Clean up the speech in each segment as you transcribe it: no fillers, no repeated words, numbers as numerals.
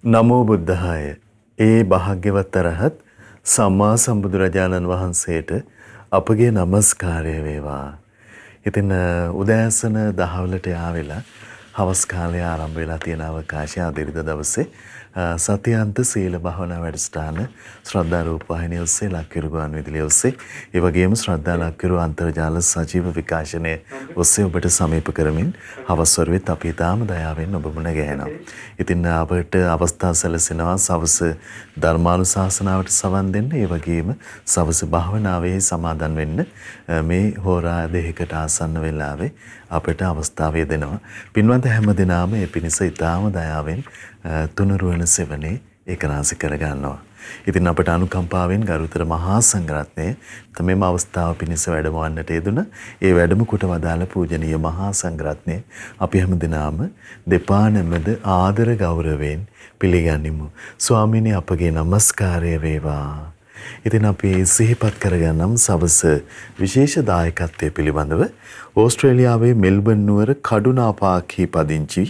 නමෝ බුද්ධාය. ඒ භාග්‍යවත් අරහත් සම්මා සම්බුදුරජාණන් වහන්සේට අපගේ নমස්කාරය වේවා. ඉතින් උදෑසන 10 ආවෙලා හවස් කාලේ ආරම්භ වෙලා තියෙන අවකාශය අද ඉරිදා දවසේ සතියන්ත සීල භාවනා වැඩසටහන ශ්‍රද්ධා රූපවාහිනිය ඔස්සේ ලක්කිරු ගුවන් විදුලිය ඔස්සේ ඒ වගේම ශ්‍රද්ධා ලක්කිරු අන්තර්ජාල සජීව විකාශනය ඔස්සේ ඔබට සමීප කරමින් හවස් වරුවෙත් අපි තාම දයාවෙන් ඔබ මුණ ගැහෙනවා. ඉතින් අපට අවස්ථා සැලසෙනවා සවස ධර්මානුශාසනාවට සවන් දෙන්න, ඒ වගේම සවස භාවනාවේ සමාදන් වෙන්න මේ හෝරා දෙකකට ආසන්න වෙලාවේ අපට අවස්ථාව දෙනවා. පින්වන්ත හැම දිනම මේ පිණිස ඊටාම දයාවෙන් තුනුරුවන සෙවණේ ඒකනාසි කර ගන්නවා. ඉතින් අපට අනුකම්පාවෙන් ගරුතර මහා සංඝරත්නය තමෙම අවස්ථාව පිණිස වැඩමවන්නට යෙදුන ඒ වැඩම කොට වදාළ පූජනීය මහා සංඝරත්නය අපි හැම දිනම දෙපා නැමද ආදර ගෞරවයෙන් පිළිගනිමු. ස්වාමීනි අපගේ নমස්කාරය වේවා. ඉතින් අපි සිහිපත් කරගන්නම් සවස විශේෂ දායකත්වයේ පිළිබඳව ඕස්ට්‍රේලියාවේ මෙල්බන් නුවර කඩුනාපාකී පදිංචි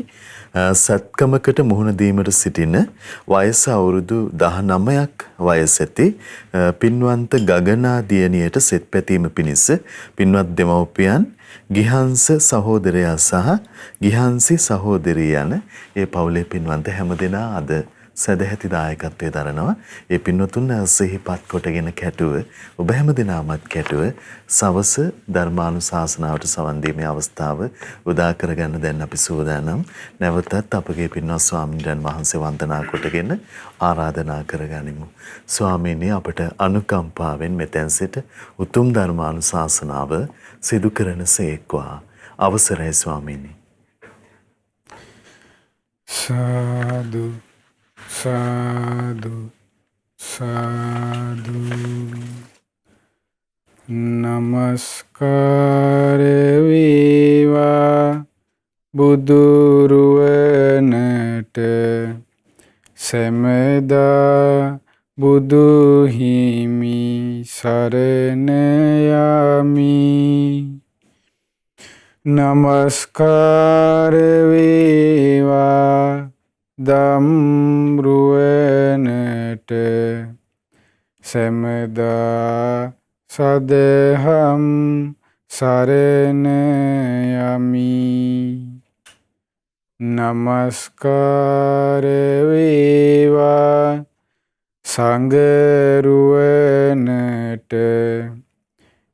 සත්කමකට මුහුණ දීමට සිටින වයස අවුරුදු 19ක් වයස ඇති පින්වන්ත ගගනා දියණියට සෙත් පැතීම පිණිස පින්වත් දෙමව්පියන් ගිහන්ස සහෝදරයා සහ ගිහන්සි සහෝදරිය යන ඒ පවුලේ පින්වන්ත හැමදෙනා අද සදැහැති දායකත්වයේ දරනවා. ඒ පින්වතුන් සිහිපත් කොටගෙන කැටුව ඔබ හැම දිනමත් කැටුව සවස ධර්මානුශාසනාවට සවන් දීමේ අවස්ථාව උදා කරගන්න දැන් අපි සූදානම්. නැවතත් අපගේ පින්වත් ස්වාමීන් වහන්සේ වන්දනා කොටගෙන ආරාධනා කරගනිමු. ස්වාමීනි අපට අනුකම්පාවෙන් මෙතෙන් සිට උතුම් ධර්මානුශාසනාව සිදු කරන සේක්වා. අවසරයි ස්වාමීනි. සාදු සාදු සාදු. නමස්කාර වේවා බුදුරුවනට සැමදා බුදු හිමි සරණ යමි. නමස්කාර වේවා දම්රුවනට සැමදා සදහම් සරණ යමි. නමස්කාර වේවා සංඝරුවනට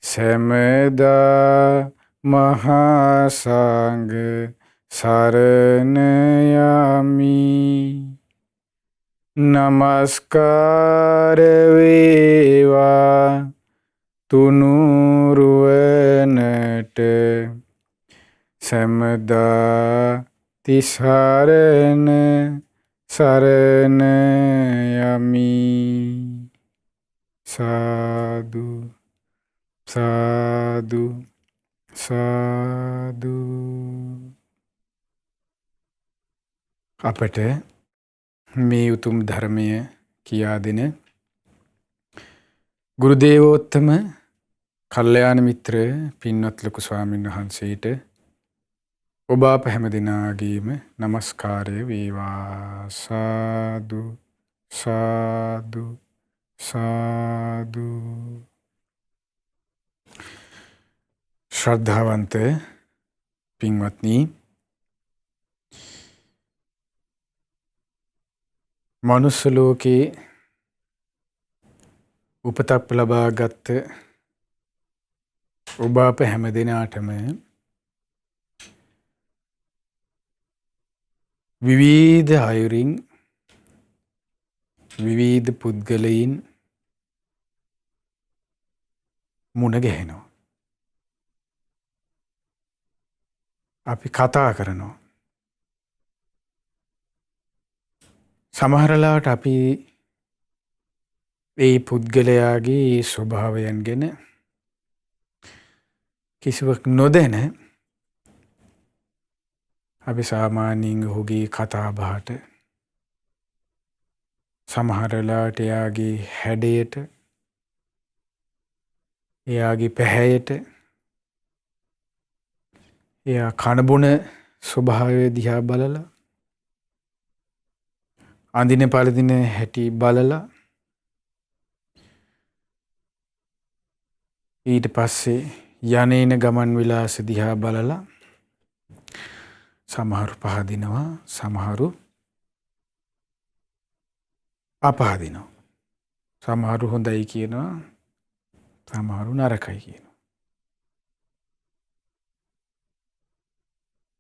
සැමදා මහා සංඝ සරණ යමි. නමස්කාර වේවා තුනුරුවනට සැමදා තිසරණ සරණ යමි. සාදු සාදු සාදු. අපට මේ උතුම් ධර්මය කියා දෙන ගුරු දේවෝත්තම කල්යාණ මිත්‍ර පින්වත් ලොකු ස්වාමීන් වහන්සේට ඔබ අප හැම දිනාගේම নমස්කාරය වේවා. සාදු සාදු සාදු. ශ්‍රද්ධාවන්ත පින්වත්නි, මනුස්ස ලෝකේ උපතක් ලබාගත් ඔබ අප හැම දිනාටම විවිධ අයුරින් විවිධ පුද්ගලයින් මුණ ගැහෙනවා. අපි කතා කරනවා. සමහරලාට අපි ඒ පුද්ගලයාගේ ස්වභාවයන් ගැන කිසිවක් නොදැන අපි සාමාන්‍යයෙන් ඔහුගේ කතා බහට, සමහරලාට එයාගේ හැඩයට, එයාගේ පැහැයට, එයා කනබුන ස්වභාවය දිහා බලලා අඳින පළදින හැටි බලලා ඊට පස්සේ යන්නේන ගමන් විලාස දිහා බලලා සමහරු පහදිනවා සමහරු අපහදිනවා සමහරු හොඳයි කියනවා සමහරු නරකයි කියනවා.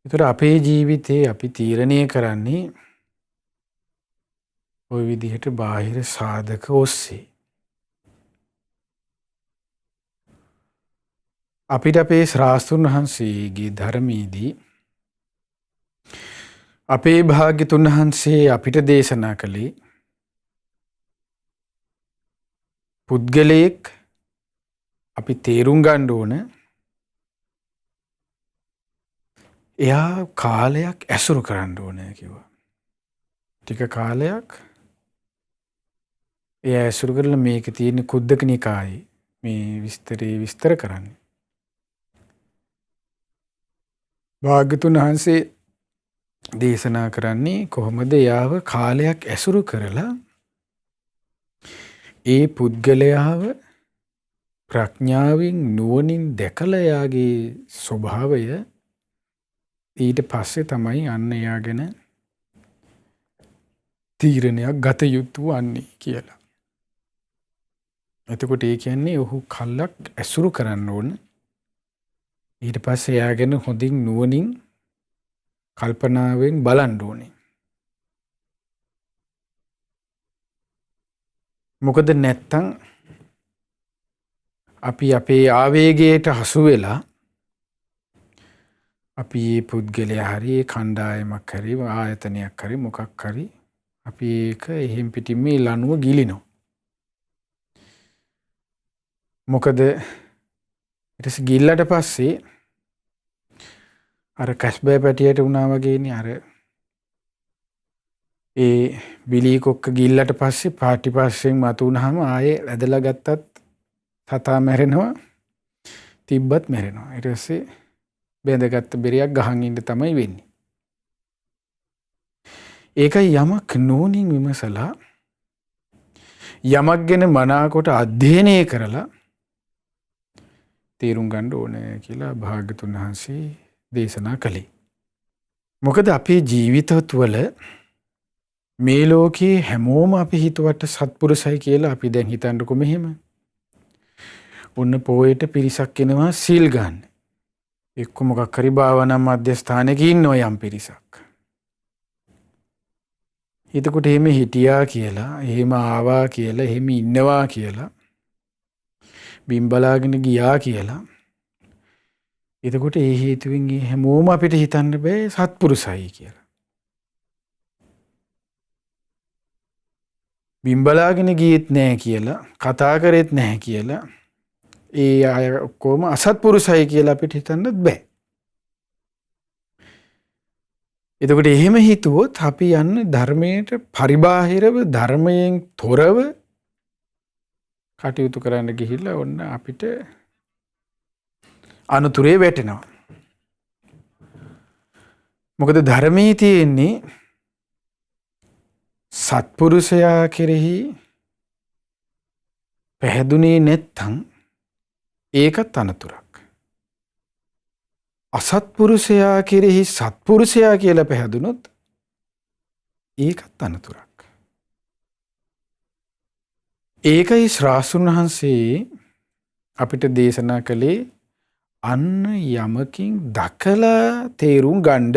ඒතර අපේ ජීවිතේ අපි තීරණය කරන්නේ ওই විදිහට බාහිර සාධක ඔස්සේ. අපිට අපේ ශ්‍රාස්තුන් වහන්සේගේ ධර්මයේදී අපේ භාග්‍යතුන් වහන්සේ අපිට දේශනා කළේ පුද්ගලයෙක් අපි තේරුම් ගන්න ඕන එයා කාලයක් ඇසුරු කරන්න ඕන කිව්වා. ටික කාලයක් එයා ඇසුරු කරලා මේක තියෙන කුද්දක නිකායේ මේ විස්තර කරන්නේ. භාග්‍යතුන් වහන්සේ දේශනා කරන්නේ කොහොමද එයාව කාලයක් ඇසුරු කරලා ඒ පුද්ගලයාව ප්‍රඥාවෙන් නුවණින් දැකලා එයාගේ ස්වභාවය ඊට පස්සේ තමයි අන්න එයා ගැන තීරණයක් ගත යුතු වන්නේ කියලා. එතකොට ඒ කියන්නේ ඔහු කල්ලක් ඇසුරු කරන්න ඕන. ඊට පස්සේ එයා ගැන හොඳින් නුවණින් කල්පනාවෙන් බලන්න ඕනේ. මොකද නැත්තම් අපි අපේ ආවේගයට හසු වෙලා අපි මේ පුද්ගලයා හරි කණ්ඩායමක් හරි ආයතනයක් හරි මොකක් හරි අපි ඒක එහෙම් පිටින් මේ ලනුව ගිලිනවා. මොකද ඊට පස්සේ ගිල්ලට පස්සේ අර කැස්බෑ පැටියට වුණා වගේනේ අර ඒ බිලී කොක්ක ගිල්ලට පස්සේ පාටිපස්සෙන් මතු වුණාම ආයේ ඇදලා ගත්තත් සතා මැරෙනවා තිබ්බත් මැරෙනවා. ඊට පස්සේ බැඳගත්ත බෙරයක් ගහන් ඉන්න තමයි වෙන්නේ. ඒකයි යමක් නෝනින් විමසලා යමක් ගැන මනාකොට අධ්‍යයනය කරලා තේරුම් ගන්න ඕනේ කියලා භාග්‍යතුන් වහන්සේ දේශනා කළේ. මොකද අපේ ජීවිතවල මේ ලෝකේ හැමෝම අපි හිතුවට සත්පුරුෂයි කියලා අපි දැන් හිතන්නකො මෙහෙම. ඔන්න පොයට පිරිසක් එනවා සීල් ගන්න. එක්ක මොකක් හරි භාවනා මධ්‍යස්ථානයක ඉන්නවා යම් පිරිසක්. එතකොට එහෙම හිටියා කියලා, එහෙම ආවා කියලා, එහෙම ඉන්නවා කියලා බිම් බලාගෙන ගියා කියලා. එතකොට ඒ හේතුවෙන් හැමෝම අපිට හිතන්න බෑ සත්පුරුෂයි කියලා. බිම් බලාගෙන ගියෙත් නැහැ කියලා, කතා කරෙත් නැහැ කියලා ඒ අය ඔක්කොම අසත්පුරුෂයි කියලා අපිට හිතන්නත් බෑ. එතකොට එහෙම හිතුවොත් අපි යන්නේ ධර්මයට පරිබාහිරව ධර්මයෙන් තොරව කටයුතු කරන්න ගිහිල්ලා ඔන්න අපිට අනුතුරේ වැටෙනවා. මොකද ධර්මයේ තියෙන්නේ සත්පුරුෂයා කෙරෙහි පැහැදුනේ නැත්තම් ඒකත් අනතුරක්. අසත්පුරුෂයා කෙරෙහි සත්පුරුෂයා කියලා පැහැදුනොත් ඒකත් අනතුරක්. ඒකයි ශ්‍රාස්තුන් වහන්සේ අපිට දේශනා කළේ අන්න යමකින් දකලා තේරුම් ගන්න.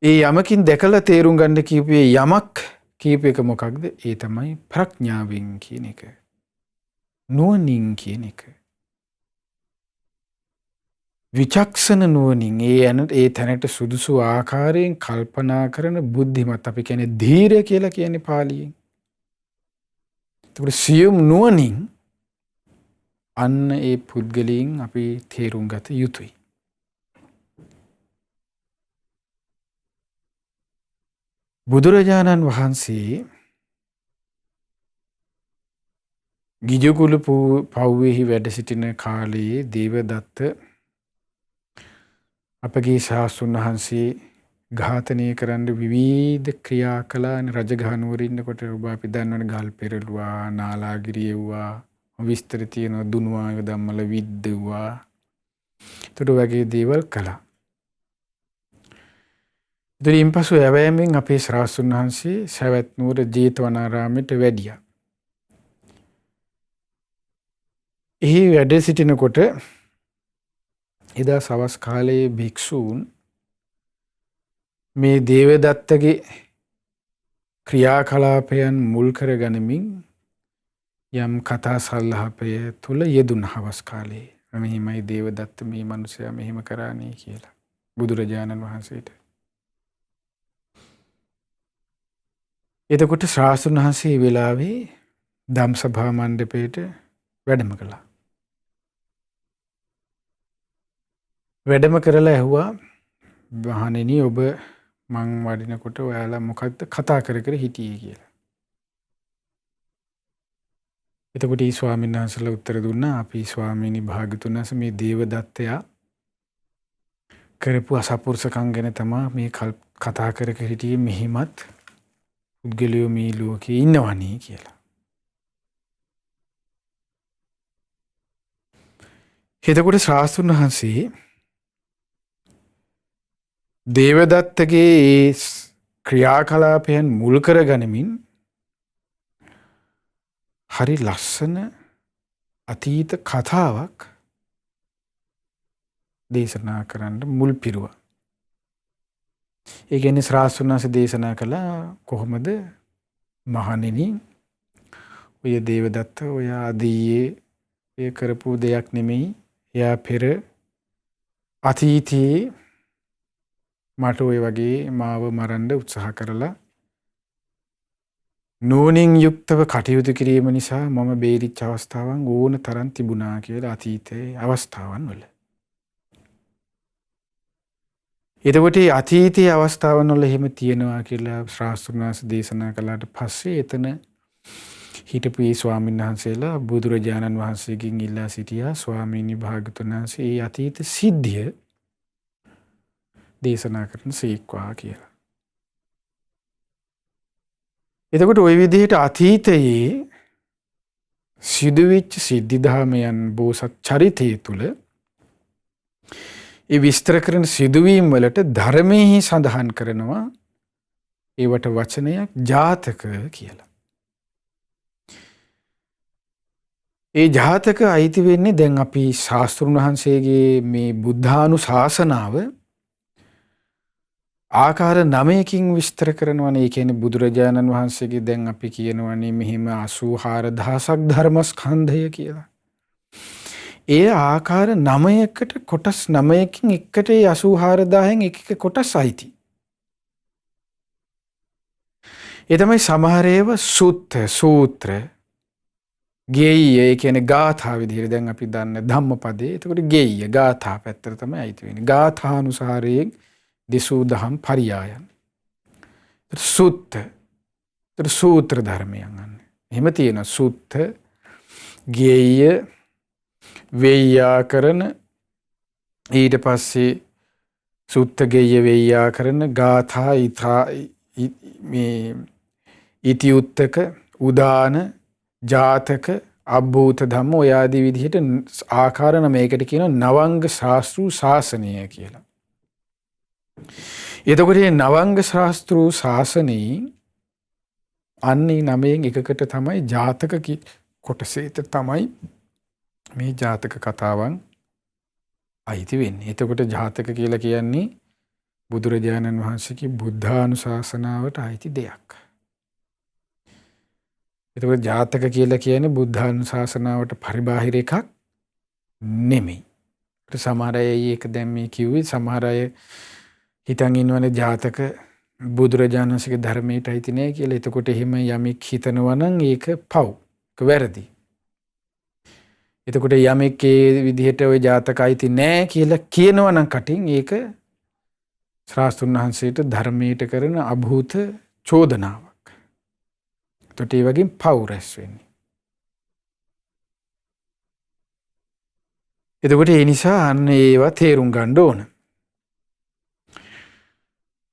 ඒ යමකින් දැකලා තේරුම් ගන්න කියපේ යමක් කියප එක මොකක්ද? ඒ තමයි ප්‍රඥාවෙන් කියන එක. නුවණින් කියන එක. විචක්ෂණ නුවණින් ඒ තැනට සුදුසු ආකාරයෙන් කල්පනා කරන බුද්ධිමත් අපි කියන්නේ ධීර කියලා කියන්නේ පාලියෙන්. ඒකට සියුම් නුවණින් අන්න ඒ පුද්ගලයන් අපි තේරුම් ගත යුතුයි. බුදුරජාණන් වහන්සේ ගිජුකුල පව්වෙහි වැඩ සිටින කාලයේ දේවදත්ත අපගේ ශාස්ත්‍රඥ වහන්සේ ඝාතනය කරන්න විවිධ ක්‍රියා කළානේ. රජගහ නුවර ඉන්නකොට ඔබ අපි දන්නවනේ ගල් පෙරළුවා, නාලාගිරි එව්වා, විස්තර තියෙනවා දුනුවාය ධම්මල විද්දෙව්වා. ඒකට වගේ දේවල් කළා. ඉතින් පසු එවැයමින් අපේ ශ්‍රාවකයන් වහන්සේ සවැත් නුවර ජේතවනාරාමයට වැඩියා. එහි වැඩ සිටිනකොට එදා සවස් කාලයේ භික්ෂූන් මේ දේවදත්තගේ ක්‍රියාකලාපයන් මුල් කරගනිමින් යම් කතා සල්ලහපය තුළ යෙදුන හවස් කාලේ. මෙහිමයි දේවදත්ත මේ මිනිසයා මෙහෙම කරානේ කියලා බුදුරජාණන් වහන්සේට. එතකොට ශ්‍රාවකයන් වහන්සේ වෙලාවේ ධම්සභා මණ්ඩපයට වැඩම කළා. වැඩම කරලා ඇහුවා මහණෙනි ඔබ මං වඩිනකොට ඔයාලා මොකක්ද කතා කර කර හිටියේ කියලා. එතකොට ඊ ස්වාමීන් වහන්සේලා උත්තර දුන්නා අපි ස්වාමීනි භාග්‍යතුන් වහන්සේ මේ දේවදත්තයා කරපු අසපුරුෂකම් ගැන තමයි මේ කතා කර කර හිටියේ මෙහිමත් පුද්ගලයෝ මේ ලෝකේ ඉන්නවනේ කියලා. එතකොට ශාස්ත්‍රඥ වහන්සේ දේවදත්තගේ ඒ ක්‍රියාකලාපයන් මුල් කරගනිමින් හරි ලස්සන අතීත කතාවක් දේශනා කරන්න මුල් පිරුවා. ඒ කියන්නේ ශාස්ත්‍රඥ වහන්සේ දේශනා කළා කොහොමද මහණෙනි ඔය දේවදත්ත ඔය ආදීයේ ඒ කරපු දෙයක් නෙමෙයි. එයා පෙර අතීතයේ මට ඔය වගේ මාව මරන්න උත්සාහ කරලා නෝනින් යුක්තව කටයුතු කිරීම නිසා මම බේරිච්ච අවස්ථාවන් ඕන තරම් තිබුණා කියලා අතීතයේ අවස්ථාවන් වල. එතකොට අතීතයේ අවස්ථාවන් වල එහෙම තියෙනවා කියලා ශාස්ත්‍රඥ වහන්සේ දේශනා කළාට පස්සේ එතන හිටපු ඒ ස්වාමීන් වහන්සේලා බුදුරජාණන් වහන්සේගෙන් ඉල්ලා සිටියා ස්වාමීනි භාග්‍යවතුන් වහන්සේ ඒ අතීත සිද්ධිය දේශනා කරන සීක්වා කියලා. එතකොට ওই විදිහට අතීතයේ සිදුවෙච්ච සිද්ධිධාමයන් බෝසත් චරිතය තුළ ඒ විස්තර කරන සිදුවීම් වලට ධර්මයේ සඳහන් කරනවා ඒවට වචනයක් ජාතක කියලා. ඒ ජාතක අයිති වෙන්නේ දැන් අපි ශාස්ත්‍රඥ වහන්සේගේ මේ බුද්ධානුශාසනාව ආකාර 9කින් විස්තර කරනවානේ. ඒ කියන්නේ බුදුරජාණන් වහන්සේගේ දැන් අපි කියනවානේ මෙහිම 84000ක් ධර්මස්කන්ධය කියලා. ඒ ආකාර 9කට කොටස් 9කින් එකට ඒ 84000න් එක එක කොටස් අයිති. ඒ තමයි සමහර ඒවා සුත්ත සූත්‍ර ගෙය්‍ය ඒ කියන්නේ ගාථා විදිහට දැන් අපි දන්න ධම්මපදේ. එතකොට ගෙය්‍ය ගාථා පැත්තට තමයි අයිති වෙන්නේ. ගාථානුසාරයෙන් දෙසූ දහම් පරියායන්. සුත්ත සූත්‍ර ධර්මයන් අන්නේ. එහෙම තියෙනවා සුත්ත ගෙය්‍ය වේයාකරණ ඊට පස්සේ සුත්ත ගෙය්‍ය වේයාකරණ ගාථා මේ ඉතිඋත්තක උදාන ජාතක අභූත ධම්ම ඔය ආදී විදිහට ආකාර 9කට කියනවා නවංග ශාස්ත්‍රු ශාසනය කියලා. එතකොට මේ නවංග ශාස්ත්‍රු ශාසනයේ අන්නේ 9න් එකකට තමයි ජාතක කොටසේට තමයි මේ ජාතක කතාවන් අයිති වෙන්නේ. එතකොට ජාතක කියලා කියන්නේ බුදුරජාණන් වහන්සේගේ බුද්ධානුශාසනාවට අයිති දෙයක්. එතකොට ජාතක කියලා කියන්නේ බුද්ධානුශාසනාවට පරිබාහිර එකක් නෙමෙයි. සමහර අය ඒක දැන් මේ කිව්වේ සමහර අය හිතන් ඉන්නවනේ ජාතක බුදුරජාණන් වහන්සේගේ ධර්මයට අයිති නෑ කියලා. එතකොට එහෙම යමෙක් හිතනවා නම් ඒක පව්. ඒක වැරදි. එතකොට යමෙක් ඒ විදිහට ওই ජාතක අයිති නෑ කියලා කියනවා නම් කටින් ඒක ශාස්ත්‍රඥ වහන්සේට ධර්මයට කරන අභූත චෝදනාවක්. එතකොට ඒ වගේ පව් රැස් වෙන්නේ. එතකොට ඒ නිසා අන්න ඒවා තේරුම් ගන්න ඕන.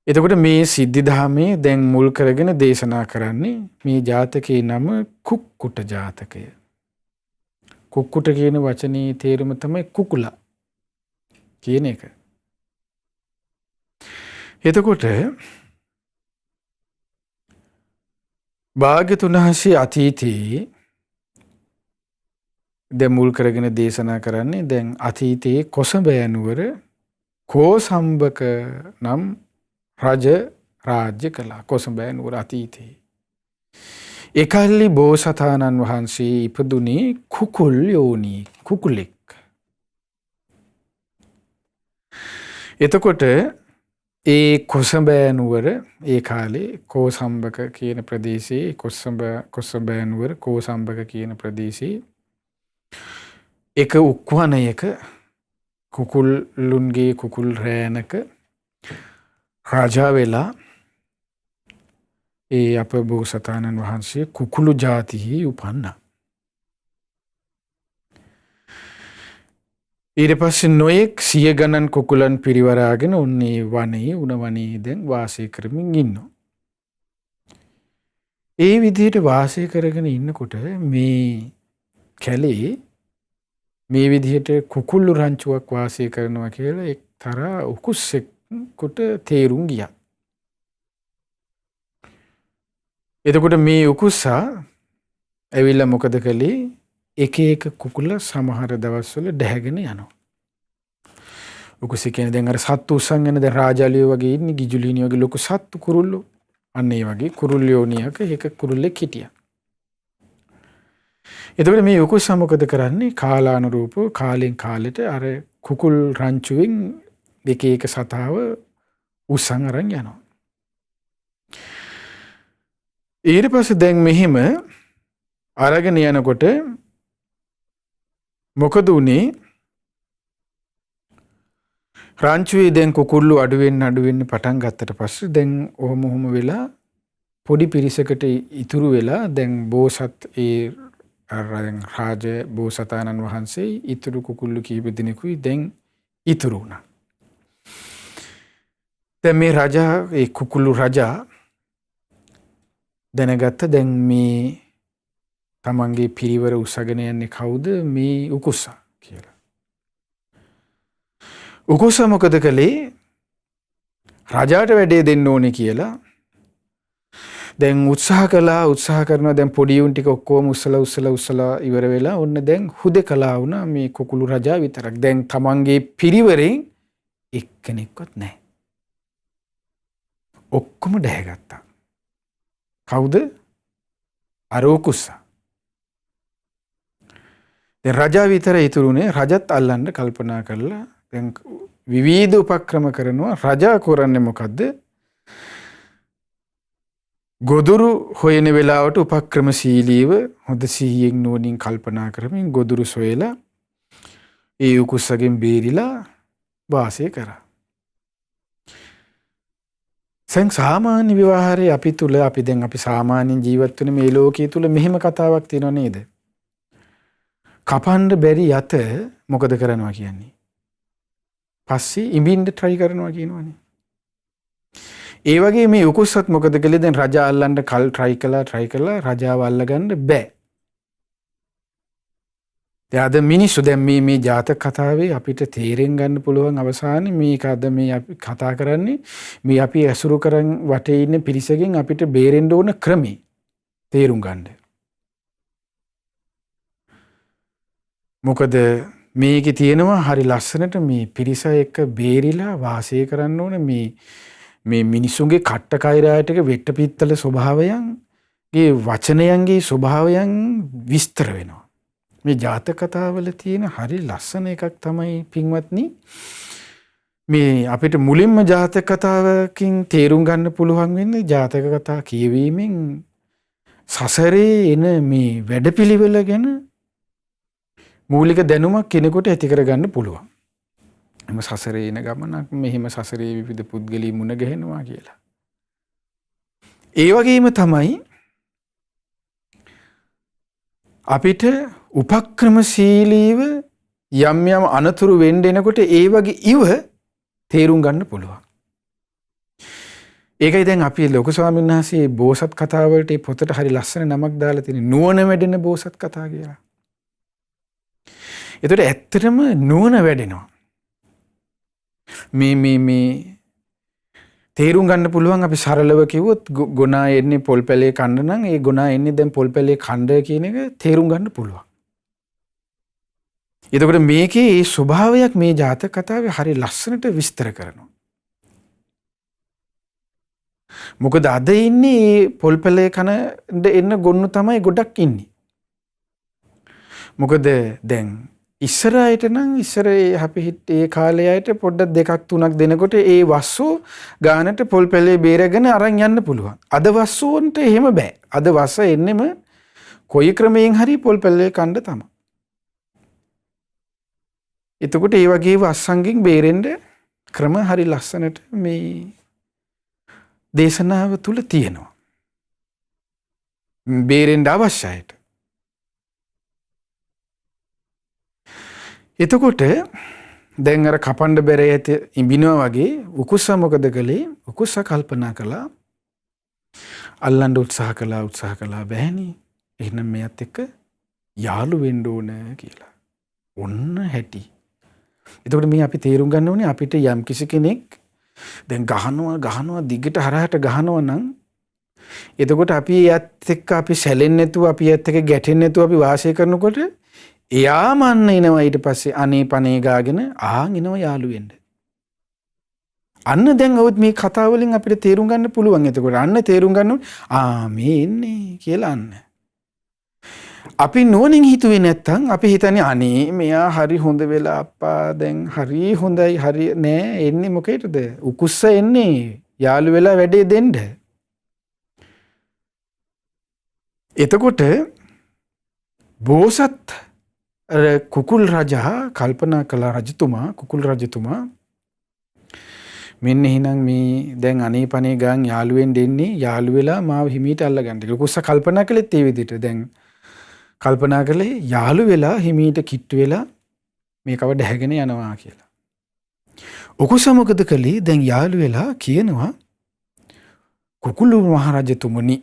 එතකොට මේ සිද්ධි දහමේ දැන් මුල් කරගෙන දේශනා කරන්නේ මේ ජාතකයේ නම කුක්කුට ජාතකය. කුක්කුට කියන වචනේ තේරුම තමයි කුකුලා කියන එක. එතකොට භාග්‍යවතුන් වහන්සේ අතීතයේ දැන් මුල් කරගෙන දේශනා කරන්නේ දැන් අතීතයේ කොසඹෑ නුවර කෝසම්බක නම් රජ රාජ්‍ය කළා. කොසඹෑ නුවර අතීතයේ. එකල්ලි බෝසතාණන් වහන්සේ ඉපදුනේ කුකුල් යෝනී කුකුලෙක්. එතකොට ඒ කොසඹෑ නුවර ඒ කාලේ කෝසම්බක කියන ප්‍රදේශයේ කොසඹෑ නුවර කෝසම්බක කියන ප්‍රදේශයේ එක උක්වනයක කුකුල්ලුන්ගේ කුකුල් රෑනක රාජා වෙලා ඒ අප බෝසතාණන් වහන්සේ කුකුළු ජාතියෙහි උපන්නා. ඊට පස්සේ නොයෙක් සිය ගණන් කුකුලන් පිරිවරාගෙන ඔන්නේ වනයේ උණවනයේ දැන් වාසය කරමින් ඉන්නවා. ඒ විදිහට වාසය කරගෙන ඉන්නකොට මේ කැලේ මේ විදිහට කුකුල්ලු රංචුවක් වාසය කරනවා කියලා එක්තරා උකුස්සෙකුට තේරුම් ගියා. එතකොට මේ උකුස්සා ඇවිල්ලා මොකද කළේ? එක එක කුකුල සමහර දවස්වල ඩැහැගෙන යනවා. උකුස්සේ කියන්නේ දැන් අර සත්තු උස්සන් යන දැන් රාජාලියෝ වගේ ඉන්නේ ගිජුලිනිය වගේ ලොකු සත්තු කුරුල්ලෝ. අන්න ඒ වගේ කුරුල්ලියෝනියක එක කුරුල්ලෙක් හිටියා. එතකොට මේ උකුස්සා මොකද කරන්නේ? කාලානුරූපව කාලෙන් කාලෙට අර කුකුල් රංචුවෙන් එක එක සතාව උස්සන් අරන් යනවා. ඊට පස්සේ දැන් මෙහෙම අරගෙන යනකොට මොකද උනේ? රංචුවේ දැන් කුකුල්ලු අඩුවෙන්න පටන් ගත්තට පස්සේ දැන් ඔහොම වෙලා පොඩි පිරිසකට ඉතුරු වෙලා දැන් බෝසත් ඒ රාජ බෝසතාණන් වහන්සේ ඉතුරු කුකුල්ලු කීප දෙනෙකුයි දැන් ඉතුරු වුණා. දැන් මේ රජා ඒ කුකුල්ලු රජා දැනගත්ත දැන් මේ තමන්ගේ පිරිවර උස්සගෙන යන්නේ කවුද? මේ උකුස්සා කියලා. උකුස්සා මොකද කළේ? රජාට වැඩේ දෙන්න ඕනේ කියලා දැන් උත්සාහ කරනවා. දැන් පොඩි උන් ටික ඔක්කොම උස්සලා ඉවර වෙලා ඔන්න දැන් හුදකලා වුණා මේ කුකුළු රජා විතරක්. දැන් තමන්ගේ පිරිවරෙන් එක්කෙනෙක්වත් නැහැ. ඔක්කොම ඩැහැගත්තා. කවුද? අර උකුස්සා. දැන් රජා විතර ඉතුරුනේ. රජත් අල්ලන්න කල්පනා කරලා දැන් විවිධ උපක්‍රම කරනවා. රජා කරන්නේ මොකද්ද? ගොදුරු හොයන වෙලාවට උපක්‍රමශීලීව හොඳ සිහියෙන් නුවණින් කල්පනා කරමින් ගොදුරු සොයලා ඒ උකුස්සගෙන් බේරිලා වාසය කරා. සාමාන්‍ය විවාහාරයේ අපි සාමාන්‍යයෙන් ජීවත් වෙන මේ ලෝකයේ තුල මෙහෙම කතාවක් තියෙනව නේද? කපන්න බැරි යත මොකද කරනවා කියන්නේ? පස්සේ ඉඹින්න try කරනවා කියනවනේ. ඒ වගේ මේ උකුස්සත් මොකද කළේ? දැන් රජා අල්ලන්න try කළා රජාව අල්ලගන්න බෑ. දැන් අද මිනිස්සු දැන් මේ ජාතක කතාවේ අපිට තේරෙන් ගන්න පුළුවන් අවසානයේ මේක අද මේ අපි කතා කරන්නේ මේ අපි ඇසුරු කරන් වටේ ඉන්න පිරිසකින් අපිට බේරෙන්න ඕන ක්‍රමේ තේරුම් ගන්න. මොකද මේකේ තියෙනවා හරි ලස්සනට මේ පිරිස එක්ක බේරිලා වාසය කරන්න ඕන මේ මිනිසුන්ගේ කට්ට කෛරායටක වෙට්ට පිත්තල ස්වභාවයන්ගේ වචනයන්ගේ ස්වභාවයන් විස්තර වෙනවා. මේ ජාතක කතාවල තියෙන හරි ලස්සන එකක් තමයි පින්වත්නි මේ අපිට මුලින්ම ජාතක කතාවකින් තේරුම් ගන්න පුළුවන් වෙන්නේ ජාතක කතා කියවීමෙන් සසරේ එන මේ වැඩපිළිවෙල ගැන මූලික දැනුමක් කෙනෙකුට ඇති කරගන්න පුළුවන්. එම සසරේ එන ගමනක් මෙහිම සසරේ විවිධ පුද්ගලයන් මුණ ගැහෙනවා කියලා. ඒ වගේම තමයි අපිට උපක්‍රමශීලීව යම් යම් අනතුරු වෙන්න එනකොට ඒ වගේ ඉව තේරුම් ගන්න පුළුවන්. ඒකයි දැන් අපි ලොකු ස්වාමීන් වහන්සේ බෝසත් කතාවලට මේ පොතට හරි ලස්සන නමක් දාලා තියෙන නුවණ වැඩෙන බෝසත් කතා කියලා. ඒතකොට ඇත්තටම නුවණ වැඩෙනවා. මේ තේරුම් ගන්න පුළුවන් අපි සරලව කිව්වොත් ගුණා එන්නේ පොල් පැලේ කන්න නම් ඒ ගුණා එන්නේ දැන් පොල් පැලේ කන්න කියන එක තේරුම් ගන්න පුළුවන්. එතකොට මේකේ ඒ ස්වභාවයක් මේ ජාතක කතාවේ හරි ලස්සනට විස්තර කරනවා. මොකද අද ඉන්නේ පොල් පැලේ කන එන්න ගොන්නු තමයි ගොඩක් ඉන්නේ. මොකද දැන් ඉස්සර අයට නම් ඉස්සර අපි ඒ කාලේ අයට පොඩ්ඩක් දෙකක් තුනක් දෙනකොට ඒ වස්සෝ ගානට පොල් පැලේ බේරගෙන අරන් යන්න පුළුවන්. අද වස්සෝන්ට එහෙම බෑ. අද වස්ස එන්නෙම කොයි ක්‍රමයෙන් හරි පොල් පැලේ කන්න තමයි. එතකොට ඒ වගේ වස්සන්ගෙන් බේරෙන්න ක්‍රම හරි ලස්සනට මේ දේශනාව තුල තියෙනවා. බේරෙන්න අවශ්‍යයිට. එතකොට දැන් අර කපන්න බැර ඇත ඉඹිනවා වගේ උකුස්සා මොකද කළේ? උකුස්සා කල්පනා කළා අල්ලන්න උත්සාහ කළා බෑනේ. එහෙනම් මෙයත් එක්ක යාළු වෙන්න ඕන කියලා. ඔන්න හැටි. එතකොට මේ අපි තේරුම් ගන්න ඕනේ අපිට යම් කිසි කෙනෙක් දැන් ගහනවා දිගට හරහට ගහනවා නම් එතකොට අපි එයත් එක්ක අපි සැලෙන්නේ නැතුව අපි එයත් එක්ක ගැටෙන්නේ නැතුව අපි වාසය කරනකොට එයාම අන්න එනවා ඊට පස්සේ අනේ පනේ ගාගෙන එනවා යාළු වෙන්න. අන්න දැන් ඔත් මේ කතාව වලින් අපිට තේරුම් ගන්න පුළුවන්. එතකොට අන්න තේරුම් ගන්න මේ ඉන්නේ කියලා අන්න. අපි නෝනින් හිතුවේ නැත්තම් අපි හිතන්නේ අනේ මෙයා හරි හොඳ වෙලා අප්පා දැන් හරි හොඳයි හරි නෑ එන්නේ මොකේද? උකුස්ස එන්නේ යාළු වෙලා වැඩේ දෙන්න. එතකොට බෝසත් කුකුල් රජා කල්පනා කළා කුකුල් රජතුමා මෙන්න එහෙනම් මේ දැන් අනේ පනේ ගාන් යාළුවෙන් දෙන්නේ යාළු වෙලා මාව හිමීට අල්ලගන්න. උකුස්ස කල්පනා කළෙත් ඒ විදිහට දැන් කල්පනා කළේ යාළු වෙලා හිමීට කිට්ටු වෙලා මේකව දැහැගෙන යනවා කියලා. උකුස්ස මොකද කළේ? දැන් යාළු වෙලා කියනවා කුකුළු මහරජතුමනි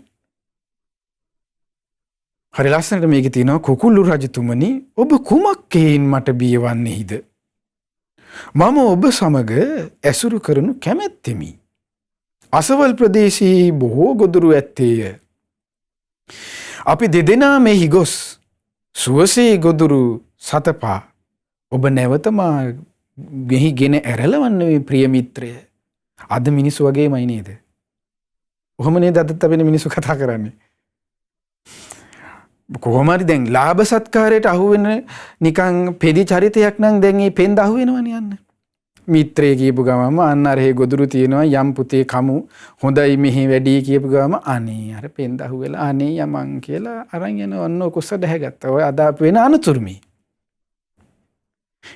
හරි ලස්සනට මේකේ තියෙනවා කුකුළු රජතුමනි ඔබ කුමක්කෙන් මට බියවන්නේහිද? මම ඔබ සමග ඇසුරු කරනු කැමැත්තෙමි. අසවල් ප්‍රදේශයේ බොහෝ ගොදුරු ඇත්තේය. අපි දෙදෙනා මෙහි ගොස් සුවසේ ගොදුරු සතපා ඔබ නැවතමා මෙහි ගෙන ඇරලවන්න මේ ප්‍රිය මිත්‍රය. අද මිනිස්සු වගේමයි නේද? ඔහොම නේද අදත් අපේ මිනිස්සු කතා කරන්නේ. කොහොම හරි දැන් ලාභ සත්කාරයට අහු වෙන නිකන් පෙදි චරිතයක් නම් දැන් මේ පෙන්ද අහු වෙනවනේ යන්න. මිත්‍රය කියපු ගමම අන්න අර හේ ගොදුරු තියෙනවා යම් පුතේ කමු හොඳයි මෙහි වැඩි කියපු ගමම අනේ අර පෙන්ද අහු වෙලා අනේ යමන් කියලා අරන් යන ඔන්න කුස්ස දැහැගත්තා. ඔය අදාපු වෙන අනතුරු මේ.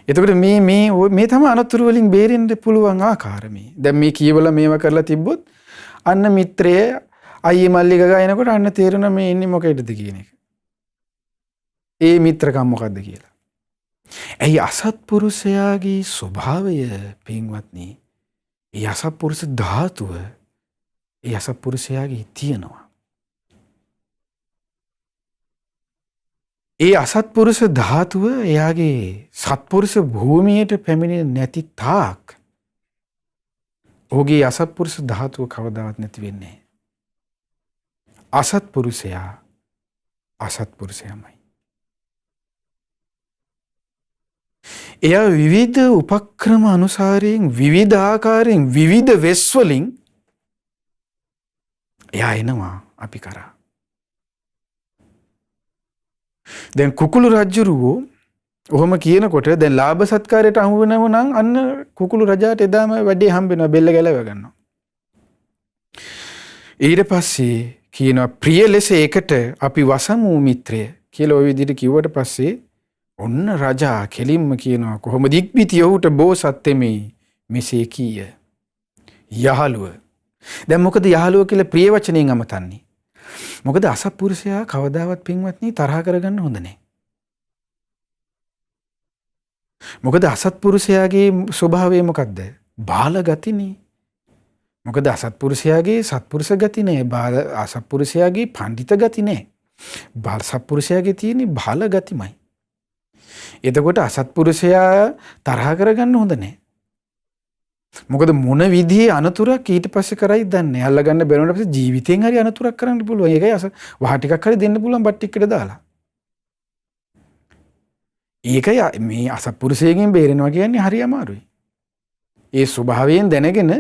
එතකොට මේ තමයි අනතුරු වලින් බේරෙන්න පුළුවන් ආකාර මේ. දැන් මේ කියවලා මේව කරලා තිබ්බොත් අන්න මිත්‍රය අයියේ මල්ලි ගගා එනකොට අන්න තේරෙනවා මේ ඉන්නේ මොකේද කියන එක. ඒ මිත්‍රකම් මොකද්ද කියලා. ඇයි අසත්පුරුෂයාගේ ස්වභාවය පින්වත්නි ඒ අසත්පුරුෂ ධාතුව ඒ අසත්පුරුෂයාගේ තියෙනවා. ඒ අසත්පුරුෂ ධාතුව එයාගේ සත්පුරුෂ භූමියට පැමිණෙන්නේ නැති තාක් ඔහුගේ අසත්පුරුෂ ධාතුව කවදාවත් නැති වෙන්නේ නැහැ. අසත්පුරුෂයා අසත්පුරුෂයමයි. එයා විවිධ උපක්‍රම අනුසාරයෙන් විවිධ ආකාරයෙන් විවිධ වෙස් වලින් එයා එනවා අපි කරා. දැන් කුකුළු රජුරෝ ඔහොම කියනකොට දැන් ලාභ සත්කාරයට අහු වෙනව නම් අන්න කුකුළු රජාට එදාම වැඩේ හම්බ වෙනවා බෙල්ල ගැලව ගන්නවා. ඊට පස්සේ කියනවා ප්‍රිය ලෙස ඒකට අපි වසමු මිත්‍රය කියලා ওই විදිහට කිව්වට පස්සේ ඔන්න රජා කෙලින්ම කියනවා කොහොමද ඉක්බිති ඔහුට බෝසත් තෙමේ මෙසේ කීය. යහළුව. දැන් මොකද යහළුව කියලා ප්‍රිය වචනයෙන් අමතන්නේ? මොකද අසත්පුරුෂයා කවදාවත් පින්වත්නි තරහ කරගන්න හොඳ නැහැ. මොකද අසත්පුරුෂයාගේ ස්වභාවය මොකද්ද? බාල ගතිනේ. මොකද අසත්පුරුෂයාගේ සත්පුරුෂ ගති නෑ. අසත්පුරුෂයාගේ පඬිත ගති නෑ. සත්පුරුෂයාගේ තියෙන බාල ගතිමයි. එතකොට අසත්පුරුෂයා තරහ කරගන්න හොඳ නෑ. මොකද මොන විදිහේ අනතුරක් ඊට පස්සේ කරයි දන්නේ. අල්ලගන්න බැරුණාට පස්සේ ජීවිතෙන් හරි අනතුරක් කරන්න පුළුවන්. ඒකයි වහ ටිකක් හරි දෙන්න පුළුවන් බත් ටිකකට දාලා. ඒකයි මේ අසත්පුරුෂයෙක්ගෙන් බේරෙනවා කියන්නේ හරි අමාරුයි. ඒ ස්වභාවයෙන් දැනගෙන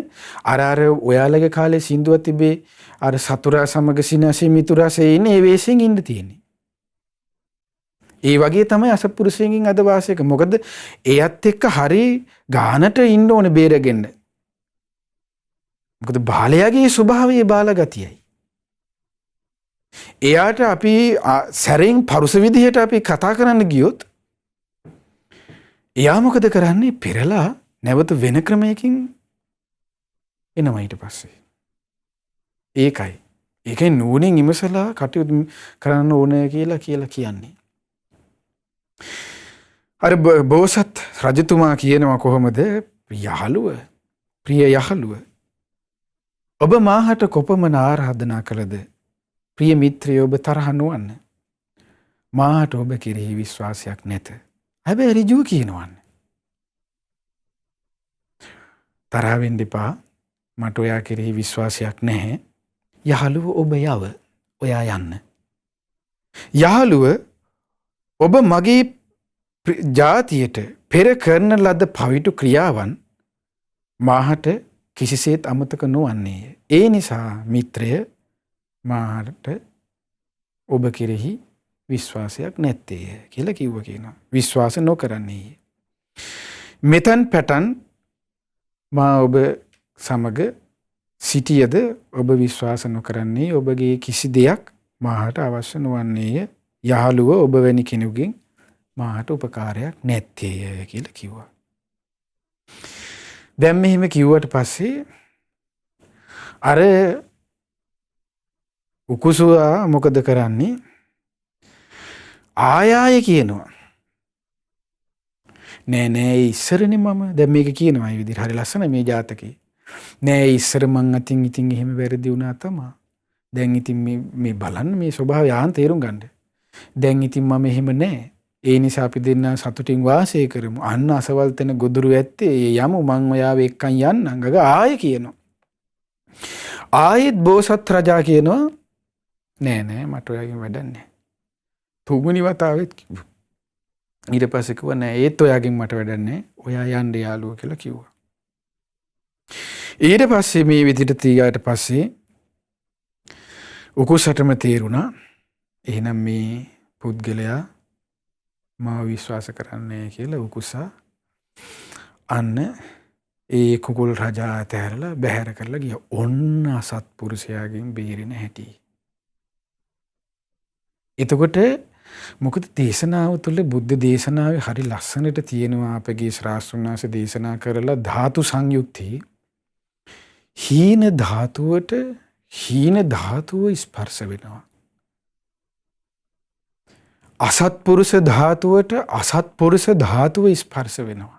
අර ඔයාලගේ කාලේ සින්දුවක් තිබේ අර සතුරා සමග සිනාසේ මිතුරාසේ ඉන්නේ ඒ වෙස්යෙන් ඉන්න තියෙන්නේ. ඒ වගේ තමයි අසත්පුරුෂයෙක්ගෙන් අද වාසයක. මොකද එයත් එක්ක හරි ගානට ඉන්න ඕනේ බේරගෙන. මොකද බාලයාගේ ස්වභාවය බාල ගතියයි. එයාට අපි සැරෙන් පරුස විදිහට අපි කතා කරන්න ගියොත් එයා මොකද කරන්නේ? පෙරලා නැවත වෙන ක්‍රමයකින් එනවා ඊට පස්සේ. ඒකයි නුවණින් ඉමසලා කටයුතු කරන්න ඕනේ කියලා කියන්නේ. අර බෝසත් රජතුමා කියනවා කොහොමද? ප්‍රිය යහළුව ඔබ මාහට කොපමණ ආරාධනා කළද? ප්‍රිය මිත්‍රයෝ ඔබ තරහ නොවන්න. මාහට ඔබ කෙරෙහි විශ්වාසයක් නැත. හැබැයි ඍජුව කියනවන්නේ. තරහ වෙන්න එපා. මට ඔයා කෙරෙහි විශ්වාසයක් නැහැ. යහළුව ඔබ යව. ඔයා යන්න. යහළුව ඔබ මගේ ජාතියට පෙර කරන ලද පවිටු ක්‍රියාවන් මාහට කිසිසේත් අමතක නොවන්නේය. ඒ නිසා මිත්‍රය මාහට ඔබ කෙරෙහි විශ්වාසයක් නැත්තේය කියලා කිව්වා කියනවා. විශ්වාස නොකරන්නේය. මෙතන් පැටන් මා ඔබ සමග සිටියද ඔබ විශ්වාස නොකරන්නේ. ඔබගේ කිසි දෙයක් මාහට අවශ්‍ය නොවන්නේය. යහළුව ඔබ වැනි කෙනෙකුගෙන් මාහට උපකාරයක් නැත්තේය කියලා කිව්වා. දැන් මෙහෙම කිව්වට පස්සේ අර උකුසුවා මොකද කරන්නේ? ආය කියනවා. නෑ ඉස්සරනේ මම දැන් මේක කියනවා. මේ විදිහට හරි ලස්සන මේ ජාතකේ. නෑ ඉස්සර මං අතින් ඉතින් එහෙම වැරදි වුණා තමයි. දැන් ඉතින් මේ බලන්න මේ ස්වභාවය ආන් තේරුම් ගන්න. දැන් ඉතින් මම එහෙම නෑ. ඒ නිසා අපි දෙන්න සතුටින් වාසය කරමු. අන්න අසවල් තැන ගොදුරු ඇත්තේ යමු මං ඔයාව එක්කන් යන්නම්. ගග ආයෙ කියනවා. ආයෙත් බෝසත් රජා කියනවා නෑ මට ඔයාගෙන් වැඩක් නෑ. තුන්වෙනි වතාවෙත් කිව්වා. ඊට පස්සේ කිව්වා නෑ ඒත් ඔයාගෙන් මට වැඩක් නෑ. ඔයා යන්න යාළුවා කියලා කිව්වා. ඊට පස්සේ මේ විදිහට තියාට පස්සේ උකුසටම තේරුණා එහෙනම් මේ පුද්ගලයා මාව විශ්වාස කරන්නේ කියලා. උකුසා අන්න ඒ කුකුල් රජා ඇතහැරලා බැහැර කරලා ගියා. ඔන්න අසත්පුරුෂයාගෙන් බේරෙන හැටි. එතකොට මොකද දේශනාව තුළ බුද්ධ දේශනාවේ හරි ලස්සනට තියෙනවා. අපගේ ශාස්ත්‍රඥ වහන්සේ දේශනා කරලා ධාතු සංයුක්තේ හීන ධාතුව ස්පර්ශ වෙනවා. අසත්පුරුෂ ධාතුවට අසත්පුරුෂ ධාතුව ස්පර්ශ වෙනවා.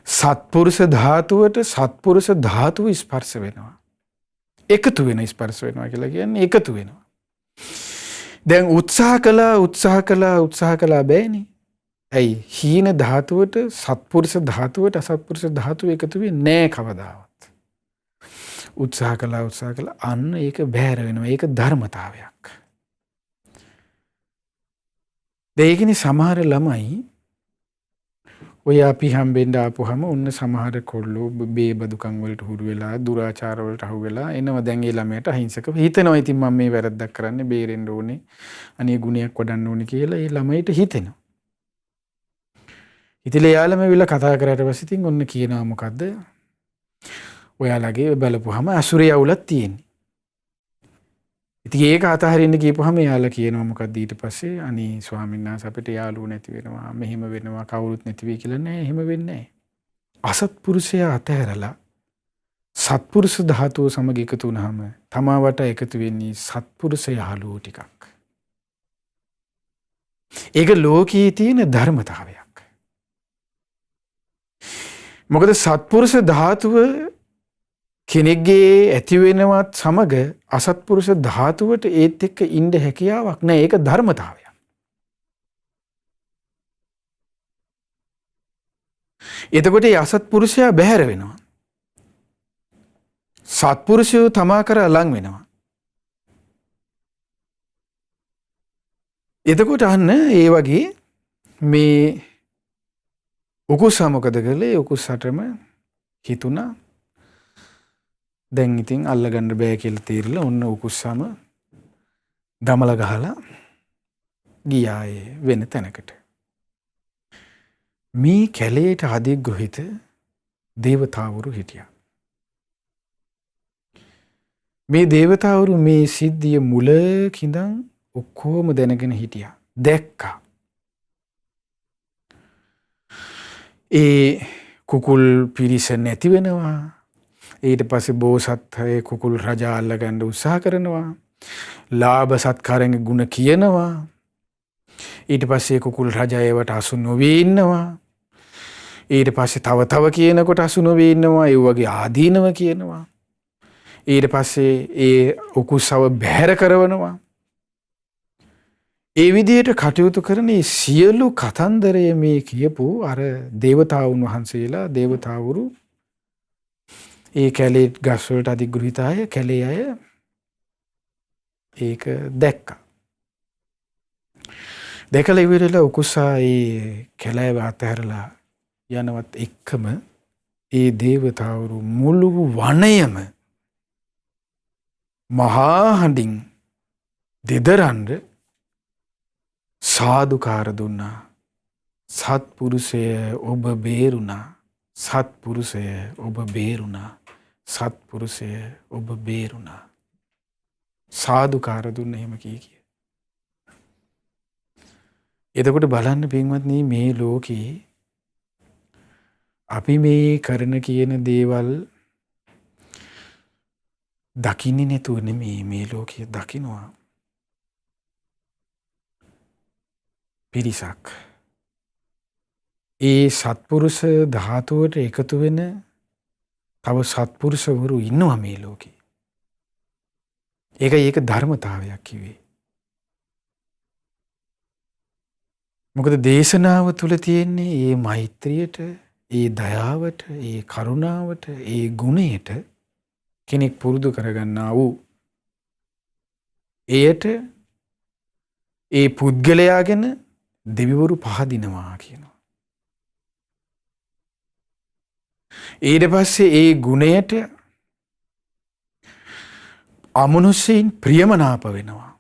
සත්පුරුෂ ධාතුවට සත්පුරුෂ ධාතුව ස්පර්ශ වෙනවා. එකතු වෙන ස්පර්ශ වෙනවා කියලා කියන්නේ එකතු වෙනවා. දැන් උත්සාහ කළා බෑනේ. ඇයි? හීන ධාතුවට සත්පුරුෂ ධාතුවට අසත්පුරුෂ ධාතුව එකතු වෙන්නේ නැහැ කවදාවත්. උත්සාහ කළා අන්න ඒක බැහැර වෙනවා. ඒක ධර්මතාවයක්. දෙයකිනි සමහර ළමයි ඔය අපි හම්බෙන්න ආපුවම ඔන්න සමහර කොල්ලෝ බේබදුකම් වලට හුරු වෙලා දුරාචාර වලට අහු වෙලා එනවා. දැන් ඒ ළමයට අහිංසක හිතෙනවා. ඉතින් මම මේ වැරද්දක් කරන්නේ බේරෙන්න ඕනේ. අනේ ගුණයක් වඩන්න ඕනේ කියලා ඒ ළමයට හිතෙනවා. ඉතින් එයාලම විල කතා කරාට පස්සේ ඉතින් ඔන්න කියනවා මොකද්ද? ඔයාලගේ බලපුවම අසුරේ අවුලක් තියෙන්නේ. ඉතින් ඒක අතහරින්න කියපුවම එයාලා කියනවා මොකද්ද ඊට පස්සේ? අනේ ස්වාමීන් වහන්සේ අපිට යාළුවෝ නැති වෙනවා, මෙහෙම වෙනවා, කවුරුත් නැති වෙයි කියලා නෑ. එහෙම වෙන්නේ නෑ. අසත්පුරුෂයා අතහැරලා සත්පුරුෂ ධාතුව සමග එකතු වුනහම තමා වට එකතු වෙන්නේ සත්පුරුෂ යාළුවෝ ටිකක්. ඒක ලෝකයේ තියෙන ධර්මතාවයක්. මොකද සත්පුරුෂ ධාතුව කෙනෙක්ගේ ඇති වෙනවත් සමග අසත්පුරුෂ ධාතුවට ඒත් එක්ක ඉන්න හැකියාවක් නැහැ. ඒක ධර්මතාවයක්. එතකොට මේ අසත්පුරුෂයා බැහැර වෙනවා. සත්පුරුෂයෝ තමා කරා ලං වෙනවා. එතකොට අන්න ඒ වගේ මේ උකුස්සා මොකද කළේ? උකුස්සටම හිතුණා දැන් ඉතින් අල්ලගන්න බෑ කියලා තීරලා ඔන්න උකුස්සම දමල ගහලා ගියා වෙන තැනකට. මේ කැලේට අධිග්‍රහිත දේවතාවුරු හිටියා. මේ දේවතාවුරු මේ සිද්ධිය මුලකින්දන් ඔක්කොම දැනගෙන හිටියා. දැක්කා. ඒ කුකුල් පිරිස නැති වෙනවා. ඊට පස්සේ බෝසත්හය කුකුල් රජා අල්ලගන්න උත්සාහ කරනවා. ලාභ සත්කාරයෙන් ගුණ කියනවා. ඊට පස්සේ කුකුල් රජා ඒවට අසු නොවී ඉන්නවා. ඊට පස්සේ තව කියනකොට අසු නොවී ඉන්නවා. ඒ වගේ ආදීනව කියනවා. ඊට පස්සේ ඒ උකුස්සව බැහැර කරවනවා. ඒ විදිහට කටයුතු කරන සියලු කතන්දරය මේ කියපු අර දේවතාවුන් වහන්සේලා දේවතාවුරු ඒ කැලේ ගස් වලට අධිග්‍රහිත අය කැලේ අය ඒක දැක්කා. දැකලා ඉවරලා උකුස්සා ඒ කැලෑව අතහැරලා යනවත් එක්කම ඒ දේවතාවුරු මුළු වනයම මහා හඬින් දෙදරන්න සාදුකාර දුන්නා. සත්පුරුෂය ඔබ බේරුණා. සත්පුරුෂය ඔබ බේරුණා. සත්පුරුෂය ඔබ බේරුණා. සාදුකාර දුන්න එහෙම කිය. එතකොට බලන්න පින්වත්නි මේ ලෝකේ අපි මේ කරන කියන දේවල් දකින්නේ නැතුව නෙමෙයි මේ ලෝකයේ දකින්නවා. පිරිසක් ඒ සත්පුරුෂ ධාතුවට එකතු වෙන තව සත්පුරුෂවරු ඉන්නවා මේ ලෝකේ. ඒක ධර්මතාවයක් කිව්වේ. මොකද දේශනාව තුල තියෙන්නේ මේ මෛත්‍රියට, මේ දයාවට, මේ කරුණාවට, මේ ගුණයට කෙනෙක් පුරුදු කරගන්නා වූ එයට ඒ පුද්ගලයාගෙන දෙවිවරු පහදිනවා කියනවා. ඊට පස්සේ ඒ ගුණයට අමනුෂ්‍යයන් ප්‍රියමනාප වෙනවා.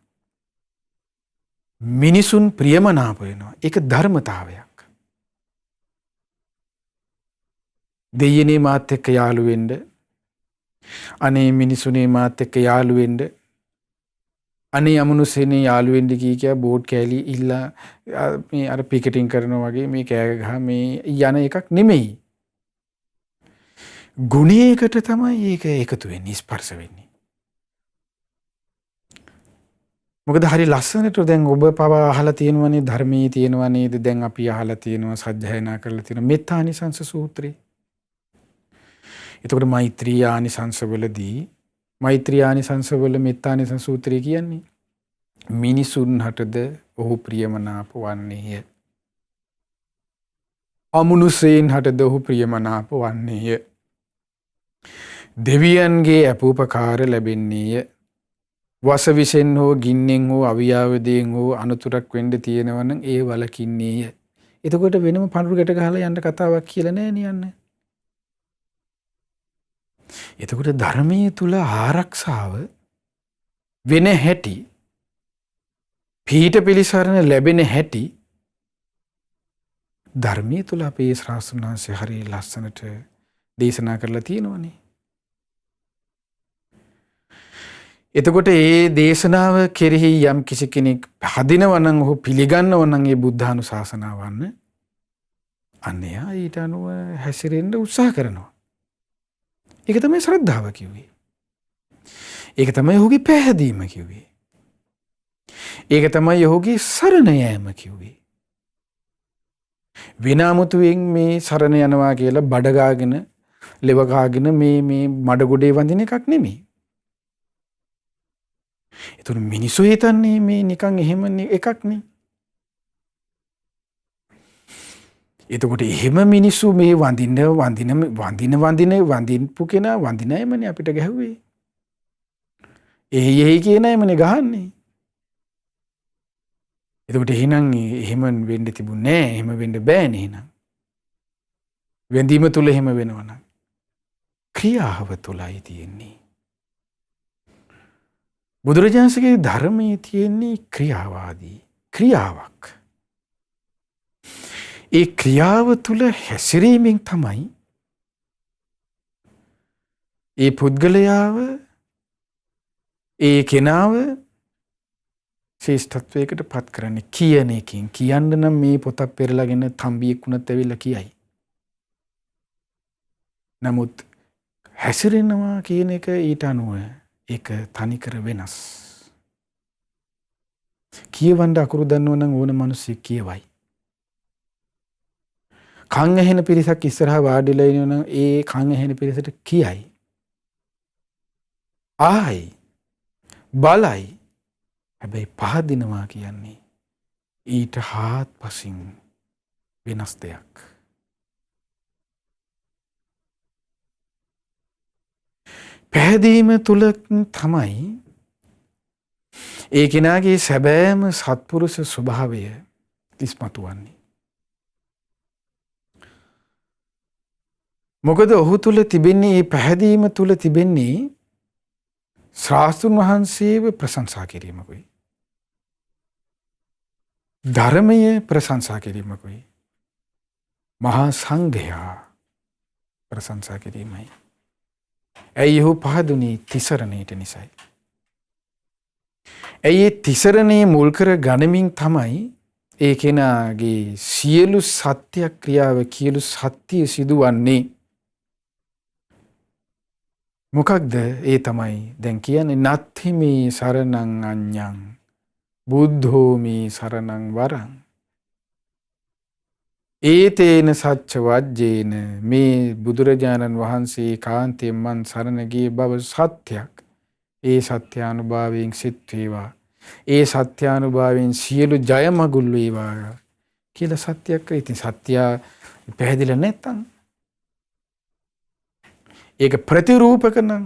මිනිසුන් ප්‍රියමනාප වෙනවා. ඒක ධර්මතාවයක්. දෙයියනේ මාත් එක්ක යාළු වෙන්න, අනේ මිනිසුනේ මාත් එක්ක යාළු වෙන්න, අනේ අමනුෂ්‍යනේ යාළු වෙන්න කිය බෝඩ් කෑලි ඉල්ලා මේ අර පිකටින් කරනවා වගේ මේ කෑ ගහ මේ යන එකක් නෙමෙයි. ගුණයකට තමයි ඒක එකතු වෙන්නේ, ස්පර්ශ වෙන්නේ. මොකද හරි ලස්සනට දැන් ඔබ පවා අහලා තියෙනවනේ ධර්මයේ තියෙනවා නේද? දැන් අපි අහලා තියෙනවා සජ්ජායනා කරලා තියෙනවා මෙත්තානිසංස සූත්‍රය. එතකොට මෛත්‍රී ආනිසංසවලදී මෛත්‍රී ආනිසංසවල මෙත්තානිසංස සූත්‍රය කියන්නේ මිනිසුන් හටද ඔහු ප්‍රියමනාප වන්නේය. අමනුෂ්‍යයන් හටද ඔහු ප්‍රියමනාප වන්නේය. දෙවියන්ගේ අපූපකාර ලැබෙන්නේය. වසවිසෙන් හෝ ගින්නෙන් හෝ අවියාවදයෙන් හෝ අනතුරක් වෙන්න තියෙනවා නම් ඒ වලකින්නේය. එතකොට වෙනම පඳුරු ගැට ගහලා යන්න කතාවක් කියලා නෑ නියන්නේ. එතකොට ධර්මයේ තුල ආරක්ෂාව වෙන හැටි, පීඨ පිළිසරණ ලැබෙන හැටි ධර්මයේ තුල අපේ ශාස්ත්‍රඥාන්සේ හරිය ලස්සනට දේශනා කරලා තියෙනවනේ. එතකොට ඒ දේශනාව කෙරෙහි යම් කිසි කෙනෙක් හදිනවා නම් ඔහු පිළිගන්නවා නම් ඒ බුද්ධානුශාසනාව අන්නේ ඊට අනුව හැසිරෙන්න උත්සාහ කරනවා. ඒක තමයි ශ්‍රද්ධාව කිව්වේ. ඒක තමයි ඔහුගේ පැහැදීම කිව්වේ. ඒක තමයි ඔහුගේ සරණ යෑම කිව්වේ. විනාමුතුවෙන් මේ සරණ යනවා කියලා බඩගාගෙන ලෙව කාගෙන මේ මඩ ගොඩේ වඳින එකක් නෙමෙයි. ඒතර මිනිස්සු හිතන්නේ මේ නිකන් එහෙම එකක් නේ. එතකොට එහෙම මිනිස්සු මේ වඳිනපු කෙනා වඳිනයමනේ අපිට ගැහුවේ. එහි කියනයමනේ ගහන්නේ. එතකොට එහෙනම් එහෙම වෙන්න තිබුණේ නැහැ. එහෙම වෙන්න බෑනේ එහෙනම්. වැඳීම තුල එහෙම වෙනවනම් ක්‍රියාව තුලයි තියෙන්නේ. බුදුරජාණන්සේගේ ධර්මයේ තියෙන්නේ ක්‍රියාවාදී ක්‍රියාවක්. ඒ ක්‍රියාව තුල හැසිරීමෙන් තමයි ඒ පුද්ගලයාව ඒ කෙනාව ශ්‍රේෂ්ඨත්වයකට පත් කරන්නේ කියන එකකින්. කියන්න නම් මේ පොතක් පෙරලාගෙන තම්බියෙක් වුණත් ඇවිල්ලා කියයි. නමුත් හැසිරෙනවා කියන එක ඊට අනුව ඒක තනිකර වෙනස්. කියවන්න අකුරු දන්නව නම් ඕන මිනිස්සෙක් කියවයි. කන් ඇහෙන පිරිසක් ඉස්සරහා වාඩිලා ඉන්නවනම් ඒ කන් ඇහෙන පිරිසට කියයි. ආයි බලයි. හැබැයි පහදිනවා කියන්නේ ඊට හාත්පසින් වෙනස් දෙයක්. පැහැදීම තුල තමයි ඒ කෙනාගේ සැබෑම සත්පුරුෂ ස්වභාවය ඉස්මතු වන්නේ. මොකද ඔහු තුල තිබෙන්නේ මේ පැහැදීම තුල තිබෙන්නේ ශාස්ත්‍රඥ වහන්සේව ප්‍රශංසා කිරීමකුයි. ධර්මය ප්‍රශංසා කිරීමකුයි. මහා සංඝයා ප්‍රශංසා කිරීමයි. ඇයි ඔහු පහදුනේ තිසරණයට නිසයි. ඇයි තිසරණේ මුල් කර ගනිමින් තමයි ඒ කෙනාගේ සියලු සත්‍ය ක්‍රියාව කියලු සත්‍ය සිදුවන්නේ. මොකක්ද ඒ තමයි දැන් කියන්නේ නත්ථි මේ සරණං අඤ්ඤං බුද්ධෝ මේ සරණං වරං ඒතේන සච්ච වජ්ජේන මේ බුදුරජාණන් වහන්සේ කාන්තයෙන් මන් සරණ ගිය බව සත්‍යයක්. ඒ සත්‍යානුභාවයෙන් සිත් වේවා. ඒ සත්‍යානුභාවයෙන් සියලු ජය මගුල් වේවා කියලා සත්‍යයක්. ඉතින් සත්‍ය පැහැදිලා නැත්තම් ඒක ප්‍රතිරූපක නම්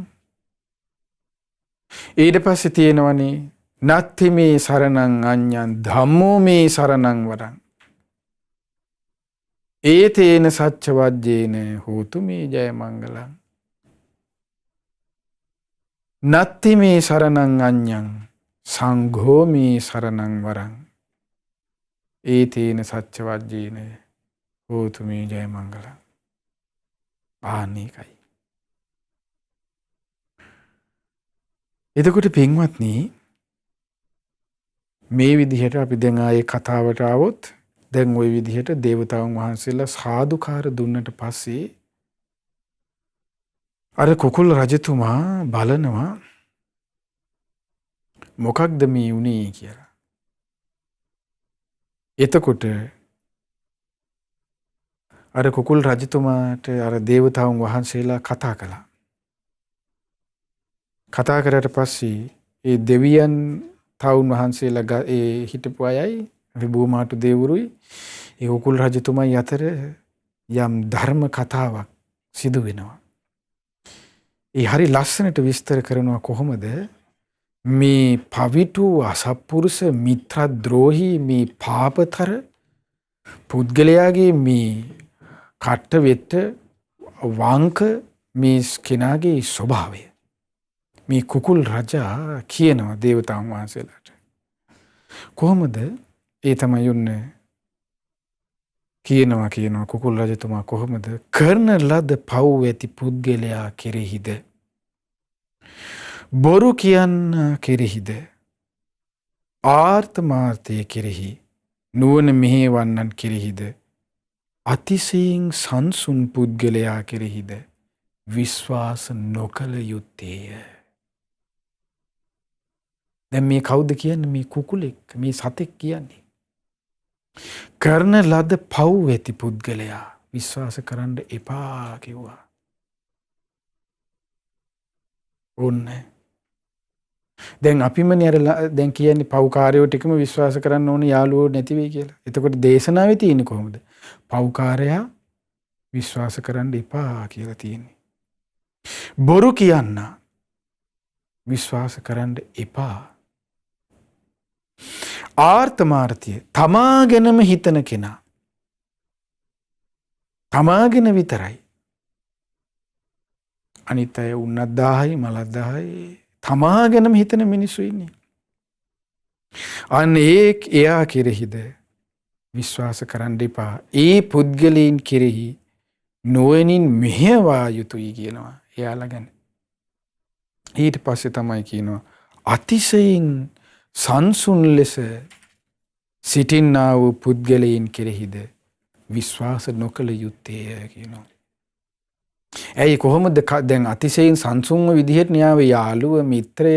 ඊට පස්සේ තියෙනවනේ නත්ථි මේ සරණං අඤ්ඤං ධම්මෝ මේ සරණං වරං ඒතේන සච්ච වජ්ජේන හෝතු මේ ජය මංගලං නත්ථි මේ සරණං අඤ්ඤං සංඝෝ මේ සරණං වරං ඒතේන සච්ච වජ්ජේන හෝතු මේ ජය මංගලං. ආනේකයි. එතකොට පින්වත්නි මේ විදිහට අපි දැන් ආයේ කතාවට આવොත් දැන් ওই විදිහට දේවතාවුන් වහන්සේලා සාදුකාර දුන්නට පස්සේ අර කුකුල් රජතුමා බලනවා මොකක්ද මේ උනේ කියලා. එතකොට අර කුකුල් රජතුමාට අර දේවතාවුන් වහන්සේලා කතා කළා. කතා කරලා පස්සේ ඒ දෙවියන් තවුන් වහන්සේලා ඒ හිටපු අයයි විභූමාතු දේවරුයි ඒ කුකුල් රජතුමයි අතර යම් ධර්ම කතාවක් සිදු වෙනවා. ඒ හරි ලස්සනට විස්තර කරනවා කොහොමද මේ පවිතු අසත්පුරුෂ මිත්‍රද්‍රෝහී මේ පාපතර පුද්ගලයාගේ මේ කට්ට වෙත්ත වංක මේ කෙනාගේ ස්වභාවය මේ කුකුල් රජා කියනවා දේවතාවුන් වහන්සේලාට. කොහොමද ඒ තමයි උන්නේ කියනවා කුකුල් රජතුමා කොහොමද කරන ලද පව් ඇති පුද්ගලයා කෙරෙහිද බොරු කියන්න කෙරෙහිද ආර්ථමාර්ථය කෙරෙහි නුවණ මෙහෙවන්නන් කෙරෙහිද අතිශයින් සංසුන් පුද්ගලයා කෙරෙහිද විශ්වාස නොකළ යුත්තේය. දැන් මේ කවුද කියන්නේ මේ කුකුලෙක් මේ සතෙක් කියන්නේ. කරන ලද පව් ඇති පුද්ගලයා විශ්වාස කරන්න එපා කිව්වා. ඕනේ. දැන් අපිමනේ අර දැන් කියන්නේ පව්කාරයෝ ටිකම විශ්වාස කරන්න ඕනේ යාළුවෝ නැති වෙයි කියලා. එතකොට දේශනාවේ තියෙන්නේ කොහොමද? පව්කාරයා විශ්වාස කරන්න එපා කියලා තියෙන්නේ. බොරු කියන්න විශ්වාස කරන්න එපා. ආර්ථමාර්ථය තමාගෙනම හිතන කෙනා තමාගෙන විතරයි. අනිත් අය උන්නත් 1000යි මලත් 1000යි තමාගෙනම හිතන මිනිස්සු ඉන්නේ. අන්න එයා කෙරෙහිද විශ්වාස කරන්න එපා. ඒ පුද්ගලයන් කෙරෙහි නොවනින් මෙහෙවා යුතුයි කියනවා එයාලා ගැන. ඊට පස්සේ තමයි කියනවා අතිශයින් සංසුන් ලෙස සිටින්නා වූ පුද්ගලයන් කෙරෙහිද විශ්වාස නොකළ යුත්තේ කියනවා. ඇයි කොහොමද දැන් අතිශයින් සංසුන්ව විදිහට න්යාව යාළුව මිත්‍රය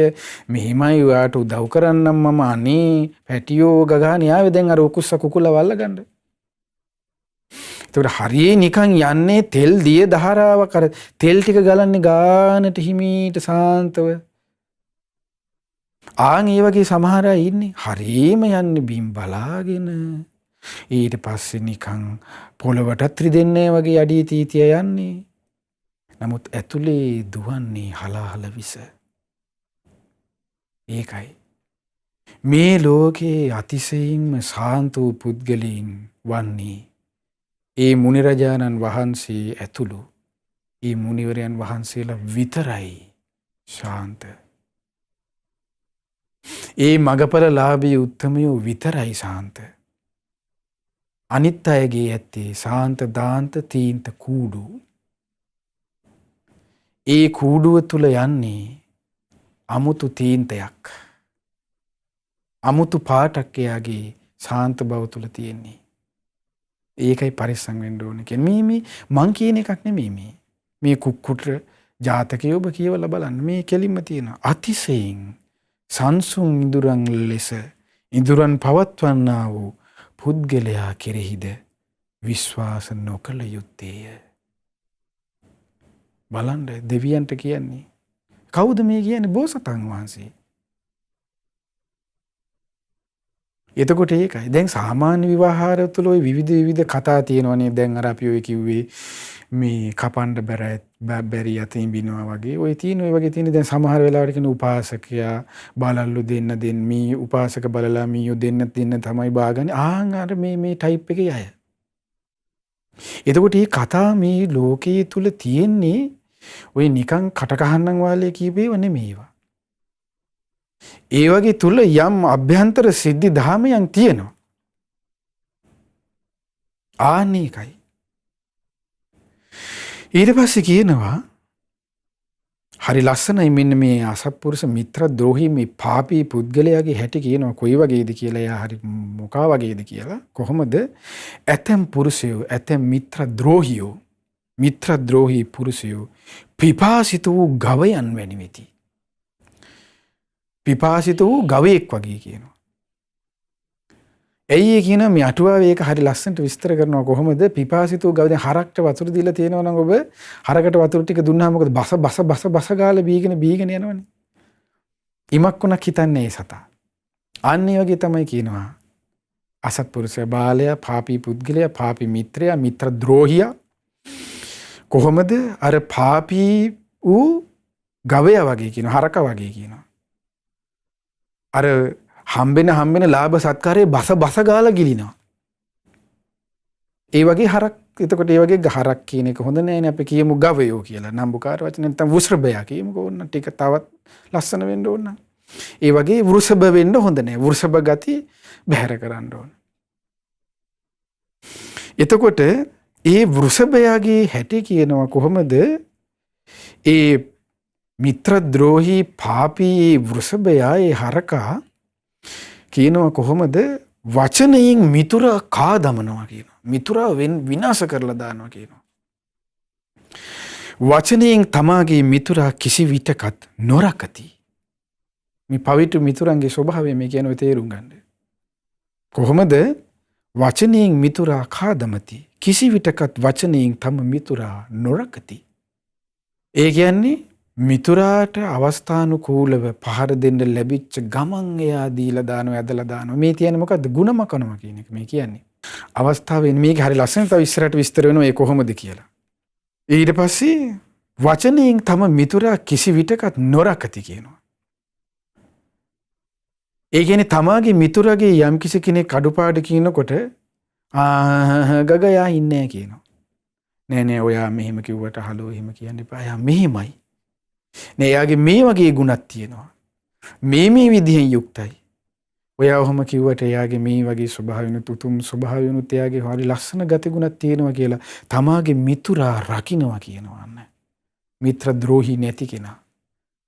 මෙහිමයි ඔයාට උදව් කරන්නම් මම අනේ පැටියෝ ගගා න්යාව දැන් අර උකුස්ස කුකුල වල්ල ගන්න. ඒකට හරියේ නිකන් යන්නේ තෙල් දිය දහරාවක් අර තෙල් ටික ගලන්නේ ගානට හිමීට සාන්තව. ආන් ඒ වගේ සමහර අය ඉන්නේ හරියම යන්නේ බිම් බලාගෙන ඊට පස්සේ නිකන් පොළවට ත්‍රිදෙන්නේ වගේ අඩිය තීතිය යන්නේ. නමුත් ඇතුලේ දුවන්නේ හලාහල විස. ඒකයි මේ ලෝකේ අතිශයින්ම සාන්ත වූ පුද්ගලයන් වන්නේ ඒ මුනිරජාණන් වහන්සේ ඇතුළු ඒ මුනිවරයන් වහන්සේලා විතරයි ශාන්ත. ඒ මගපල ලාභී උත්තමයෝ විතරයි ශාන්ත. අනිත් අයගේ ඇත්තේ ශාන්ත දාන්ත තීන්ත කූඩු. ඒ කූඩුව තුල යන්නේ අමුතු තීන්තයක්. අමුතු පාටක් එයාගේ ශාන්ත බව තුල තියෙන්නේ. ඒකයි පරිස්සම් වෙන්න ඕනේ කියන්නේ. මේ මං කියන එකක් නෙමෙයි මේ කුක්කුට්‍ර ජාතකය ඔබ කියවලා බලන්න. මේ කෙලින්ම තියෙන අතිශයින් සංසුන් ඉඳුරන් ලෙස ඉඳුරන් පවත්වන්නා වූ පුද්ගලයා කෙරෙහිද විශ්වාස නොකළ යුත්තේය. බලන්න දෙවියන්ට කියන්නේ කවුද මේ කියන්නේ? බෝසතාණන් වහන්සේ. එතකොට ඒකයි දැන් සාමාන්‍ය විවාහාර තුළ ওই විවිධ කතා තියෙනවනේ. දැන් අර අපි ඔය කිව්වේ මේ කපන්න බැරි යතින් බිනවා වගේ ඔය තියෙන ඔය වගේ තියෙන දැන් සමහර වෙලාවට කියන උපාසකයා බලල්ලු දෙන්න මේ උපාසක බලලා මීයෝ දෙන්න තමයි බාගන්නේ. ආන් අර මේ ටයිප් එකේ අය. එතකොට මේ කතා මේ ලෝකයේ තුල තියෙන්නේ ඔය නිකන් කට කහන්නම් වාලේ කීපේව නෙමෙයිවා. ඒ වගේ තුල යම් අභ්‍යන්තර සිද්ධි ධාමයන් තියෙනවා. ආනේකයි. ඊට පස්සේ කියනවා හරි ලස්සනයි මෙන්න මේ අසත්පුරුෂ මිත්‍ර ද්‍රෝහී මේ පාපී පුද්ගලයාගේ හැටි කියනවා කොයි වගේද කියලා. එයා හරි මොකා වගේද කියලා. කොහොමද ඇතැම් පුරුෂයෝ ඇතැම් මිත්‍ර ද්‍රෝහී පුරුෂයෝ පිපාසිත වූ ගවයන් වැනි වෙති. පිපාසිත වූ ගවයෙක් වගේ කියනවා. ඇයි ඒ කියන මේ අටුවාවේ ඒක හරි ලස්සනට විස්තර කරනවා කොහොමද පිපාසිත වූ ගව. දැන් හරක්ට වතුර දීලා තියෙනවා නම් ඔබ හරකට වතුර ටික දුන්නාම මොකද බස ගාලා බීගෙන යනවනේ. ඉමක් උනක් හිතන්නේ ඒ සතා. අන්න ඒ වගේ තමයි කියනවා අසත්පුරුෂය බාලයා පාපී පුද්ගලයා පාපී මිත්‍රයා මිත්‍ර ද්‍රෝහියා කොහොමද අර පාපී වූ ගවයා වගේ කියනවා හරක වගේ කියනවා. අර හම්බෙන ලාභ සත්කාරයේ බස ගාලා ගිලිනවා. ඒ වගේ හරක්. එතකොට ඒ වගේ හරක් කියන එක හොඳ නෑනේ. අපි කියමු ගවයෝ කියලා. නම්බුකාර වචන නැත්නම් වෘෂභයා කියමුකෝ. ඕන්න ටික තවත් ලස්සන වෙන්න ඕන. ඒ වගේ වෘෂභ වෙන්න හොඳ නෑ. වෘෂභ ගති බැහැර කරන්න ඕන. එතකොට ඒ වෘෂභයාගේ හැටි කියනවා කොහොමද ඒ මිත්‍ර ද්‍රෝහී පාපී වෘෂභයා ඒ හරකා කියනවා කොහොමද වචනයෙන් මිතුරා කා දමනවා කියනවා. මිතුරා විනාශ කරලා දානවා කියනවා. වචනයෙන් තමාගේ මිතුරා කිසි විටකත් නොරකති. මේ පවිත්‍ර මිතුරන්ගේ ස්වභාවය මේ කියනවා තේරුම් ගන්න. කොහොමද වචනයෙන් මිතුරා කා දමති කිසි විටකත් වචනයෙන් තම මිතුරා නොරකති. ඒ කියන්නේ මිතුරාට අවස්ථානුකූලව පහර දෙන්න ලැබිච්ච ගමන් එයා දීලා දානවා ඇදලා දානවා. මේ කියන්නේ මොකද්ද? ಗುಣමකනවා කියන එක මේ කියන්නේ. අවස්ථාවෙන් මේක හරි ලස්සන තව ඉස්සරහට විස්තර වෙනවා ඒ කොහොමද කියලා. ඊට පස්සේ වචනයෙන් තම මිතුරා කිසි විටකත් නොරකති කියනවා. ඒ කියන්නේ තමාගේ මිතුරාගේ යම් කිසි කෙනෙක් අඩුපාඩු කියනකොට ගගයා ඉන්නේ කියනවා. නෑ ඔයා මෙහෙම කිව්වට හලෝ එහෙම කියන්න එපා. එයා මෙහෙමයි. නෑ එයාගේ මේ වගේ ගුණක් තියෙනවා. මේ විදිහෙන් යුක්තයි. ඔයා ඔහොම කිව්වට එයාගේ මේ වගේ ස්වභාවයනුත් උතුම් ස්වභාවයනුත් එයාගේ හරි ලස්සන ගතිගුණක් තියෙනවා කියලා තමාගේ මිතුරා රකින්නවා කියනවා නෑ. මිත්‍ර ද්‍රෝහි නැති කෙනා.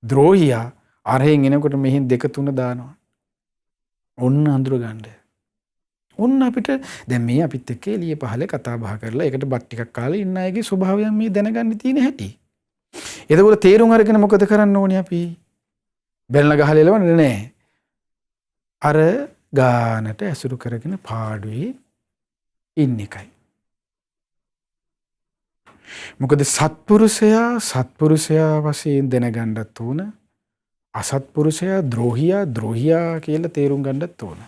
ද්‍රෝහියා අරහෙන් එනකොට මෙහෙන් 2 3 දානවා. ඔන්න අඳුර ගන්න. ඔන්න අපිට දැන් මේ අපිත් එක්ක එළිය පහලේ කතා බහ කරලා ඒකට බත් ටිකක් කාලා ඉන්න අයගේ ස්වභාවයන් මේ දැනගන්න තියෙන හැටි. එතකොට තේරුම් අරගෙන මොකද කරන්න ඕනේ අපි? බැලන ගහලා එලවන්නේ නැහැ. අර ගානට ඇසුරු කරගෙන පාඩුවේ ඉන්න එකයි. මොකද සත්පුරුෂයා වශයෙන් දැනගන්නත් ඕන. අසත්පුරුෂයා ද්‍රෝහියා කියලා තේරුම් ගන්නත් ඕන.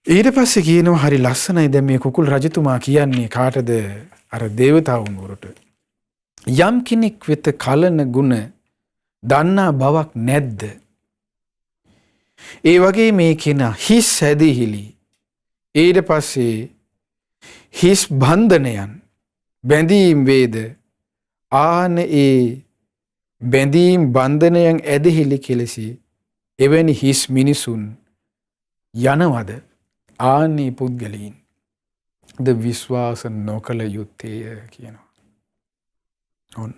ඊට පස්සේ කියනවා හරි ලස්සනයි දැන් මේ කුකුල් රජතුමා කියන්නේ කාටද? අර දේවතාවුන් වරට. යම් කෙනෙක් වෙත කලන ගුණ දන්නා බවක් නැද්ද? ඒ වගේ මේ කෙනා හිස් ඇදහිලි. ඊට පස්සේ හිස් බන්ධනයන් බැඳීම් වේද ආන ඒ බැඳීම් බන්ධනයන් ඇදහිලි කෙලෙසි එවැනි හිස් මිනිසුන් යනවද? ආන්නේ පුද්ගලයන් ද විශ්වාස නොකළ යුත්තේය කියනවා. ඔන්න.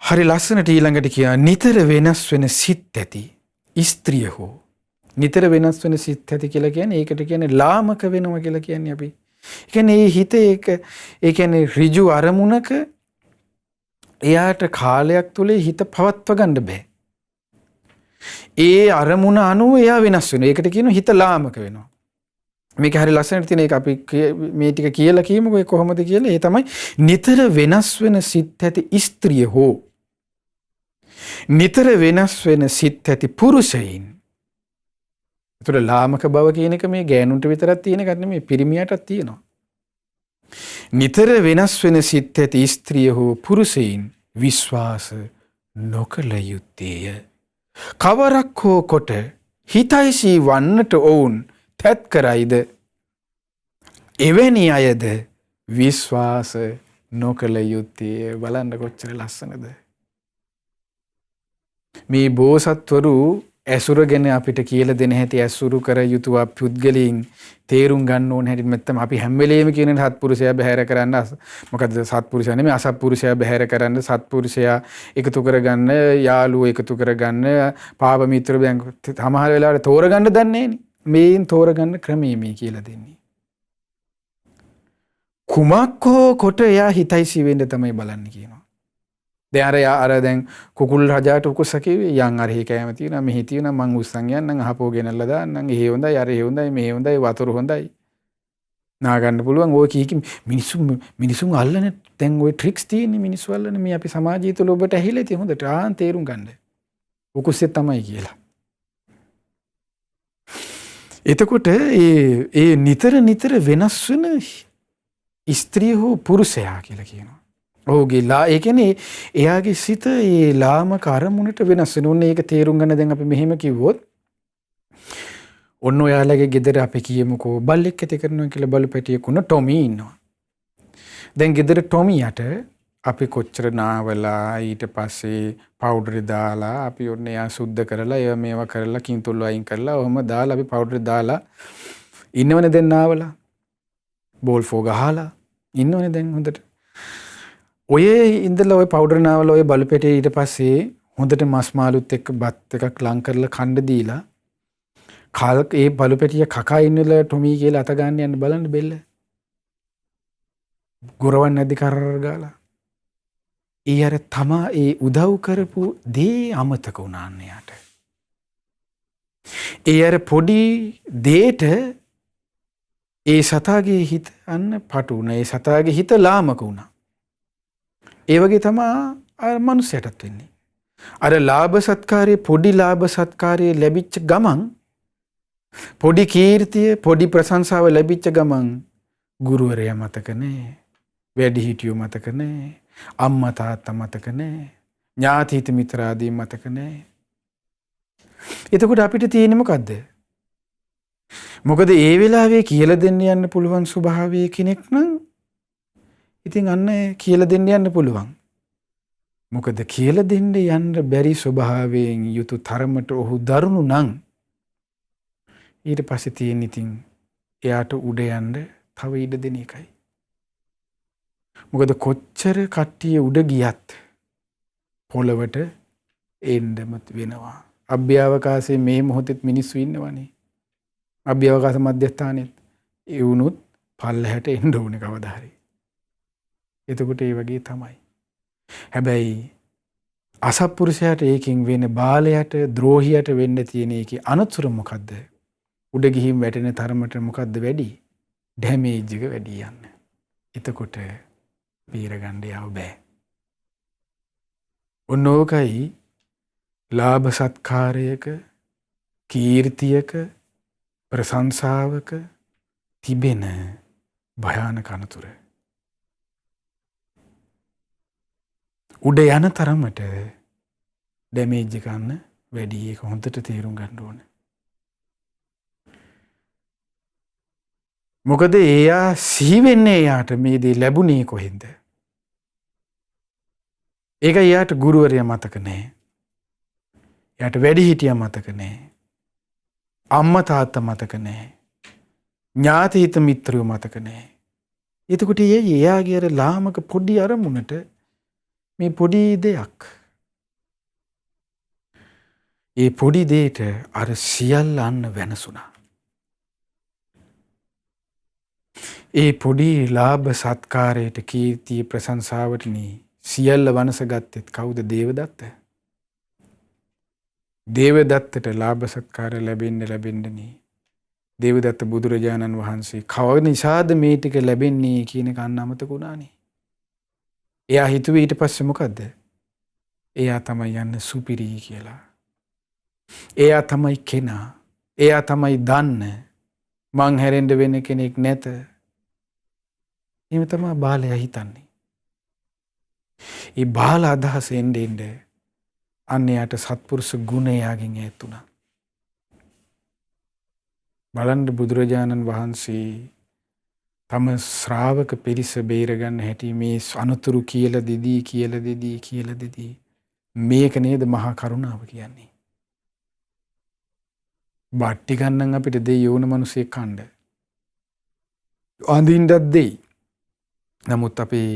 හරි ලස්සනට ඊළඟට කියනවා නිතර වෙනස් වෙන සිත් ඇති ස්ත්‍රිය හෝ. නිතර වෙනස් වෙන සිත් ඇති කියලා කියන්නේ ඒකට කියන්නේ ලාමක වෙනවා කියලා කියන්නේ අපි. ඒ කියන්නේ මේ හිත ඒ කියන්නේ ඍජු අරමුණක එයාට කාලයක් තුල හිත පවත්ව ගන්න බෑ. ඒ අරමුණ අනුව එයා වෙනස් වෙනවා. ඒකට කියනවා හිත ලාමක වෙනවා. මේක හරි ලස්සනට තියෙන එක අපි මේ ටික කියලා කියමුකෝ ඒ කොහොමද කියලා. ඒ තමයි නිතර වෙනස් වෙන සිත් ඇති ස්ත්‍රිය හෝ නිතර වෙනස් වෙන සිත් ඇති පුරුෂයින්. ඒතර ලාමක බව කියන එක මේ ගෑනුන්ට විතරක් තියෙන එකක් නෙමෙයි පිරිමියටත් තියෙනවා. නිතර වෙනස් වෙන සිත් ඇති ස්ත්‍රිය හෝ පුරුෂයින් විශ්වාස නොකළ යුත්තේය. කවරක් හෝ කොට හිතයිසී වන්නට ඔවුන් තැත් කරයිද එවැනි අයද විශ්වාස නොකළ යුත්තේ. බලන්න කොච්චර ලස්සනද මේ බෝසත්වරු ඇසුර ගැන අපිට කියලා දෙන හැටි. ඇසුරු කර යුතු පුද්ගලයන් තේරුම් ගන්න ඕන හැටි. නැත්නම් අපි හැම වෙලේම කියන සත්පුරුෂයා බැහැර කරන්න මොකද සත්පුරුෂයා නෙමෙයි අසත්පුරුෂයා බැහැර කරන්න සත්පුරුෂයා එකතු කරගන්න යාළුවෝ එකතු කරගන්න පාප මිත්‍ර බැංක සමහර වෙලාවට තෝරගන්න දන්නේ නැහැ. මේන් තෝරගන්න ක්‍රමයේ මේ කියලා දෙන්නේ. කුමක් හෝ කොට එයා හිතයිසි වෙන්න තමයි බලන්න කියනවා. දැන් අර දැන් කුකුල් රජාට උකුස කිව්වේ යන් අර හේ කැම තියෙනවා මෙහි තියෙනවා මං උස්සන් යන්නම් අහපෝ ගෙනල්ලා දාන්නම් එහෙ හොඳයි අර එහෙ හොඳයි මෙහෙ හොඳයි වතුර හොඳයි නා ගන්න පුළුවන්. ඔය කීකි මිනිසුන් අල්ලන දැන් ඔය ට්‍රික්ස් තියෙන්නේ මිනිස්සු අල්ලන මේ අපි සමාජය තුළ ඔබට ඇහිලා තියෙන හොඳට තේරුම් ගන්න. උකුස්සේ තමයි කියලා. එතකොට ඒ නිතර වෙනස් වෙන ස්ත්‍රිය හෝ පුරුෂයා කියලා කියනවා. ඔහුගේ ඒ කියන්නේ එයාගේ සිත ඒ ලාමක අරමුණට වෙනස් වෙන. ඕනේ ඒක තේරුම් ගන්න දැන් අපි මෙහෙම කිව්වොත් ඔන්න ඔයාලගේ ගෙදර අපි කියමුකෝ බල්ලෙක් ඇති කරනවා කියලා බලු පැටියෙකුන ටොමි ඉන්නවා. දැන් ගෙදර ටොමියට අපි කොච්චර නාවලා ඊට පස්සේ පවුඩර් දාලා අපි ඔන්න එයා සුද්ධ කරලා ඒව මේවා කරලා කින්තුල් වයින් කරලා ඔහම දාලා අපි පවුඩර් දාලා ඉන්නවනේ දැන් නාවලා බෝල් ෆෝ ගහලා ඉන්නවනේ දැන් හොඳට. ඔය ඉඳලා ඔය පවුඩර් නාවලා ඔය බලු පැටිය ඊට පස්සේ හොඳට මස් මාළුත් එක්ක බත් එකක් ලං කරලා කන්න දීලා ඒ බලු පැටිය කකා ඉන්නලා ටොමි කියලා අත ගන්න යන්න බලන්න බෙල්ල. ගොරවන්නේ නැද්ද කරර ගාලා. ඒ අර තමා ඒ උදව් කරපු දේ අමතක වුණාන්න යාට. ඒ අර පොඩි දේට ඒ සතාගේ හිත අන්න පටු වුණා. ඒ සතාගේ හිත ලාමක වුණා. ඒ වගේ තමයි අර මනුස්සයටත් වෙන්නේ. අර ලාභ සත්කාරයේ පොඩි ලාභ සත්කාරයේ ලැබිච්ච ගමන් පොඩි කීර්තිය පොඩි ප්‍රශංසාව ලැබිච්ච ගමන් ගුරුවරයා මතක නැහැ. වැඩිහිටියෝ මතක නැහැ. අම්මා තාත්තා මතක නැහැ. ඥාති හිත මිත්‍රාදී මතක නැහැ. එතකොට අපිට තියෙන්නේ මොකද්ද? මොකද ඒ වෙලාවේ කියලා දෙන්න යන්න පුළුවන් ස්වභාවයේ කෙනෙක් නම් ඉතින් අන්න කියලා දෙන්න යන්න පුළුවන්. මොකද කියලා දෙන්න යන්න බැරි ස්වභාවයෙන් යුතු තරමට ඔහු දරුණු නම් ඊට පස්සේ තියෙන ඉතින් එයාට උඩ යන්න තව ඉඩ දෙන එකයි. මොකද කොච්චර කට්ටිය උඩ ගියත් පොළවට එන්නම වෙනවා. අභ්‍යවකාශයේ මේ මොහොතේ මිනිස්සු ඉන්නවනේ. අභ්‍යවකාශ මධ්‍යස්ථානෙත් ඒ වුණොත් පල්ලහැට එන්න ඕනේ කවදා හරි. එතකොට ඒ වගේ තමයි. හැබැයි අසත්පුරුෂයාට ඒකෙන් වෙන බාලයට ද්‍රෝහියට වෙන්න තියෙන එකේ අනතුරු මොකද්ද? උඩ ගිහින් වැටෙන තරමට මොකද්ද වැඩි? ඩැමේජ් එක වැඩි යන්නේ. එතකොට බේරගන්න යව බෑ. ඔන්නෝකයි ලාභ සත්කාරයක කීර්තියක ප්‍රශංසාවක තිබෙන භයානක අනතුර. උඩ යන තරමට ඩැමේජ් එක ගන්න වැඩි. ඒක හොඳට තේරුම් ගන්න ඕන. මොකද එයා සිහි වෙන්නේ එයාට මේ දේ ලැබුණේ කොහෙන්ද? ඒක එයාට ගුරුවරයා මතක නැහැ. එයාට වැඩිහිටියා මතක නැහැ. අම්මා තාත්තා මතක නැහැ. ඥාති හිත මිත්‍රයෝ මතක නැහැ. එතකොට එයාගේ අර ලාමක පොඩි අරමුණට මේ පොඩි දෙයක්. ඒ පොඩි දෙයට අර සියල්ල අන්න වෙනසුණා. ඒ පොඩි ලාභ සත්කාරයට කීර්තිය ප්‍රශංසාවට සියල්ල වනස ගත්තෙත් කවුද? දේවදත්ත. දේවදත්තට ලාභ සත්කාර ලැබෙන්න දේවදත්ත බුදුරජාණන් වහන්සේ කව නිසාද මේ ටික ලැබෙන්නේ කියන එක අන්න අමතක වුණානේ. එයා හිතුවේ ඊට පස්සේ මොකද්ද? එයා තමයි යන්නේ සුපිරි කියලා. එයා තමයි කෙනා. එයා තමයි දන්න. මං හැරෙන්න වෙන කෙනෙක් නැත. එහෙම තමයි බාලයා හිතන්නේ. ඒ බාල අදහස එන්නේ අන්න යාට සත්පුරුෂ ගුණ යාගෙන් ඈත් වුණා. බලන්න බුදුරජාණන් වහන්සේ තම ශ්‍රාවක පිරිස බේරගන්න හැටි මේ අනුතුරු කියලා දෙදී මේක නේද මහා කරුණාව කියන්නේ. බට්ටි ගන්නන් අපිට දෙයි ඕන මිනිස්සෙක් කණ්ඩ. අඳින්නත් දෙයි. නමුත් අපේ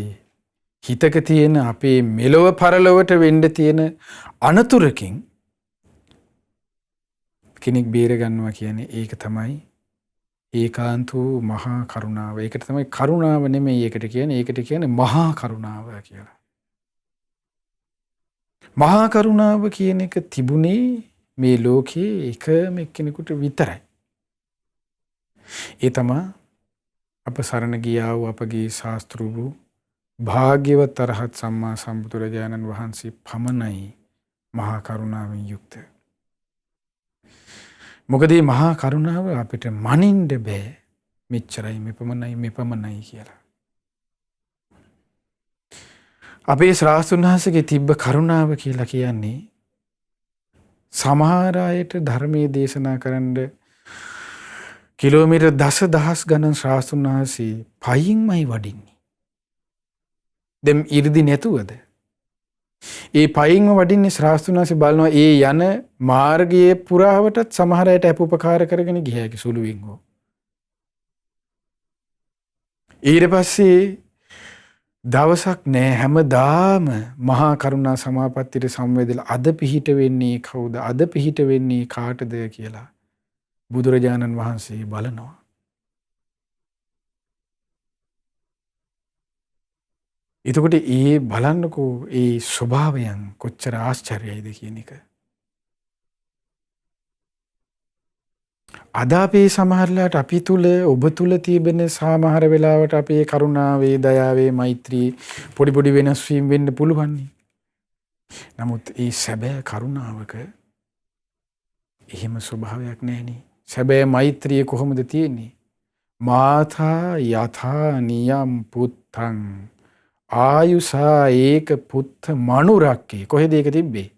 හිතක තියෙන අපේ මෙලොව පරලොවට වෙන්න තියෙන අනතුරකින් කෙනෙක් බේර ගන්නවා කියන්නේ ඒක තමයි ඒකාන්ත වූ මහා කරුණාව. ඒකට තමයි කරුණාව නෙමෙයි ඒකට කියන්නේ මහා කරුණාව කියලා. මහා කරුණාව කියන එක තිබුණේ මේ ලෝකයේ එකම එක්කෙනෙකුට විතරයි. ඒ තමයි අප සරණ ගියා වූ අපගේ ශාස්ත්‍රූ භාග්‍යවත් අරහත් සම්මා සම්බුදුරජාණන් වහන්සේ පමණයි මහා කරුණාවෙන් යුක්ත. මොකද මේ මහා කරුණාව අපිට මනින්න බෑ. මෙච්චරයි මෙපමණයි කියලා. අපේ ශ්‍රාවකයන් වහන්සේගේ තිබ්බ කරුණාව කියලා කියන්නේ සමහර අයට ධර්මයේ දේශනා කරන්න කිලෝමීටර් දසදහස් ගණන් ශ්‍රාවකයන් වහන්සේ පයින්මයි වඩින්නේ. දැන් 이르දි නැතුවද? ඒ පයින්ම වඩින්නේ ශ්‍රාවකයන් වහන්සේ බලනවා ඒ යන මාර්ගයේ පුරාවටත් සමහර අයට අපුපකාර කරගෙන ගියා සුළුවෙන් හෝ. ඊට පස්සේ දවසක් නෑ හැමදාම මහා කරුණා සමාපත්තියට සම්වේදලා අද පිහිට වෙන්නේ කවුද? අද පිහිට වෙන්නේ කාටද කියලා බුදුරජාණන් වහන්සේ බලනවා. එතකොට ඒ බලන්නකෝ ඒ ස්වභාවයන් කොච්චර ආශ්චර්යයිද කියන එක. අද අපේ සමහරලාට අපි තුල ඔබ තුල තිබෙන සමහර වෙලාවට අපේ කරුණාවේ දයාවේ මෛත්‍රී පොඩි පොඩි වෙනස් වීම් වෙන්න පුළුවන්. නමුත් ඒ සැබෑ කරුණාවක එහෙම ස්වභාවයක් නැහෙනේ. සැබෑ මෛත්‍රිය කොහොමද තියෙන්නේ? මාතා යථා නියම් පුත්තං ආයුසා ඒක පුත්ත මනුරක්කේ. කොහෙද ඒක තිබ්බේ?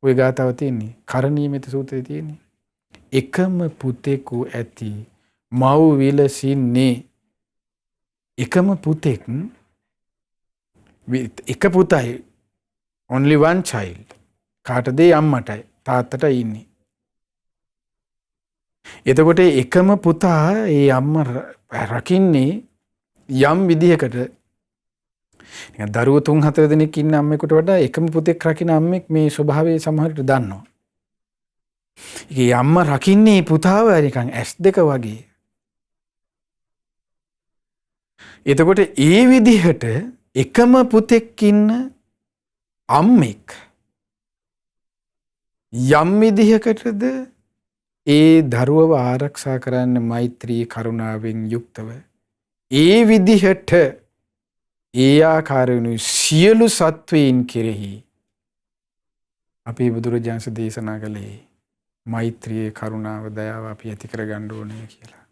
ওই ගාතාව තියෙන්නේ කරණීයමෙත සූත්‍රයේ තියෙන්නේ. එකම පුතෙකු ඇති මව් විලසින්නේ. එකම පුතෙක් එක පුතයි only one child. කාටද? අම්මටයි තාත්තටයි ඉන්නේ. එතකොට එකම පුතා ඒ අම්මා රකින්නේ යම් විදිහකට. නිකන් දරුවෝ 3-4 දෙනෙක් ඉන්න අම්මෙකුට වඩා එකම පුතෙක් රකින්න අම්මෙක් මේ ස්වභාවය සමහරට දන්නවා. ඒ අම්මා රකින්නේ පුතාව නිකන් S2 වගේ. එතකොට ඒ විදිහට එකම පුතෙක් ඉන්න අම්මෙක් යම් විදිහකටද ඒ දරුවව ආරක්ෂා කරන්න මෛත්‍රී කරුණාවෙන් යුක්තව ඒ විදිහට ඒ ආකාරයෙන් සියලු සත්වයින් කෙරෙහි අපේ බුදුරජාණන් දේශනා කළේ මෛත්‍රියේ කරුණාව දයාව අපි ඇති කරගන්න ඕනේ කියලා.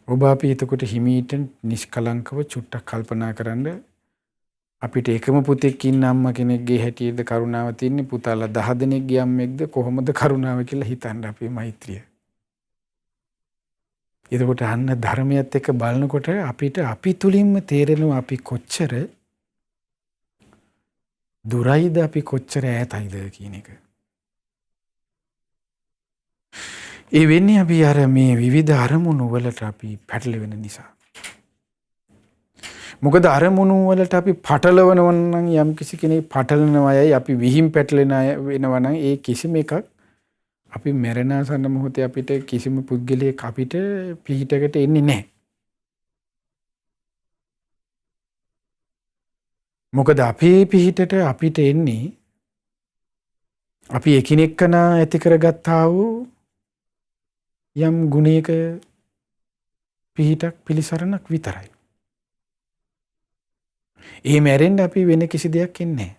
ඔබ අපි එතකොට හිමීට නිෂ්කලංකව චුට්ටක් කල්පනා කරන්න අපිට එකම පුතෙක් ඉන්න අම්මා කෙනෙක්ගේ හැටියේද කරුණාව තියෙන්නේ පුතාලා 10 දෙනෙක්ගේ අම්මෙක්ද කොහොමද කරුණාව කියලා හිතන්න අපේ මෛත්‍රිය. එතකොට අන්න ධර්මයත් එක්ක බලනකොට අපිට අපි තුලින්ම තේරෙනවා අපි කොච්චර දුරයිද අපි කොච්චර ඈතයිද කියන එක. ඒ වෙන්නේ අපි අර මේ විවිධ අරමුණු වලට අපි පැටලෙන නිසා. මොකද අරමුණු වලට අපි පටලවනවා නම් යම් කිසි කෙනෙක් පටලනවයයි අපි විහිම් පැටලෙන වෙනවා නම් ඒ කිසිම එකක් අපි මරණ ආසන්න මොහොතේ අපිට කිසිම පුද්ගලයෙක් අපිට පිහිටකට එන්නේ නැහැ. මොකද අපේ පිහිටට අපිට එන්නේ අපි එකිනෙකන ඇති කරගත්තා වූ යම් ගුණයක පිහිටක් පිළිසරණක් විතරයි. ඒ මැරෙන්න අපි වෙන කිසි දෙයක් ඉන්නේ නැහැ.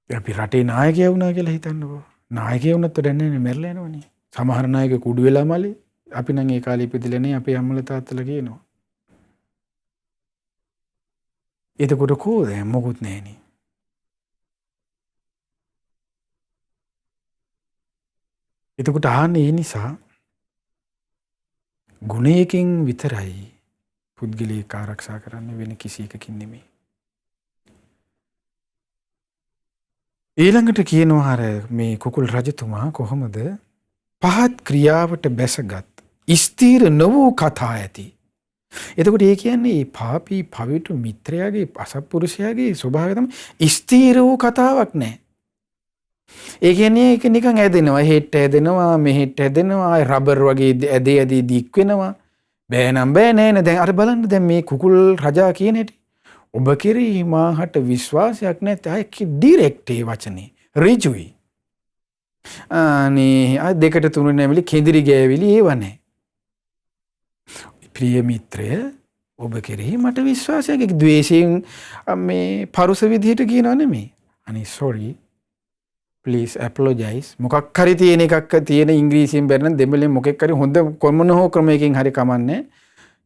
අපි රටේ නායකයා වුණා කියලා හිතන්නකෝ. නායකයා වුණත් වැඩක් නැහැ මැරලා යනවනේ. සමහර නායක කුඩු වෙලා මලේ. අපි නම් ඒ කාලේ ඉපදිලා නැහැ අපේ අම්මලා තාත්තලා කියනවා. එතකොට කොහොද මොකුත් නැහෙනේ. එතකොට ආන්නේ ඒ නිසා ගුණයකින් විතරයි පුද්ගලයෙක් ආරක්ෂා කරන්න වෙන කිසි එකකින් නෙමෙයි. ඊළඟට කියනවා අර මේ කුකුල් රජතුමා කොහොමද පහත් ක්‍රියාවට බැසගත් ස්ථීර නොවූ කතා ඇති. එතකොට ඒ කියන්නේ මේ පාපී පවිතු මිත්‍රයාගේ අසත්පුරුෂයාගේ ස්වභාවය තමයි ස්ථීර වූ කතාවක් නැහැ. ඒ කියන්නේ ඒක නිකන් ඇදෙනවා හෙට්ට ඇදෙනවා මෙහෙට්ට ඇදෙනවා රබර් වගේ ඇදේ ඇදේ දික් වෙනවා. බෑ නම් බෑ නෑ නේ. දැන් අර බලන්න දැන් මේ කුකුල් රජා කියන හැටි. ඔබ කෙරෙහි මාහට විශ්වාසයක් නැත්නම් අය ඩිරෙක්ට් ඒ වචනේ ඍජුයි. අනේ අය දෙකට තුන නැවිලි කෙඳිරි ගෑවිලි ඒව නැහැ. ප්‍රිය මිත්‍රය ඔබ කෙරෙහි මට විශ්වාසයක්. ඒක ද්වේෂයෙන් මේ පරුස විදිහට කියනව නෙමෙයි. අනේ sorry please apologize. මොකක් හරි තියෙන එකක් තියෙන ඉංග්‍රීසියෙන් බැරි නම් දෙමළෙන් මොකෙක් හරි හොඳ කොමන හෝ ක්‍රමයකින් හරි කමන්නේ.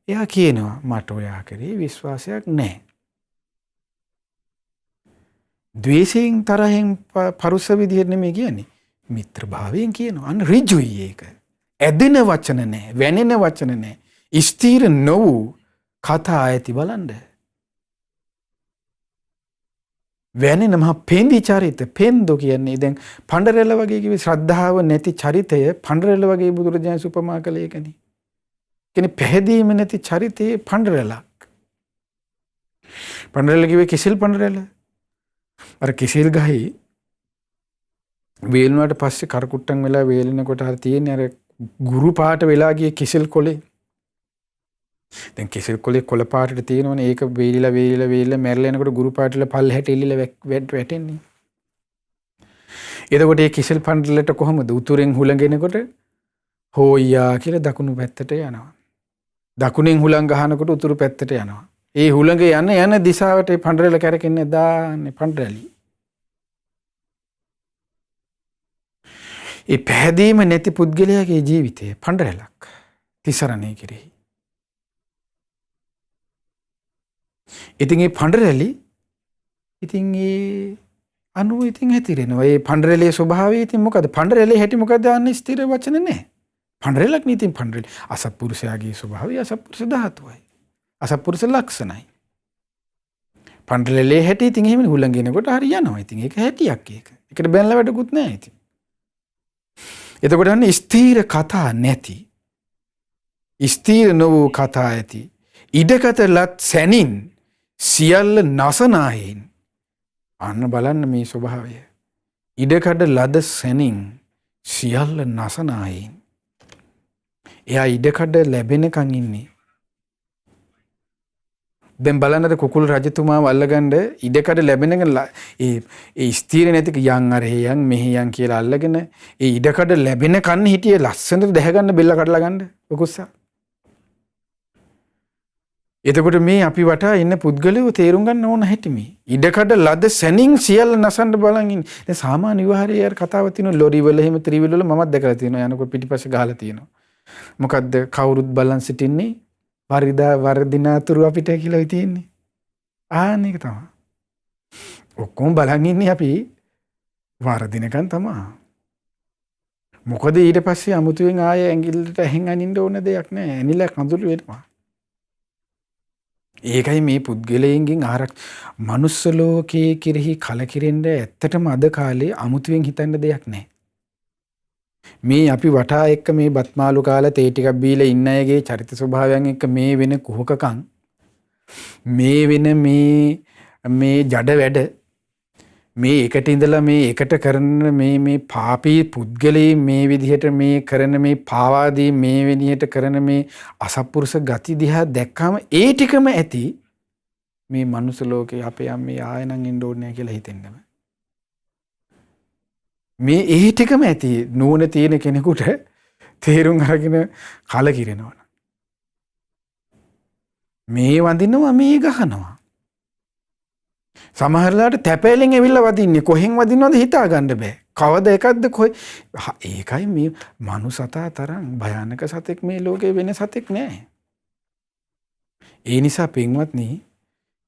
එයා කියනවා මට ඔයා කෙරෙහි විශ්වාසයක් නැහැ. ද්වේෂයෙන් තරහෙන් පරුස විදිහට නෙමෙයි කියන්නේ. මිත්‍ර භාවයෙන් කියනවා. අන්න ඍජුයි ඒක. ඇදෙන වචන නැහැ, වැනෙන වචන නැහැ. ස්ථීර නොවූ කතා ඇති බලන්න. වැනෙන මහා පෙන්දි චරිත පෙන්දෝ කියන්නේ දැන් පඬරෙල වගේ කිව්වේ ශ්‍රද්ධාව නැති චරිතය පඬරෙල වගේ බුදුරජාණන් උපමා කළේ ඒකනේ. කියන්නේ පැහැදීම නැති චරිතේ පඬරෙලක්. පඬරෙල කිව්වේ කිසිල් පඬරෙල. අර කිසිල් ගහේ වේලුණාට පස්සේ කරකුට්ටම් වෙලා වේලෙනකොට අර තියෙන්නේ අර ගුරු පාට වෙලා ගිය කිසිල් කොලේ. දැන් කිසිල් කොලේ කොළ පාටට තියෙනවනේ ඒක වේලිලා මැරලා යනකොට ගුරු පාටල පල්ලහැට එල්ලලා වැටෙන්නේ. එතකොට මේ කිසල් පඬලට කොහොමද උතුරෙන් හුලඟෙනකොට හෝයියා කියලා දකුණු පැත්තට යනවා. දකුණෙන් හුලං ගහනකොට උතුරු පැත්තට යනවා. ඒ හුලඟ යන දිශාවට පඬරෙල කැරකෙන්නේ දාන්නේ පඬරැලි. ඒ පැහැදීම නැති පුද්ගලයාගේ ජීවිතය පඬරැලක් තිසරණය කෙරෙහි. ඉතින් මේ පඬරැලි ඉතින් ඒ අනුව ඉතින් හැතිරෙනවා. ඒ පඬරැලේ ස්වභාවය ඉතින් මොකද? පඬරැලේ හැටි මොකද? අන්න ස්ථිර වචන නැහැ. පඬරැලක් නේ ඉතින් පඬරැලි. අසත්පුරුෂයාගේ ස්වභාවය අසත්පුරුෂ ධාතුවයි. අසත්පුරුෂ ලක්ෂණයි. පඬරැලේ හැටි ඉතින් එහෙම හුලංගෙනකොට හරි යනවා. ඉතින් ඒක හැටියක් ඒක. ඒකට බැලලා වැඩකුත් නැහැ ඉතින්. එතකොට අන්න ස්ථීර කතා නැති. ස්ථීර නොවූ කතා ඇති. ඉඩකටලත් සැනින් සියල්ල නසනායෙන්. අන්න බලන්න මේ ස්වභාවය. ඉඩකඩ ලද සැනින් සියල්ල නසනායෙන්. එයා ඉඩකඩ ලැබෙනකන් ඉන්නේ. දැන් බලන්නද කුකුල් රජතුමාව අල්ලගන්න ඉඩකඩ ලැබෙනකන් ඒ ස්ථීර නැති යන් අරේ යන් මෙහි යන් කියලා අල්ලගෙන ඒ ඉඩකඩ ලැබෙනකන් හිටියේ ලස්සනට දැහැගන්න බෙල්ල කඩලා ගන්න ඔකුස්සා. එතකොට මේ අපි වටා ඉන්න පුද්ගලයෝ තේරුම් ගන්න ඕන හැටි මේ. ඉඩකඩ ලද සැනින් සියල්ල නසන්න බලන් ඉන්නේ. දැන් සාමාන්‍ය විවාහයේ යාර කතාවක් තියෙනවා ලොරි වල එහෙම ත්‍රිවිල් වල මමත් දැකලා තියෙනවා. යනකොට පිටිපස්සේ ගහලා තියෙනවා. මොකද්ද කවුරුත් බලන් සිටින්නේ වරිදා වර්ධිනාතුරු අපිට කියලා තියෙන්නේ. ආන්නේක තමයි. ඔක්කොම බලන් ඉන්නේ අපි වර්ධිනකන් තමයි. මොකද ඊට පස්සේ අමුතුවෙන් ආයෙ ඇඟිල්ලට ඇහෙන් අනින්න ඕන දෙයක් නැහැ. ඇනිලා කඳුළු වෙනවා. ඒකයි මේ පුද්ගලයන්ගෙන් මනුස්ස ලෝකයේ කෙරෙහි කලකිරෙන්න ඇත්තටම අද කාලේ අමුතුවෙන් හිතන්න දෙයක් නැහැ. මේ අපි වටා එක්ක මේ බත්මාලු කාලා තේ ටිකක් බීලා ඉන්න අයගේ චරිත ස්වභාවයන් එක්ක මේ වෙන කුහකකම් මේ වෙන මේ ජඩ වැඩ මේ එකට ඉඳලා මේ එකට කරන මේ පාපී පුද්ගලයේ මේ විදිහට මේ කරන මේ පාවාදී මේ විදිහට කරන මේ අසත්පුරුෂ ගති දිහා දැක්කම ඒ ටිකම ඇති මේ මනුස්ස ලෝකේ අපේ අම්මේ ආයෙනම් එන්න ඕනේ නැහැ කියලා හිතෙන්නම. මේ ඒ ටිකම ඇති නුවණ තියෙන කෙනෙකුට තේරුම් අරගෙන කලකිරෙනවා. මේ වඳිනවා මේ ගහනවා. සමහරලාට තැපෑලෙන් ඇවිල්ලා වදින්නේ කොහෙන් වදිනවද හිතා ගන්න බෑ. කවද එකක්ද කොයි ඒකයි මේ මනුසතා තරම් භයානක සතෙක් මේ ලෝකේ වෙන සතෙක් නෑ. ඒ නිසා පින්වත්නි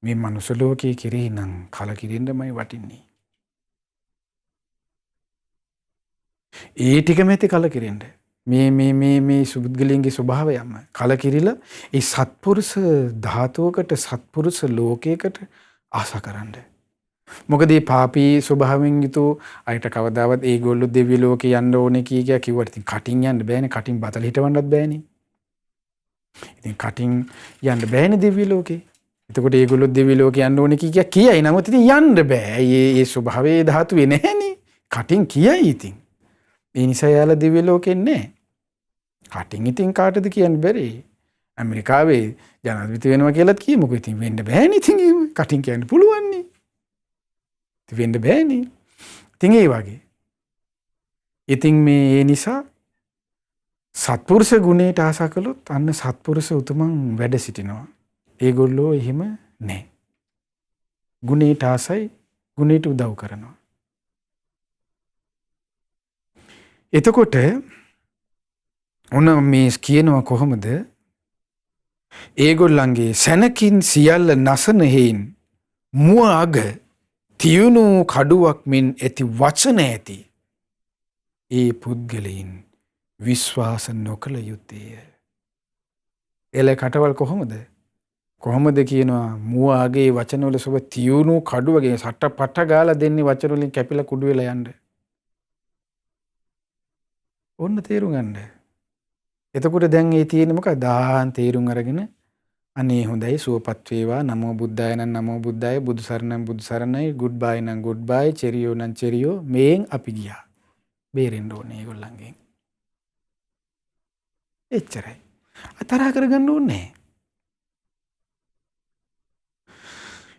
මේ මනුස්ස ලෝකයේ කෙරෙහි නම් කලකිරෙන්නමයි වටින්නේ. ඒ ටිකම ඇති කලකිරෙන්න. මේ සුබුද්ගලයන්ගේ ස්වභාවයම කලකිරිලා ඒ සත්පුරුෂ ධාතුවකට සත්පුරුෂ ලෝකයකට ආශා කරන්න. මොකද මේ පාපී ස්වභාවයෙන් යුතු අයට කවදාවත් ඒගොල්ලෝ දෙවි ලෝකේ යන්න ඕනේ කිව්වට ඉතින් කටින් යන්න බෑනේ. කටින් බතල හිටවන්නත් බෑනේ. ඉතින් කටින් යන්න බෑනේ දෙවි ලෝකේ. එතකොට ඒගොල්ලෝ දෙවි ලෝකේ යන්න ඕනේ කියයි. නමුත් ඉතින් යන්න බෑ. ඒ ස්වභාවයේ ධාතුවේ නැහැනේ. කටින් කියයි ඉතින්. ඒ නිසා යාලා දෙවි ලෝකේ නැහැ. කටින් ඉතින් කාටද කියන්න බැරි. ඇමරිකාවේ ජනාධිපති වෙනවා කියලාත් කියමුකෝ. ඉතින් වෙන්න බෑනේ. ඉතින් කටින් කියන්න පුළුවන් නේ. ඉතින් වෙන්න බෑනේ. ඉතින් ඒ වගේ. ඉතින් මේ ඒ නිසා සත්පුරුෂ ගුණයට ආශා කළොත් අන්න සත්පුරුෂ උතුමන් වැඩ සිටිනවා. ඒගොල්ලෝ එහෙම නැහැ. ගුණයට ආසයි ගුණයට උදව් කරනවා. එතකොට ඔන්න මේ කියනවා කොහොමද? ඒගොල්ලන්ගේ සැනකින් සියල්ල නසන හේන් මුව අග තියුණු කඩුවක් මෙන් ඇති වචන ඇති ඒ පුද්ගලයින් විශ්වාස නොකළ යුත්තේය. එල කටවල් කොහොමද කියනවා මුව අගේ වචනවල සොබ තියුණු කඩුවගේ සට්ට පට්ට ගාලා දෙන්නේ වචන වලින් කැපිලා කුඩු වෙලා යන්න. ඔන්න තේරුම් ගන්න. එතකොට දැන් ඒ තියෙන්නේ මොකක්ද? දාහන් තේරුම් අරගෙන අනේ හොඳයි සුවපත් වේවා නමෝ බුද්දාය නම් නමෝ බුද්දාය බුදු සරණම් බුදු සරණයි ගුඩ් බයි නම් ගුඩ් බයි චෙරියෝ නම් චෙරියෝ මේෙන් අපි ගියා. බේරෙන්න ඕනේ ඒගොල්ලන්ගෙන්. එච්චරයි. අතරහ කරගන්න ඕනේ.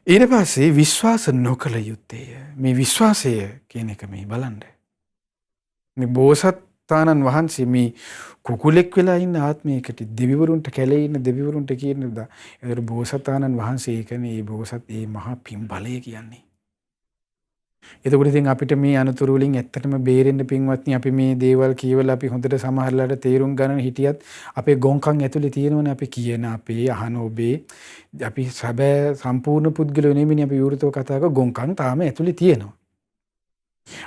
ඊට පස්සේ විශ්වාස නොකළ යුත්තේය. මේ විශ්වාසය කියන එක මේ බලන්න. මේ බෝසතාණන් වහන්සේ මේ කුකුලෙක් වෙලා ඉන්න ආත්මයකට දෙවිවරුන්ට කැලේ ඉන්න දෙවිවරුන්ට කියනද ඒතර බෝසතාණන් වහන්සේ කියන්නේ මේ බෝසත් මේ මහා පින් බලය කියන්නේ. එතකොට ඉතින් අපිට මේ අනුතුරු වලින් ඇත්තටම බේරෙන්න පින්වත්නි අපි මේ දේවල් කියවලා අපි හොඳට සමහරලාට තේරුම් ගන්න හිටියත් අපේ ගොංකම් ඇතුලේ තියෙනවනේ අපි කියන අපේ අහන ඔබේ අපි සැබෑ සම්පූර්ණ පුද්ගලයෝ නෙමෙයි අපි විවෘතව කතා කරන ගොංකම් තාම ඇතුලේ තියෙනවා.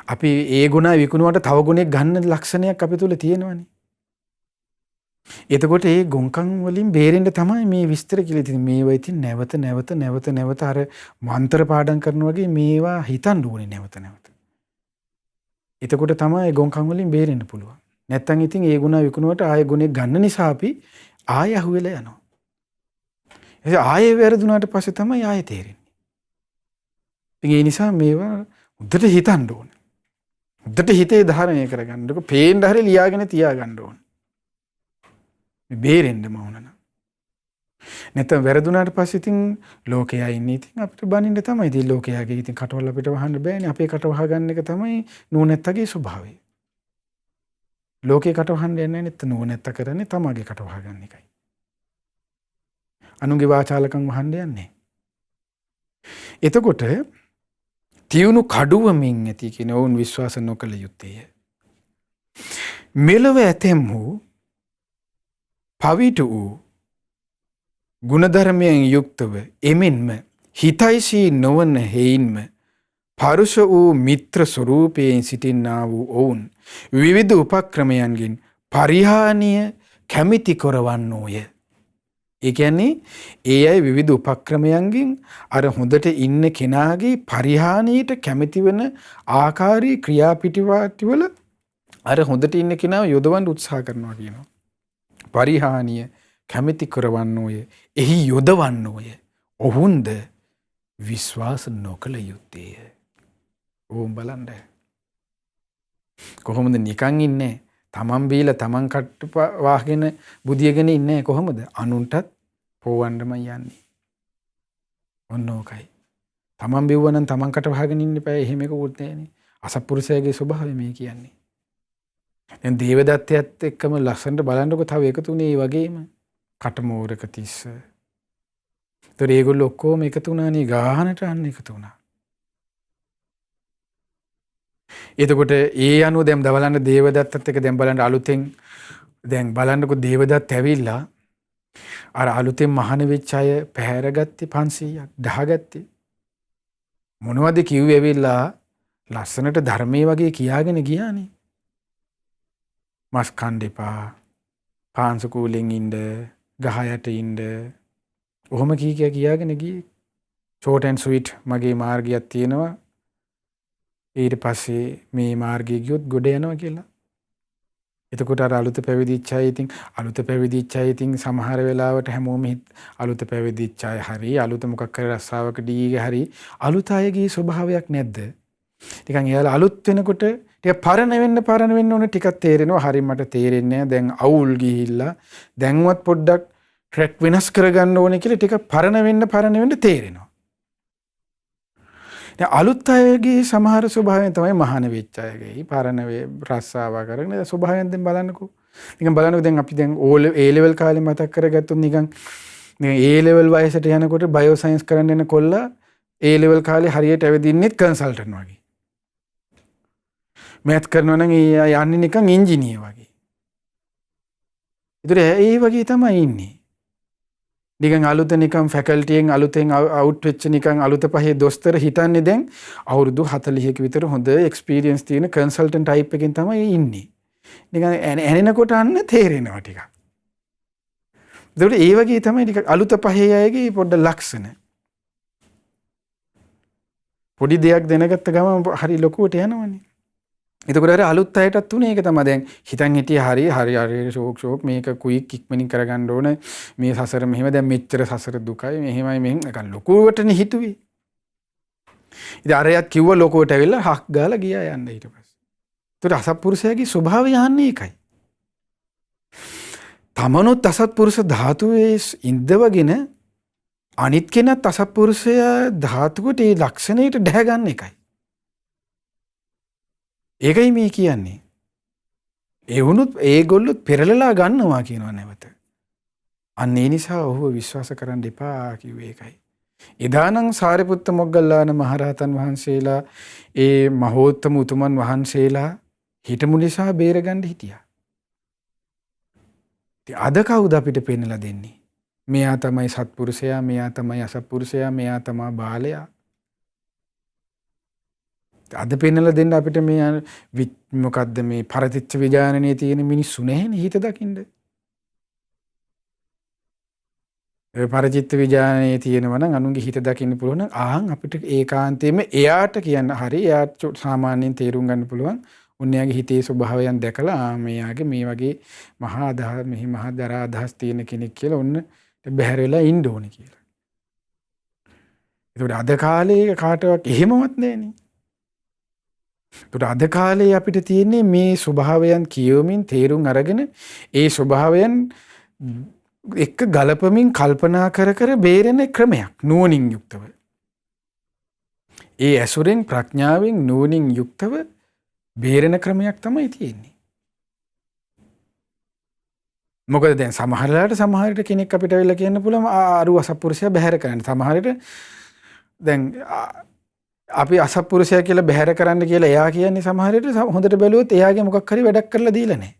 අපි ඒ ගුණ විකුණුවට තව ගුණයක් ගන්න ලක්ෂණයක් අපි තුල තියෙනවනේ. එතකොට ඒ ගොංකම් වලින් බේරෙන්න තමයි මේ විස්තර කියලා තියෙන්නේ. මේවා ඉතින් නැවත අර මන්ත්‍ර පාඩම් කරනවා වගේ මේවා හිතන්න ඕනේ නැවත. එතකොට තමයි ගොංකම් වලින් බේරෙන්න පුළුවන්. නැත්තම් ඉතින් ඒ ගුණ විකුණුවට ආයෙ ගුණේ ගන්න නිසා අපි ආයෙ අහුවෙලා යනවා. ඒ ආයෙ වැරදුනාට පස්සේ තමයි ආයෙ තේරෙන්නේ. ඒ නිසා මේවා හොඳට හිතන්න ඕනේ. හොඳට හිතේ ධාරණය කරගන්න. ඒක පේන්න හරිය ලියාගෙන තියාගන්න ඕනේ. මේ බේරෙන්න මවුනන. නැත්නම් වැරදුනාට පස්සේ ඉතින් ලෝකයා ඉන්නේ ඉතින් අපිට බනින්න තමයි. ඉතින් ලෝකයාගේ ඉතින් කටවල් අපිට වහන්න බෑනේ. අපේ කට වහ ගන්න එක තමයි නුවණැත්තගේ ස්වභාවය. ලෝකේ කට වහන්න යන්නේ නැත්නම් නුවණැත්ත කරන්නේ තමගේ කට වහ ගන්න එකයි. අනුන්ගේ වාචාලකම් වහන්න යන්නේ. එතකොට තියුණු කඩුවමින් ඇති කියන ඔවුන් විශ්වාස නොකළ යුත්තේය. මෙලව ඇතැම් වූ පවිතු වූ ගුණධර්මයෙන් යුක්තව එමෙන්ම හිතයිසී නොවන හේයින්ම පරුෂ වූ මිත්‍ර ස්වරූපයෙන් සිටින්නා වූ ඔවුන් විවිධ උපක්‍රමයන්ගෙන් පරිහානිය කැමිති කරවන්නෝය. ඒ කියන්නේ ඒ අය විවිධ උපක්‍රමයන්ගෙන් අර හොඳට ඉන්න කෙනාගේ පරිහානියට කැමති වෙන ආකාරී ක්‍රියාපිටිවල අර හොඳට ඉන්න කෙනාව යොදවන්න උත්සාහ කරනවා කියනවා. පරිහානිය කැමති කරවන්නෝය. එහි යොදවන්නෝය. ඔවුන්ද විශ්වාස නොකළ යුත්තේය. ඕම් බලන්න. කොහොමද නිකන් ඉන්නේ? තමන් බීලා තමන් කට්ට වාගෙන බුදියගෙන ඉන්නේ කොහොමද? අනුන්ටත් පොවන්නමයි යන්නේ. ඔන්න ඕකයි. තමන් බිව්වනම් තමන් කට වහගෙන ඉන්න එපා. එහෙම එකකුත් නැහැනේ. අසත්පුරුෂයාගේ ස්වභාවය මේ කියන්නේ. දැන් දේවදත්තයත් එක්කම ලස්සනට බලන්නකො තව එකතු වුණේ ඒ වගේම කටමෝරක තිස්ස. ඒතර ඒගොල්ලෝ ඔක්කොම එකතු වුණානේ ගාහනට අන්න එකතු වුණා. එතකොට ඒ අනුව දැන් බලන්න දේවදත්තත් එක්ක දැන් බලන්න අලුතෙන් දැන් බලන්නකො දේවදත්ත ඇවිල්ලා අර අලුතෙන් මහාන වෙච්ච අය පැහැරගත්තේ 500ක් දහගත්තේ. මොනවද කිව්වේ ඇවිල්ලා ලස්සනට ධර්මයේ වගේ කියාගෙන ගියානේ. මස් කන්න එපා. පාංශු කූලෙන් ඉන්න, ගහ යට ඉන්න. ඔහොම කියාගෙන ගියේ. short and sweet මගේ මාර්ගයක් තියෙනවා. ඊට පස්සේ මේ මාර්ගයේ ගියොත් ගොඩ යනවා කියලා. එතකොට අර අලුත පැවිදිච්ච අය ඉතින් සමහර වෙලාවට හැමෝම අලුත පැවිදිච්ච අය හරි අලුත මොකක් කර රස්සාවක දීගේ හරි අලුත අයගේ ස්වභාවයක් නැද්ද? නිකන් එයාලා අලුත් වෙනකොට ටික පරණ වෙන්න ඕන ටිකක් තේරෙනවා. හරි මට තේරෙන්නේ නැහැ. දැන් අවුල් ගිහිල්ලා දැන්වත් පොඩ්ඩක් ට්‍රැක් වෙනස් කරගන්න ඕනේ කියලා ටික පරණ වෙන්න තේරෙනවා. දැන් අලුත් අයගේ සමහර ස්වභාවයන් තමයි මහාන වෙච්ච අයගේ පරණ රස්සාව කරගෙන ස්වභාවයෙන් දැන් බලන්නකෝ. නිකන් බලන්නකෝ දැන් අපි දැන් A level කාලේ මතක් කරගත්තොත් නිකන් A level වයසට යනකොට බයෝ සයන්ස් කරන්න යන කොල්ලා A level කාලේ හරියට ඇවිදින්නෙත් කන්සල්ටන්ට් වගේ. මෑත් කරනවා නම් යන්නේ නිකන් ඉංජිනේර වගේ. ඒතර ඒ වගේ තමයි ඉන්නේ. නිකන් අලුත නිකන් ෆැකල්ටියෙන් අලුතෙන් අවුට් වෙච්ච නිකන් අලුත පහේ දොස්තර හිතන්නේ දැන් අවුරුදු 40ක විතර හොඳ එක්ස්පීරියන්ස් තියෙන කන්සල්ටන්ට් ටයිප් එකකින් තමයි ඉන්නේ. නිකන් ඇනෙනකොට අන්න තේරෙනවා ටිකක්. ඒකට ඒ වගේ තමයි ටිකක් අලුත පහේ අයගේ පොඩ්ඩ ලක්ෂණ. පොඩි දෙයක් දැනගත්ත ගමන් හරි ලොකුවට යනවනේ. එතකොට අර අලුත් අයටත් උනේ ඒක තමයි. දැන් හිතන් හිටියේ හරි ෂෝක් මේක කුයික් ඉක්මනින් කරගන්න ඕන. මේ සසර මෙහෙම දැන් මෙච්චර සසර දුකයි මෙහෙමයි මෙහෙම නිකන් ලොකුවටනේ හිතුවේ. ඉතින් අරයත් කිව්ව ලොකුවට ඇවිල්ලා හක් ගාලා ගියා යන්න ඊට පස්සේ. ඒතර අසත්පුරුෂයාගේ ස්වභාවය යන්නේ ඒකයි. තමනොත් අසත්පුරුෂ ධාතුවේ ඉඳවගෙන අනිත් කෙනත් අසත්පුරුෂයා ධාතුවට ඒ ලක්ෂණයට දැහැ ගන්න එකයි. ඒකයි මේ කියන්නේ. ඒ වුණොත් ඒගොල්ලොත් පෙරලලා ගන්නවා කියනවා නැවත. අන්න ඒ නිසා ඔහුව විශ්වාස කරන්න එපා කිව්වේ ඒකයි. එදානම් සාරිපුත්ත මොග්ගල්ලාන මහරහතන් වහන්සේලා ඒ මහෝත්තම උතුමන් වහන්සේලා හිටමු නිසා බේරගන්න හිටියා. අද කවුද අපිට පෙන්නලා දෙන්නේ? මෙයා තමයි සත්පුරුෂයා, මෙයා තමයි අසත්පුරුෂයා, මෙයා තමයි බාලයා. අද පෙන්නලා දෙන්න අපිට මේ මොකද්ද මේ පරතිච්ච විඥානයේ තියෙන මිනිස්සු නැහැනේ හිත දකින්න. ඒ පරචිත්ත විඥානයේ තියෙනවා නම් අනුන්ගේ හිත දකින්න පුළුවන් නම් ආන් අපිට ඒකාන්තයෙන්ම එයාට කියන්න හරි එයාට සාමාන්‍යයෙන් තේරුම් ගන්න පුළුවන්. උන්යාගේ හිතේ ස්වභාවයන් දැකලා මෙයාගේ මේ වගේ මහා අදහස් මෙහි මහා දරා අදහස් තියෙන කෙනෙක් කියලා ඔන්න බැහැර වෙලා ඉන්න ඕනේ කියලා. ඒකට අද කාලේ කාටවත් එහෙමවත් නැහෙනේ. ඒකට අද කාලේ අපිට තියෙන්නේ මේ ස්වභාවයන් කියවමින් තේරුම් අරගෙන ඒ ස්වභාවයන් එක්ක ගලපමින් කල්පනා කර කර බේරෙන ක්‍රමයක් නුවණින් යුක්තව. ඒ ඇසුරෙන් ප්‍රඥාවෙන් නුවණින් යුක්තව බේරෙන ක්‍රමයක් තමයි තියෙන්නේ. මොකද දැන් සමහරට කෙනෙක් අපිට වෙලා කියන්න පුළුවන් අරු අසත්පුරුෂයා බැහැර කරන්න. සමහරට දැන් අපි අසත්පුරුෂයා කියලා බැහැර කරන්න කියලා එයා කියන්නේ සමහරට හොඳට බැලුවොත් එයාගේ මොකක් හරි වැඩක් කරලා දීලා නැහැ.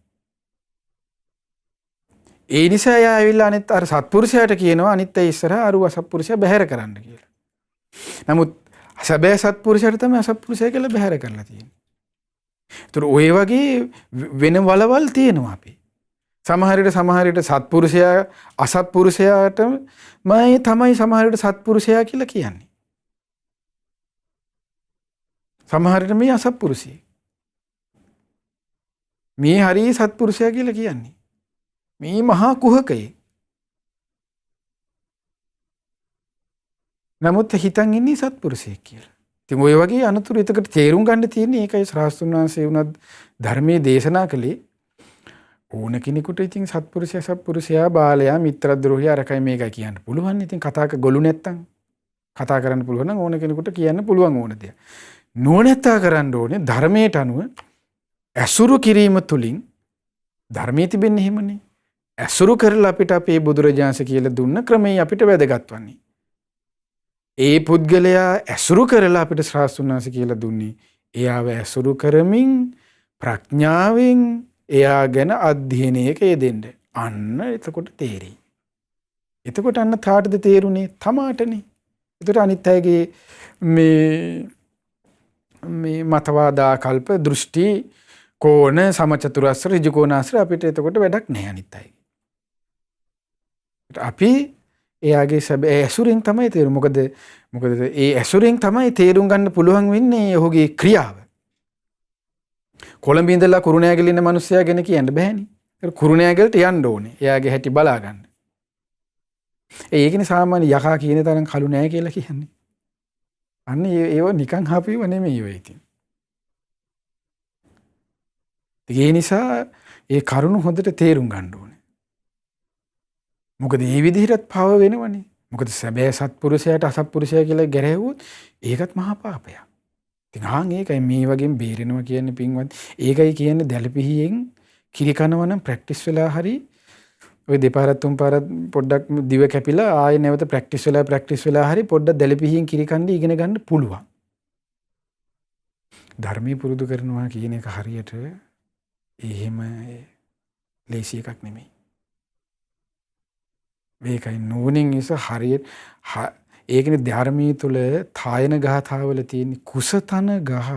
ඒ නිසා එයා ඇවිල්ලා අනිත් අර සත්පුරුෂයාට කියනවා අනිත් අය ඉස්සරහා අරු අසත්පුරුෂයා බැහැර කරන්න කියලා. නමුත් සැබෑ සත්පුරුෂයාට තමයි අසත්පුරුෂයා කියලා බැහැර කරලා තියෙන්නේ. ඒතර ඔය වගේ වෙන වලවල් තියෙනවා අපි. සමහරට සත්පුරුෂයා අසත්පුරුෂයාට මම තමයි සමහරට සත්පුරුෂයා කියලා කියන්නේ. සමහරට මේ අසත්පුරුෂයෙක්. මේ හරි සත්පුරුෂයා කියලා කියන්නේ. මේ මහා කුහකයේ. නමුත් හිතන් ඉන්නේ සත්පුරුෂයෙක් කියලා. ඉතින් ඔය වගේ අනතුරු එතකොට තේරුම් ගන්න තියෙන්නේ ඒකයි ශ්‍රාස්තුන් වහන්සේ වුණත් ධර්මයේ දේශනා කළේ ඕන කෙනෙකුට ඉතින් සත්පුරුෂයා බාලයා මිත්‍රද්‍රෝහියා අරකයි මේකයි කියන්න පුළුවන්. ඉතින් ගොළු නැත්තම් කතා කරන්න පුළුවන් නම් ඕන කෙනෙකුට කියන්න පුළුවන් ඕන දෙයක්. නොනැත්තා කරන්න ඕනේ ධර්මයට අනුව ඇසුරු කිරීම තුලින් ධර්මයේ තිබෙන්නේ එහෙමනේ. ඇසුරු කරලා අපිට අපේ බුදුරජාණන්සේ කියලා දුන්න ක්‍රමයේ අපිට වැදගත් වන්නේ. ඒ පුද්ගලයා ඇසුරු කරලා අපිට ශ්‍රාස්තුන් වහන්සේ කියලා දුන්නේ එයාව ඇසුරු කරමින් ප්‍රඥාවෙන් එයා ගැන අධ්‍යයනයක යෙදෙන්න. අන්න එතකොට තේරෙයි. එතකොට අන්න තාටද තේරුනේ තමාටනේ. එතකොට අනිත් අයගේ මේ මතවාදාකල්ප දෘෂ්ටි කෝණ සමචතුරස්‍ර ඍජුකෝණාශ්‍ර අපිට එතකොට වැඩක් නැහැ අනිත් අයගේ. අපි එයාගේ සැබෑ ඇසුරෙන් තමයි තේරුම්. මොකද ඒ ඇසුරෙන් තමයි තේරුම් ගන්න පුළුවන් වෙන්නේ ඔහුගේ ක්‍රියාව. කොළඹ ඉඳලා කුරුණෑගල ඉන්න මිනිස්සයා ගැන කියන්න බෑනේ. ඒක කුරුණෑගලට යන්න ඕනේ. එයාගේ හැටි බලා ගන්න. ඒකනේ සාමාන්‍ය යකා කියන තරම් කළු නෑ කියලා කියන්නේ. අන්න ඒව නිකන් හපිව නෙමෙයි ඔය ඉතින්. ඒ නිසා ඒ කරුණ හොඳට තේරුම් ගන්න ඕනේ. මොකද මේ විදිහට පාව වෙනවනේ. මොකද සැබෑ සත්පුරුෂයාට අසත්පුරුෂයා කියලා ගැරෙව්වොත් ඒකත් මහා පාපයක්. ඉතින් ඒකයි මේ වගේම බේරෙනවා කියන්නේ පින්වත්. ඒකයි කියන්නේ දැලපිහියෙන් කිරි කනවා නම් ප්‍රැක්ටිස් වෙලා හරි ඔය දෙපාරක් තුන් පාරක් පොඩ්ඩක් දිව කැපිලා ආයෙ නැවත ප්‍රැක්ටිස් වෙලා හරි පොඩ්ඩක් දැලපිහියෙන් කිරි කන්න ඉගෙන ගන්න පුළුවන්. ධර්මයේ පුරුදු කරනවා කියන එක හරියට එහෙම ලේසි එකක් නෙමෙයි. මේකයි නුවණින් ඉස හරියට ඒකනේ ධර්මයේ තුල තායන ගාථාවල තියෙන කුසතන ගහ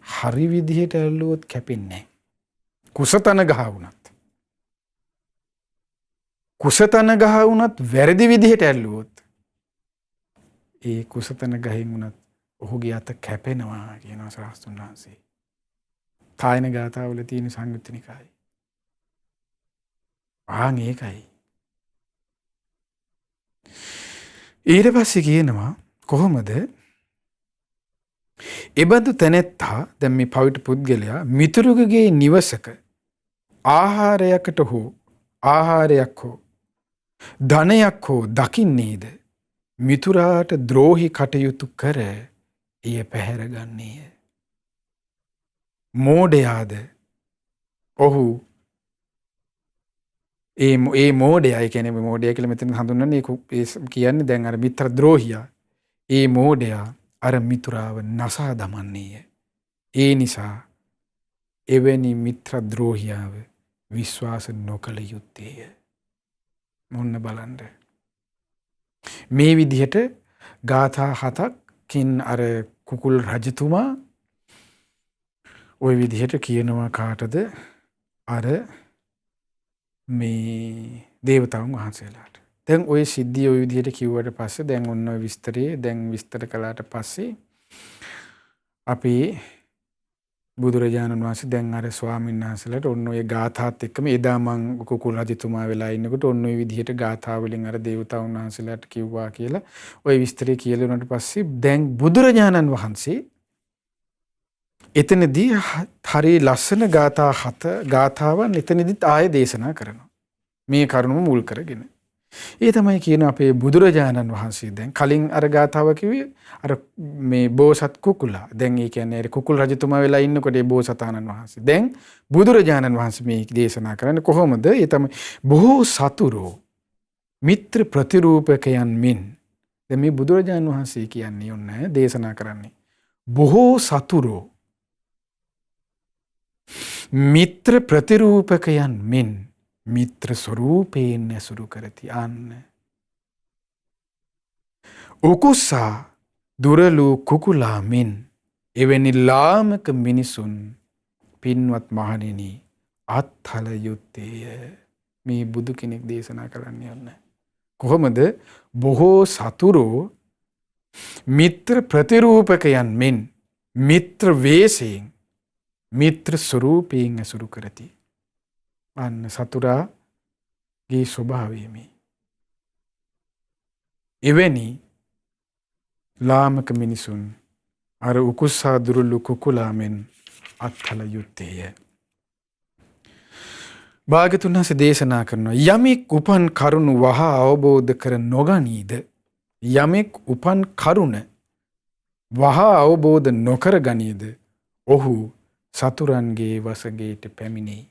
හරි විදිහට ඇල්ලුවොත් කැපෙන්නේ නැහැ. කුසතන ගහ වුණත් වැරදි විදිහට ඇල්ලුවොත් ඒ කුසතන ගහෙන් වුණත් ඔහුගේ අත කැපෙනවා කියනවා ශ්‍රාස්තුන් වහන්සේ. තායන ගාථාවල තියෙන සංයුත්ත නිකායේ. ඒකයි. ඊට පස්සේ කියනවා කොහොමද එබඳු තැනැත්තා දැන් මේ පවිට පුද්ගලයා මිතුරුගේ නිවසක ආහාරයක් හෝ ධනයක් හෝ දකින්නේද මිතුරාට ද්‍රෝහි කටයුතු කර එය පැහැරගන්නේය. මෝඩයාද ඔහු ඒ මෝඩයා, ඒ කියන්නේ මෝඩයා කියලා මෙතන හඳුන්වන්නේ ඒ කියන්නේ දැන් අර මිත්‍ර ද්‍රෝහියා. ඒ මෝඩයා අර මිතුරාව නසා දමන්නේය. ඒ නිසා එවැනි මිත්‍ර ද්‍රෝහියාව විශ්වාස නොකළ යුත්තේය. මොන්න බලන්න. මේ විදිහට ගාථා 7කින් අර කුකුල් රජතුමා ওই විදිහට කියනවා කාටද? අර මේ දේවතාවුන් වහන්සේලාට. දැන් ওই සිද්ධිය ওই විදිහට කිව්වට පස්සේ දැන් ඔන්න ඔය විස්තර කළාට පස්සේ අපි බුදුරජාණන් වහන්සේ දැන් අර ස්වාමීන් වහන්සේලාට ඔන්න ඔය ගාථාත් එක්කම එදා මං කුකුල් රජතුමා වෙලා ඉන්නකොට ඔන්න ඔය විදිහට ගාථා වලින් අර දේවතාවුන් වහන්සේලාට කිව්වා කියලා ওই විස්තරය කියලා උනට පස්සේ දැන් බුදුරජාණන් වහන්සේ එතනදී හරි ලස්සන ගාථාවන් එතනදිත් ආයෙ දේශනා කරනවා. මේ කරුණම මුල් කරගෙන. ඒ තමයි කියන අපේ බුදුරජාණන් වහන්සේ දැන් කලින් අර ගාථාව කිව්වේ අර මේ බෝසත් කුකුලා. දැන් ඒ කියන්නේ අර කුකුල් රජතුමා වෙලා ඉන්නකොට ඒ බෝසතාණන් වහන්සේ. දැන් බුදුරජාණන් වහන්සේ මේ දේශනා කරන්නේ කොහොමද? ඒ තමයි බොහෝ සතුරෝ මිත්‍ර ප්‍රතිරූපකයන් මෙන්. දැන් මේ බුදුරජාණන් වහන්සේ කියන්නේ ඔන්න දේශනා කරන්නේ බොහෝ සතුරෝ මිත්‍ර ප්‍රතිරූපකයන් මෙන් මිත්‍ර ස්වරූපයෙන් ඇසුරු කරති. අන්න උකුස්සා දුරලු කුකුලා මෙන් එවැනි ලාමක මිනිසුන් පින්වත් මහණෙනි අත්හල යුත්තේය. මේ බුදු කෙනෙක් දේශනා කරන්නේ යන්න. කොහොමද? බොහෝ සතුරෝ මිත්‍ර ප්‍රතිරූපකයන් මෙන් මිත්‍ර වේශයෙන් මිත්‍ර ස්වරූපයෙන් ඇසුරු කරති. අන්න සතුරාගේ ස්වභාවය මේ. එවැනි ලාමක මිනිසුන් අර උකුස්සා දුරුළු කුකුලා මෙන් අත්හල යුත්තේය. භාග්‍යවතුන් වහන්සේ දේශනා කරනවා යමෙක් උපන් කරුණ වහා අවබෝධ කර නොගනීද, යමෙක් උපන් කරුණ වහා අවබෝධ නොකර ගනීද, ඔහු සතුරන්ගේ වසඟයට පැමිණෙයි.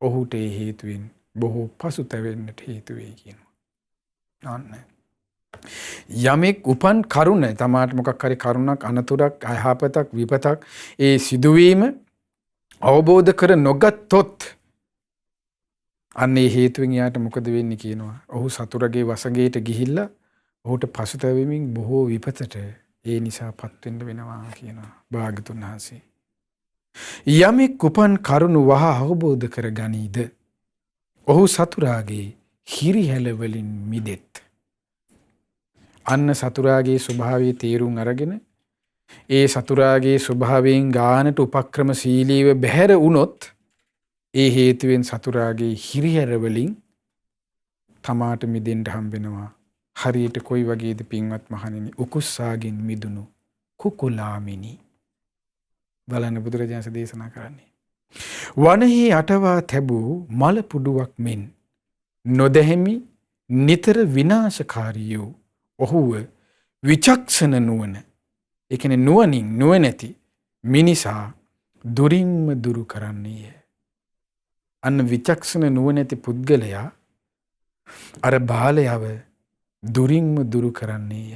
ඔහුට ඒ හේතුවෙන් බොහෝ පසුතැවෙන්නට හේතු වෙයි කියනවා. අන්න යමෙක් උපන් කරුණ තමාට මොකක් හරි කරුණක්, අනතුරක්, අයහපතක්, විපතක් ඒ සිදුවීම අවබෝධ කර නොගත්තොත් අන්න ඒ හේතුවෙන් යාට මොකද වෙන්නේ කියනවා. ඔහු සතුරගේ වසඟයට ගිහිල්ලා ඔහුට පසුතැවෙමින් බොහෝ විපතට ඒ නිසා පත් වෙන්න වෙනවා කියනවා භාග්‍යවතුන් වහන්සේ. යමෙක් උපන් කරුණු වහා අවබෝධ කර ගනීද, ඔහු සතුරාගේ හිරිහැල වලින් මිදෙත්. අන්න සතුරාගේ ස්වභාවයේ තේරුම් අරගෙන ඒ සතුරාගේ ස්වභාවයෙන් ගානට උපක්‍රමශීලීව බැහැර වුණොත් ඒ හේතුවෙන් සතුරාගේ හිරිහැර වලින් තමාට මිදෙන්න හම්බෙනවා. හරියට කොයි වගේද පින්වත් මහණෙනි? උකුස්සාගෙන් මිදුණු කුකුලාමිනි. බලන්න බුදුරජාණන් දේශනා කරන්නේ වනහි අටවා තැබූ මල පුඩුවක් මෙන් නොදැහෙමි නිතර විනාශකාරී වූ ඔහුව විචක්ෂණ නුවණ, ඒ කියන්නේ නුවණින් නුවණැති මිනිසා දුරින්ම දුරු කරන්නේය. අන්න විචක්ෂණ නුවණැති පුද්ගලයා අර බාලයව දුරින්ම දුරු කරන්නේය.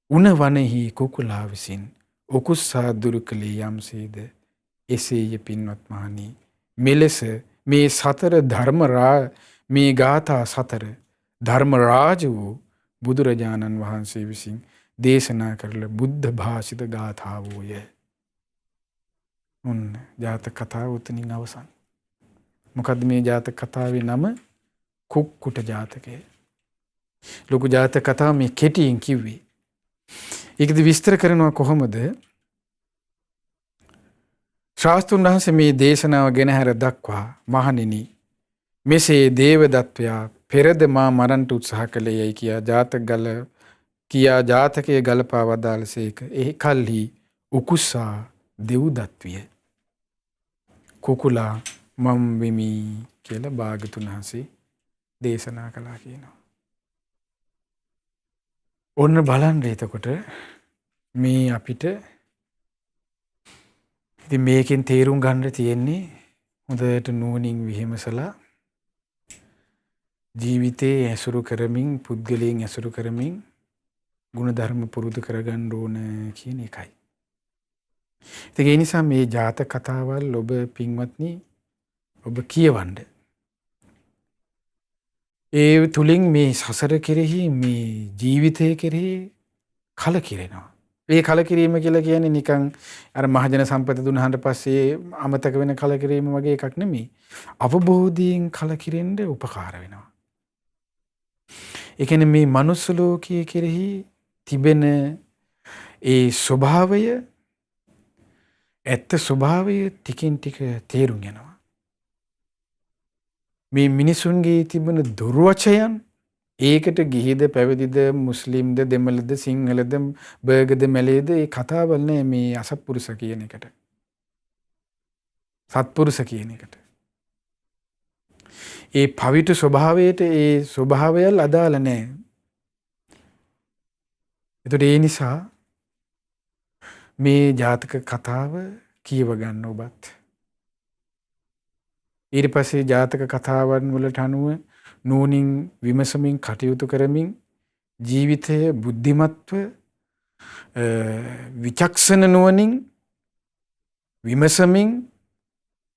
උන වනහි කුකුලා විසින් උකුස්සා දුරු කළේ යම්සේද එසේය පින්වත් මහණි. මෙලෙස මේ සතර මේ ගාථා සතර ධර්ම රාජ වූ බුදුරජාණන් වහන්සේ විසින් දේශනා කරල බුද්ධ භාෂිත ගාථාවෝය. ඔන්න ජාතක කතාව උතනින් අවසන්. මොකද්ද මේ ජාතක කතාවේ නම? කුක්කුට ජාතකය. ලොකු ජාතක කතාව මේ කෙටියෙන් කිව්වේ. ඒකද විස්තර කරනවා කොහොමද? ශාස්ත්‍රුන් වහන්සේ මේ දේශනාව ගෙන හැර දක්වා මහණෙනි මෙසේ දේවදත්තයා පෙරද මා මරන්ට උත්සාහ කළේයයි කියා ජාතකයේ ගලපා වදාළසේක. ඒ කල්හි උකුස්සා දෙව්දත් විය. කුකුලා මම් වෙමි කියලා භාග්‍යවතුන් වහන්සේ දේශනා කළා කියනවා. ඔන්න බලන්න එතකොට මේ අපිට ඉතින් මේකෙන් තේරුම් ගන්න තියෙන්නේ හොඳට නුවණින් විමසලා ජීවිතේ ඇසුරු කරමින් පුද්ගලයන් ඇසුරු කරමින් ගුණධර්ම පුරුදු කරගන්න ඕන කියන එකයි. ඒ නිසා මේ ජාතක කතාවල් ඔබ පින්වත්නි ඔබ කියවන්න. ඒ තුලින් මේ සසර කෙරෙහි මේ ජීවිතය කෙරෙහි කලකිරෙනවා. ඒ කලකිරීම කියලා කියන්නේ නිකන් අර මහජන සම්පත දුන්නාට පස්සේ අමතක වෙන කලකිරීම වගේ එකක් නෙමෙයි. අවබෝධයෙන් කලකිරෙන්න උපකාර වෙනවා. ඒ කියන්නේ මේ මනුස්ස ලෝකයේ කෙරෙහි තිබෙන ඒ ස්වභාවය ඇත්ත ස්වභාවය ටිකින් ටික තේරුම් යනවා. මේ මිනිසුන්ගේ තිබෙන දුර්වචයන් ඒකට ගිහිද පැවිදිද මුස්ලිම්ද දෙමළද සිංහලද බර්ගද මැලේද ඒ කතාවල් නෑ මේ අසත්පුරුෂ කියන එකට. සත්පුරුෂ කියන එකට. ඒ පවිතු ස්වභාවයට ඒ ස්වභාවයල් අදාළ නෑ. එතකොට ඒ නිසා මේ ජාතක කතාව කියව ගන්න ඔබත්. ඊට පස්සේ ජාතක කතාවන් වලට අනුව නුවණින් විමසමින් කටයුතු කරමින් ජීවිතය බුද්ධිමත්ව විචක්ෂණ නුවණින් විමසමින්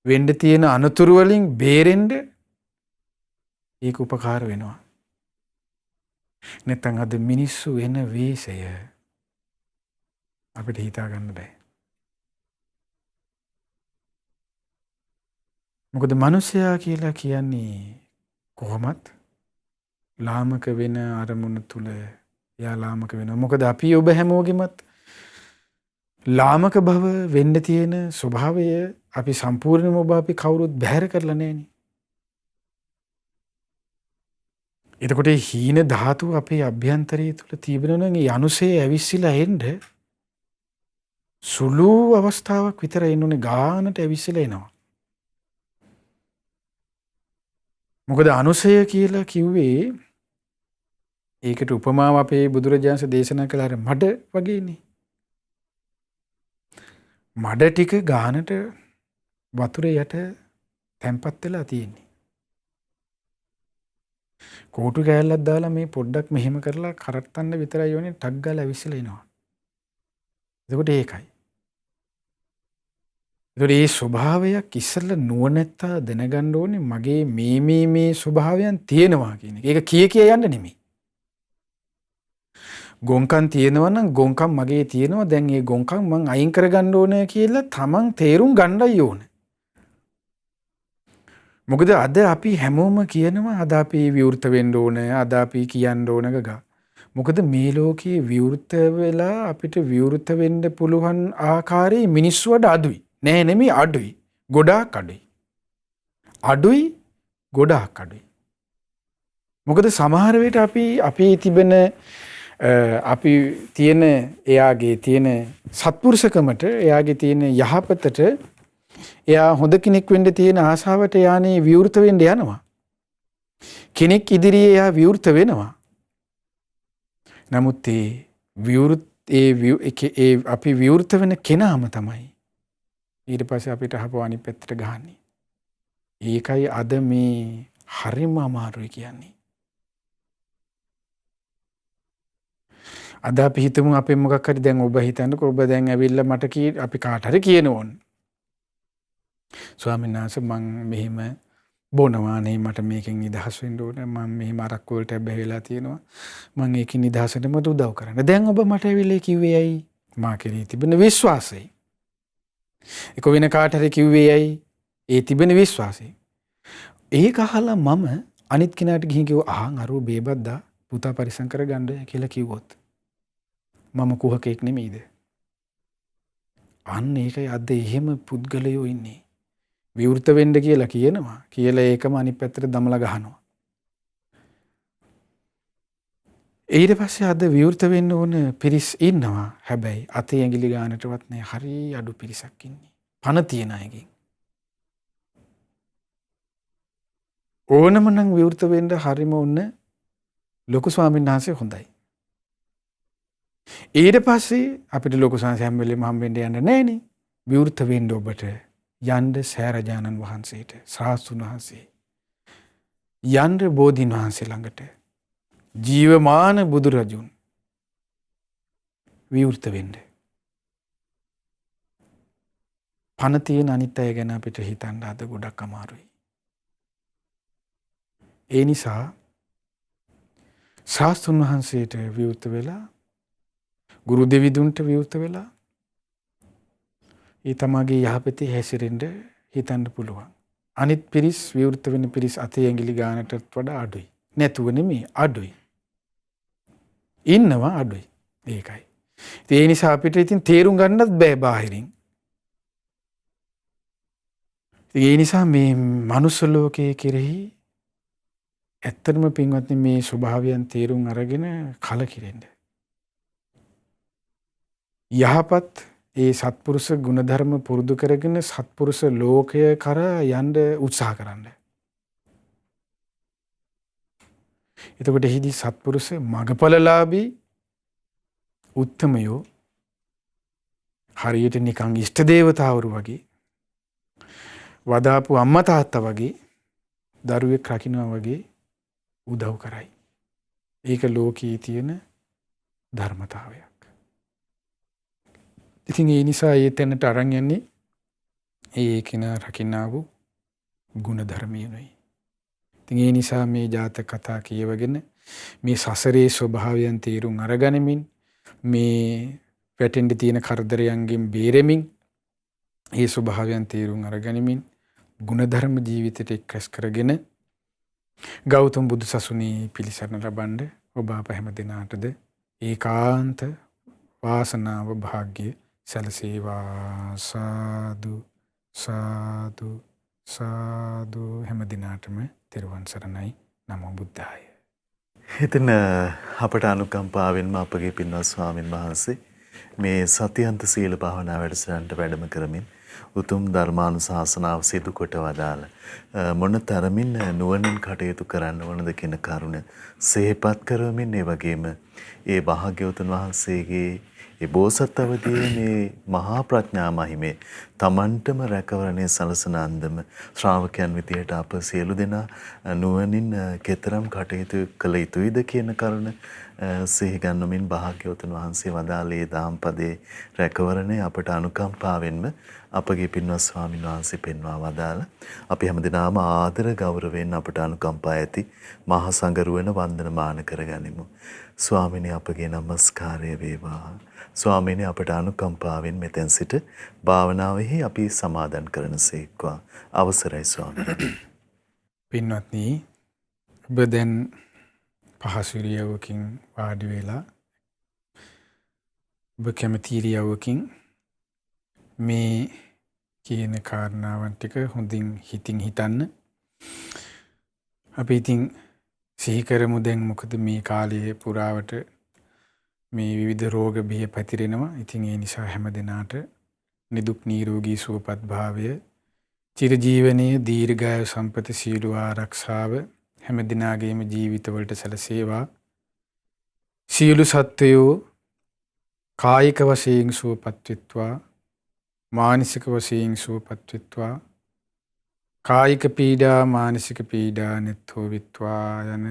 වෙන්න තියෙන අනතුරු වලින් බේරෙන්න ඒක උපකාර වෙනවා. නැත්නම් අද මිනිස්සු වෙන වේශය අපිට හිතා ගන්න බෑ. මොකද මිනිසයා කියලා කියන්නේ කොහොමත් ලාමක වෙන අරමුණ තුල එයා ලාමක වෙනවා. මොකද අපි ඔබ හැමෝගෙමත් ලාමක භව වෙන්න තියෙන ස්වභාවය අපි සම්පූර්ණයෙන්ම ඔබ අපි කවුරුත් බැහැර කරලා නැහෙනි. එතකොට හීන ධාතු අපේ අභ්‍යන්තරයේ තුල තිබෙනවා නම් ඒ අනුසේ ඇවිස්සලා එන්න සුළු අවස්ථාවක් විතර එන්නුනේ ගානට ඇවිස්සලා එනවා. මොකද අනුසය කියලා කිව්වේ ඒකට උපමාව අපේ බුදුරජාණන් දේශනා කළ අර මඩ වගේනේ. මඩ ටික ගානට වතුරේ යට තැම්පත් වෙලා තියෙන්නේ. කෝටු කෑල්ලක් දාලා මේ පොඩ්ඩක් මෙහෙම කරලා කරත්තන්න විතරයි යෝනේ ටක් ගාලා ඇවිස්සලා එනවා. එතකොට ඒකයි. ඒතකොට මේ ස්වභාවයක් ඉස්සෙල්ලා නුවණැත්තා දැනගන්න ඕනේ මගේ මේ ස්වභාවයන් තියෙනවා කියන එක. ඒක කිය යන්න නෙමෙයි. ගොංකම් තියෙනවා නම් ගොංකම් මගේ තියෙනවා. දැන් මේ ගොංකම් මං අයින් කරගන්න ඕනේ කියලා තමන් තේරුම් ගන්නයි ඕනේ. මොකද අද අපි හැමෝම කියනවා අද අපි විවෘත වෙන්න ඕනේ. අද අපි කියන්න ඕන ගගා. මොකද මේ ලෝකේ විවෘත වෙලා අපිට විවෘත වෙන්න පුළුවන් ආකාරයේ මිනිස්සු වඩ අඩුයි. නෑ නෙමෙයි අඩුයි. ගොඩාක් අඩුයි. අඩුයි ගොඩාක් අඩුයි. මොකද සමහර වෙලට අපි තිබෙන අපි තියෙන එයාගේ තියෙන සත්පුරුෂකමට එයාගේ තියෙන යහපතට එයා හොඳ කෙනෙක් වෙන්න තියෙන ආසාවට යානේ විවෘත වෙන්න යනවා. කෙනෙක් ඉදිරියේ එයා විවෘත වෙනවා. නමුත් අපි විවෘත වෙන කෙනාම තමයි ඊට පස්සේ අපිට අහපුව අනිත් පැත්තට ගහන්නේ. ඒකයි අද මේ හරිම අමාරුයි කියන්නේ. අද අපි හිතමු අපේ මොකක් හරි දැන් ඔබ හිතන්නකෝ ඔබ දැන් ඇවිල්ලා මට අපි කාට හරි කියන ඕන. ස්වාමීන් වහන්සේ මං මෙහෙම බොනවානේ මට මේකෙන් නිදහස් වෙන්න ඕනේ. මම මෙහෙම අරක්කු වලට බැහැලා තියෙනවා. මං ඒකෙන් නිදහස් වෙන්න මට උදව් කරන්න. දැන් ඔබ මට ඇවිල්ලා කිව්වේ ඇයි? මා කෙරෙහි තිබෙන විශ්වාසය. ඒක වෙන කාට හරි කිව්වේ ඇයි? ඒ තිබෙන විශ්වාසය. ඒක අහලා මම අනිත් කෙනාට ගිහින් කිව්වා අහන් අරෝ බේබද්දා පුතා පරිසම් කරගන්න කියලා කිව්වොත් මම කුහකෙක් නෙමෙයිද? අන්න ඒකයි අද එහෙම පුද්ගලයෝ ඉන්නේ. විවෘත වෙන්න කියලා කියනවා. කියලා ඒකම අනිත් පැත්තට දමලා ගහනවා. ඊට පස්සේ අද විවෘත වෙන්න ඕන පිරිස් ඉන්නවා. හැබැයි අතේ ඇඟිලි ගන්නටවත් නෑ. හරි අඩු පිරිසක් ඉන්නේ. පණ තියන අයගෙන්. ඕනම නම් විවෘත වෙන්න හරිම ඕන ලොකු ස්වාමීන් වහන්සේ හොඳයි. ඊට පස්සේ අපිට ලොකු සංසය හැම වෙලේම හම්බෙන්න යන්න නෑනේ. විවෘත වෙන්න ඔබට යන්න සෑරජානන් වහන්සේට ශාස්ත්‍රුන් වහන්සේ යන්න බෝධීන් වහන්සේ ළඟට ජීවමාන බුදුරජුන් විවෘත වෙන්න. පණ තියෙන අනිත් අය ගැන අපිට හිතන්න අද ගොඩක් අමාරුයි. ඒ නිසා ශාස්ත්‍රුන් වහන්සේට විවෘත වෙලා ගුරු දෙවිඳුන්ට විවෘත වෙලා ඒ තමගේ යහපතේ හැසිරෙන්න හිතන්න පුළුවන්. අනිත් පිරිස් විවෘත වෙන පිරිස් අතේ ඇඟිලි ගානටත් වඩා අඩුයි. නැතුව නෙමෙයි අඩුයි. ඉන්නවා අඩුයි. ඒකයි. ඒ නිසා අපිට ඉතින් තේරුම් ගන්නත් බෑ බාහිරින්. ඒ නිසා මේ මනුස්ස ලෝකයේ කෙරෙහි ඇත්තටම පින්වත්නි මේ ස්වභාවයන් තේරුම් අරගෙන කලකිරෙන්න. යහපත් ඒ සත්පුරුෂ ගුණධර්ම පුරුදු කරගෙන සත්පුරුෂ ලෝකය කරා යන්න උත්සාහ කරන්න. එතකොට එහිදී සත්පුරුෂ මගඵලලාභී උත්තමයෝ හරියට නිකන් ඉෂ්ට දේවතාවරු වගේ වදාපු අම්මා තාත්තා වගේ දරුවෙක් රකින්නවා වගේ උදව් කරයි. ඒක ලෝකයේ තියෙන ධර්මතාවයක්. ඉතින් ඒ නිසා ඒ තැනට අරන් යන්නේ ඒ කෙනා රකින්නා වූ ගුණ ධර්මයනොයි. ඉතින් ඒ නිසා මේ ජාතක කතා කියවගෙන මේ සසරේ ස්වභාවයන් තේරුම් අරගනිමින් මේ වැටෙන්න තියෙන කරදරයන්ගෙන් බේරෙමින් ඒ ස්වභාවයන් තේරුම් අරගනිමින් ගුණධර්ම ජීවිතයට එක්රැස් කරගෙන ගෞතම බුදු සසුනේ පිළිසරණ ලබන්න ඔබ අප හැම දිනාටද ඒකාන්ත වාසනාව භාග්‍ය සැලසේවා. සාදු සාදු සාදු. හැම දිනාටම තෙරුවන් සරණයි. නමෝ බුද්ධාය. හිතන අපට අනුකම්පාවෙන්ම අපගේ පින්වත් ස්වාමින් වහන්සේ මේ සතියන්ත සීල භාවනා වැඩසටහනට වැඩම කරමින් උතුම් ධර්මානුශාසනාව සිදු කොට වදාළ මොන තරමින් නුවණින් කටයුතු කරන්න ඕනද කියන කරුණ සිහිපත් කරමින් ඒ වගේම ඒ භාග්‍යවතුන් වහන්සේගේ ඒ බෝසත් අවදියේ මේ මහා ප්‍රඥා මහිමේ තමන්ටම රැකවරණය සලසන අන්දම ශ්‍රාවකයන් විදියට අප සියලු දෙනා නුවණින් කෙතරම් කටයුතු කළ යුතුයිද කියන කරුණ සිහි ගන්නමින් භාග්‍යවතුන් වහන්සේ වදාළේ දාම්පදේ රැකවරණය අපට අනුකම්පාවෙන්ම අපගේ පින්වත් ස්වාමීන් වහන්සේ පෙන්වා වදාළ අපි හැමදෙනාම ආදර ගෞරවයෙන් අපට අනුකම්පා ඇති මහා සංඝරුවන වන්දනමාන කරගනිමු. ස්වාමිනේ අපගේ নমස්කාරය වේවා. ස්වාමීනි අපට අනුකම්පාවෙන් මෙතෙන් සිට භාවනාවෙහි අපි සමාදන් කරනසේක්වා. අවසරයි ස්වාමීනි. පින්වත්නි ඔබ දැන් පහසු ඉරියව්වකින් වාඩි වෙලා ඔබ කැමති ඉරියව්වකින් මේ කියන කාරණාවන් ටික හොඳින් හිතින් හිතන්න. අපි ඉතින් සිහි කරමු දැන් මොකද මේ කාලයේ පුරාවට මේ විවිධ රෝග බිය පැතිරෙනවා. ඉතින් ඒ නිසා හැම දිනාට නිදුක් නිරෝගී සුවපත් භාවය චිරජීවනයේ දීර්ඝායු සම්පත සීල ආරක්ෂාව හැම දිනාගේම ජීවිතවලට සැලසේවා. සියලු සත්වයෝ කායික වශයෙන් සුවපත් වෙත්වා, මානසික වශයෙන් සුවපත් වෙත්වා, කායික පීඩා මානසික පීඩා නැත්හෝ විත්වා යන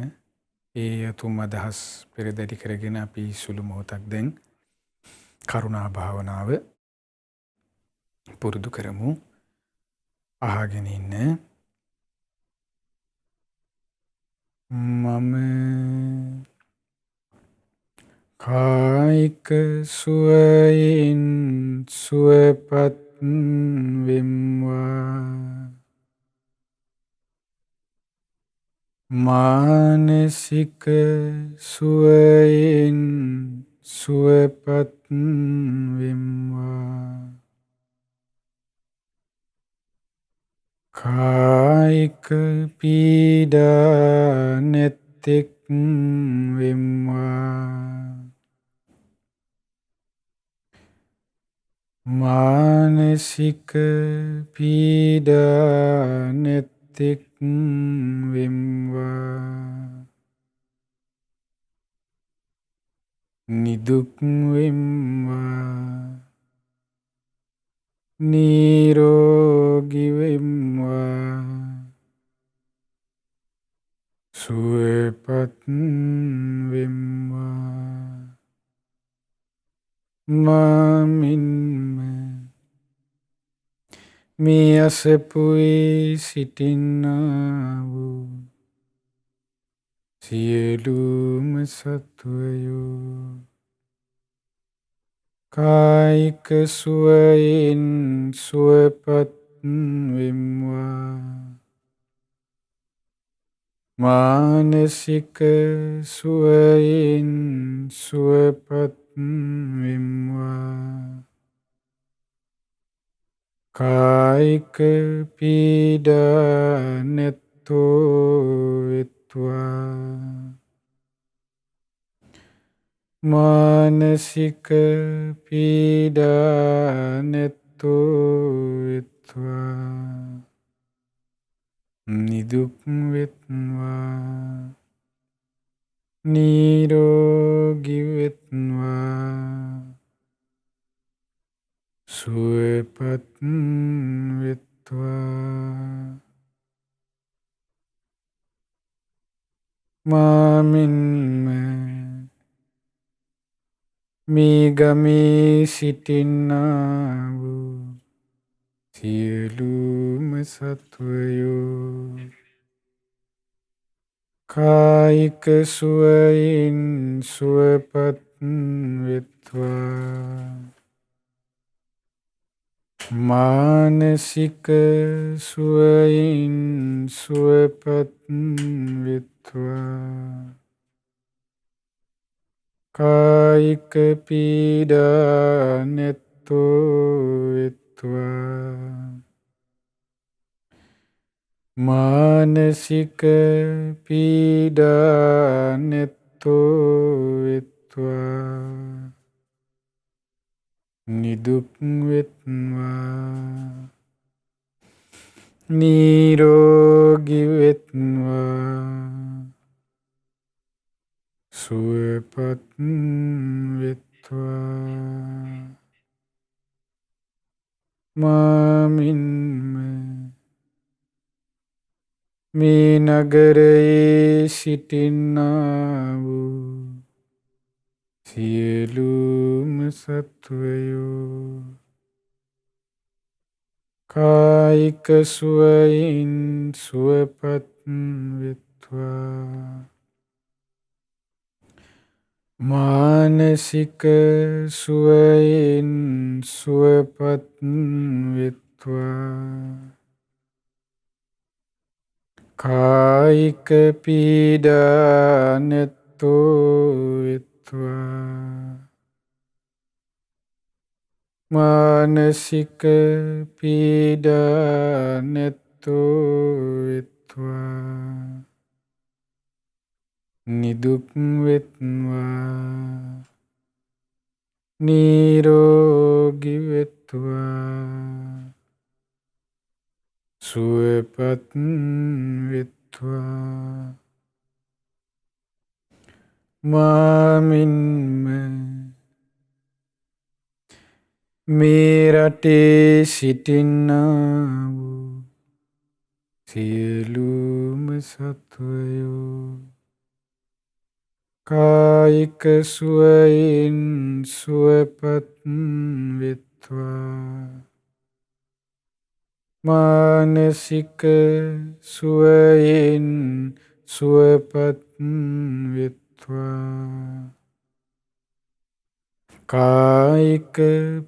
ඒ අතුම් අදහස් පෙරදැරි කරගෙන අපි සුළු මොහොතක් දැන් කරුණා භාවනාව පුරුදු කරමු. අහගෙන ඉන්න මම කායික සුවයෙන් සුවපත් වෙම්වා, මානසික සුවයෙන් සුවපත් වෙම්වා, කායික පීඩා නැත්තෙක් වෙම්වා, මානසික පීඩා නැත්තෙක් වෙම්වා, නිදුක් වෙම්වා, නිරෝගී වෙම්වා සුවපත් වෙම්වා මාමින්ම මේ අසපුවේ සිටින්නා වූ සියලුම සත්වයෝ කායික සුවයෙන් සුවපත් වෙම්වා මානසික සුවයෙන් සුවපත් වෙම්වා කායික පීඩා නැත්තෝ වෙත්වා මානසික පීඩා නැත්තෝ වෙත්වා නිදුක් වෙත්වා නිරෝගී වෙත්වා සුවපත් වෙත්වා මාමින්ම මේ ගමේ සිටින්නා වූ සියලුම සත්වයෝ කායික සුවයෙන් සුවපත් වෙත්වා මානසික සුවයෙන් සුවපත් වෙත්වා කායික පීඩා නැත්තෝ වෙත්වා මානසික පීඩා නැත්තෝ වෙත්වා නිදුක් වෙත්වා නිරෝගී වෙත්වා සුවපත් වෙත්වා මාමින්ම මේ නගරයේ සිටින්නා වූ සියලුම සත්වයෝ කායික සුවයෙන් සුවපත් වෙත්වා මානසික සුවයෙන් සුවපත් වෙත්වා කායික පීඩා නැත්තෝ වෙත්වා මානසික පීඩා නැත්තෝ වෙත්වා නිදුක් වෙත්වා නිරෝගී වෙත්වා සුවපත් වෙත්වා මාමින්ම මේ රටේ සිටින්නා වූ සියලුම සත්වයෝ කායික සුවයෙන් සුවපත් වෙත්වා මානසික සුවයෙන් සුවපත් වෙත්වා කායික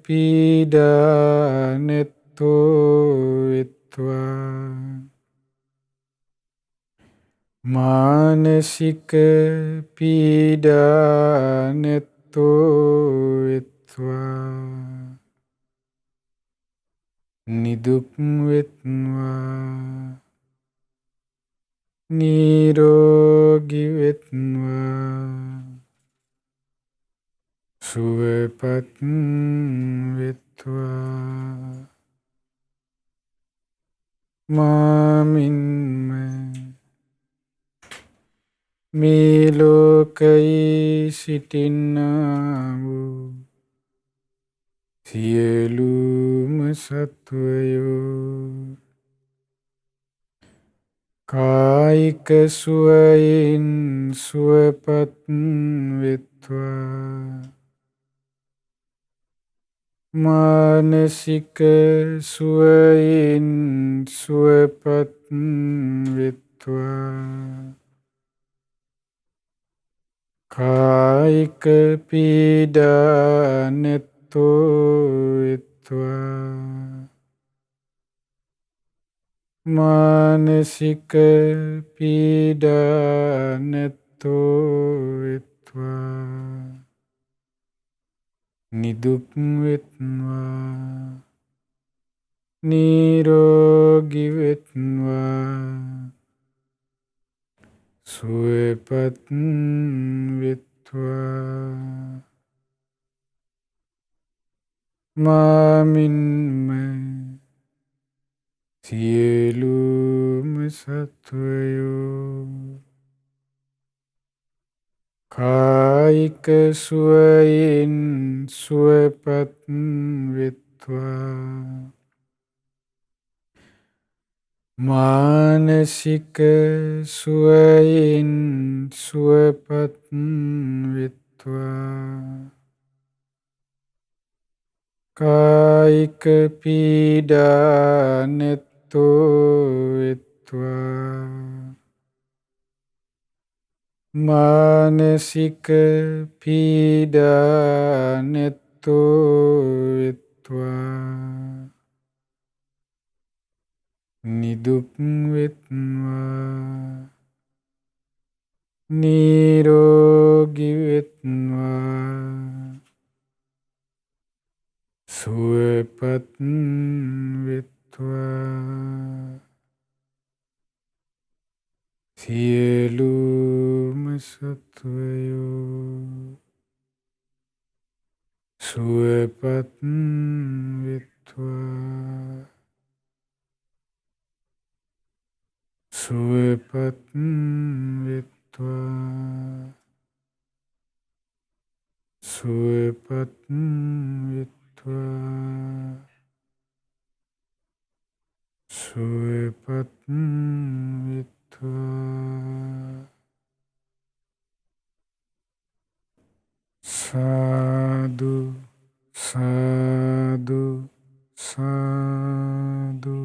පීඩා නැත්තෝ වෙත්වා මානසික පීඩා නැත්තෝ වෙත්වා නිදුක් වෙත්වා නිරෝගී වෙත්වා සුවපත් වෙත්වා මාමින්ම මේ ලෝකයේ සිටින්නා වූ සියලුම සත්වයෝ කායික සුවයෙන් සුවපත් වෙත්වා මානසික සුවයෙන් සුවපත් වෙත්වා කායික පීඩා නැත්තෝ වෙත්වා මානසික පීඩා නැත්තෝ වෙත්වා නිදුක් වෙත්වා නිරෝගී වෙත්වා සුවපත් වෙත්වා මාමින්ම සියලුම සත්වයෝ කායික සුවයෙන් සුවපත් වෙත්වා මානසික සුවයෙන් සුවපත් වෙත්වා කායික පීඩා නැත්තෝ වෙත්වා මානසික පීඩා නැත්තෝ වෙත්වා නිදුක් වෙත්වා නිරෝගී වෙත්වා සුවපත් වෙත්වා සියලුම සත්වයෝ සුවපත් වෙත්වා සුවපත් වෙත්වා සුවපත් වෙත්වා සුවපත් වෙත්වා සාදු සාදු සාදු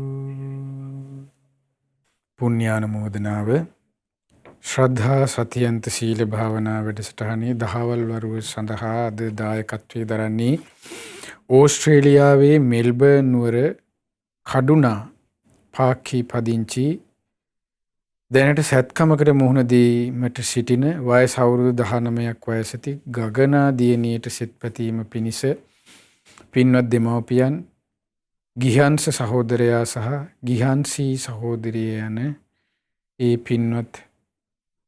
පුණ්‍යානුමෝදනාව ශ්‍රද්ධා සතියන්ත සීල භාවනා වැඩසටහනේ දහවල් වරුව සඳහා අද දායකත්වයේ දරන්නේ ඕස්ට්‍රේලියාවේ මෙල්බර්න් නුවර කඩුනා පාක්කී පදිංචි දැනට සැත්කමකට මුහුණ දීමට සිටින වයස අවුරුදු 19ක් වයසති ගගනා දියණියට සෙත් පැතීම පිණිස පින්වත් දෙමව්පියන් ගිහන්ස සහෝදරයා සහ ගිහන්සී සහෝදරිය යන ඒ පින්වත්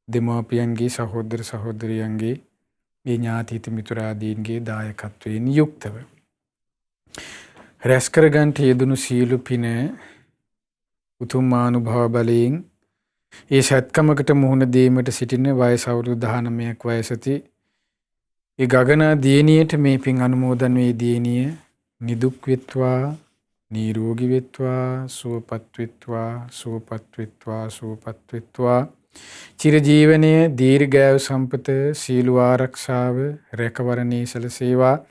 දෙමව්පියන්ගේ සහෝදර සහෝදරියන්ගේ මේ ඥාතිත මිතුරාදීන්ගේ දායකත්වයෙන් යුක්තව රැස් කරගන්ට යෙදුණු සීල පින උතුම් ආනුභාව බලයෙන් ඒ සත්කමකට මුහුණ දීමට සිටින වයස අවුරුදු 19ක් වයසති ඒ ගගනා දියණියට මේ පින් අනුමෝදන් වේ. දියණිය නිදුක් වෙත්වා නිරෝගී වෙත්වා සුවපත් වෙත්වා සුවපත් වෙත්වා සුවපත් වෙත්වා චිරජීවනයේ දීර්ඝායු සම්පත සීල ආරක්ෂාව රැකවරණේ සැලසේවා.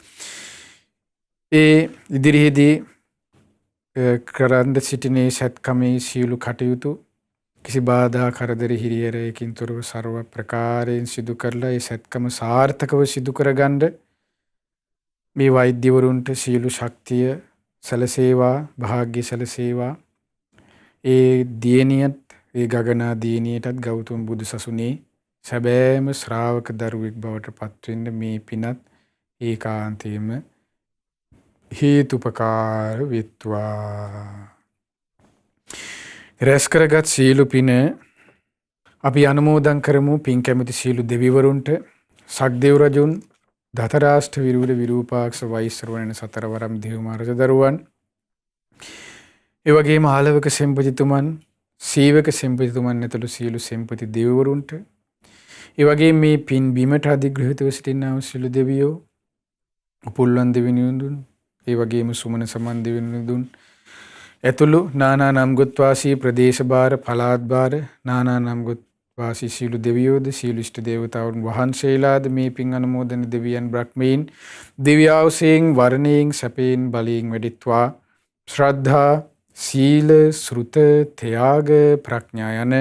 ඒ ඉදිරියේදී කරන්න සිටින සත්කමේ සීල කටයුතු කිසි බාධා කරදර හිරියරයකින් තොරව ਸਰව ප්‍රකාරයෙන් සිදු කරලා ඒ සත්කම සාර්ථකව සිදු කරගන්න මේ වෛද්‍යවරුන්ට සීල ශක්තිය සැලසේවා භාග්‍ය සැලසේවා. ඒ දියණියත් ඒ ගගනා දියණියටත් ගෞතම බුදු සසුනේ සැබෑම ශ්‍රාවක දරුවෙක් බවට පත්වෙන්න මේ පිනත් ඒකාන්තයෙන්ම හේතුපකාර වෙත්වා. රැස් කරගත් සීල පින අපි අනුමෝදන් කරමු පින් කැමති සීල දෙවිවරුන්ට සක්දේව රජුන් දතරාෂ්ඨ විරූಢ විරූපාක්ෂ වෛශ්‍රවණ සතරවරම් දේවමාරජ දරුවන් ඒ වගේම ආලවක සෙන්පතිතුමන් සීවක සෙන්පතිතුමන් ඇතුළු සියලු සෙන්පති දෙවිවරුන්ට ඒ වගේම මේ පින් බිමට අධිග්‍රහිතව සිටිනා වූ සියලු දෙවියෝ උපුල්වන් දෙවිනියුන් ඒ වගේම සුමන සමන් දෙවිඳුන් ඇතුළු නානා නම්ගොත් වාසී ප්‍රදේශ භාර පළාත් භාර නානා නම්ගොත් වාසී සීලු දෙවියෝද සීලු ඉෂ්ට දේවතාවුන් වහන්සේලාද මේ පින් අනුමෝදන දෙවියන් බ්‍රහ්මීන් දිව්‍යාවසයෙන් වර්ණයෙන් සැපයෙන් බලයෙන් වැඩිත්වා ශ්‍රද්ධා සීල සෘත ත්‍යාග ප්‍රඥා යන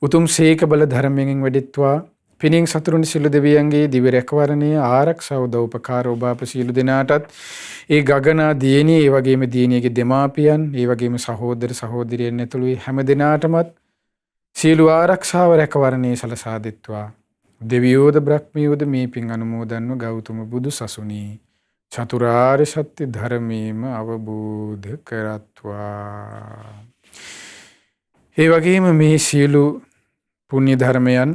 උතුම් සීක බල ධර්මයෙන් වැඩිත්වා පිනින් සතුරුන් සියලු දෙවියන්ගේ දිව්‍ය රැකවරණය ආරක්ෂාව උදව්පකාර ඔබ අප සියලු දෙනාටත් ඒ ගගනා දියණිය ඒ වගේම දියණියගේ දෙමාපියන් ඒ වගේම සහෝදර සහෝදරියන් ඇතුළු හැම දෙනාටමත් සියලු ආරක්ෂාව රැකවරණය සලසා දෙත්වා දෙවියෝද බ්‍රහ්මියෝද මේ පින් අනුමෝදන්ව ගෞතම බුදු සසුනේ චතුරාර්ය සත්‍ය ධර්මයේම අවබෝධ කරත්වා. ඒ වගේම මේ සියලු පුණ්‍ය ධර්මයන්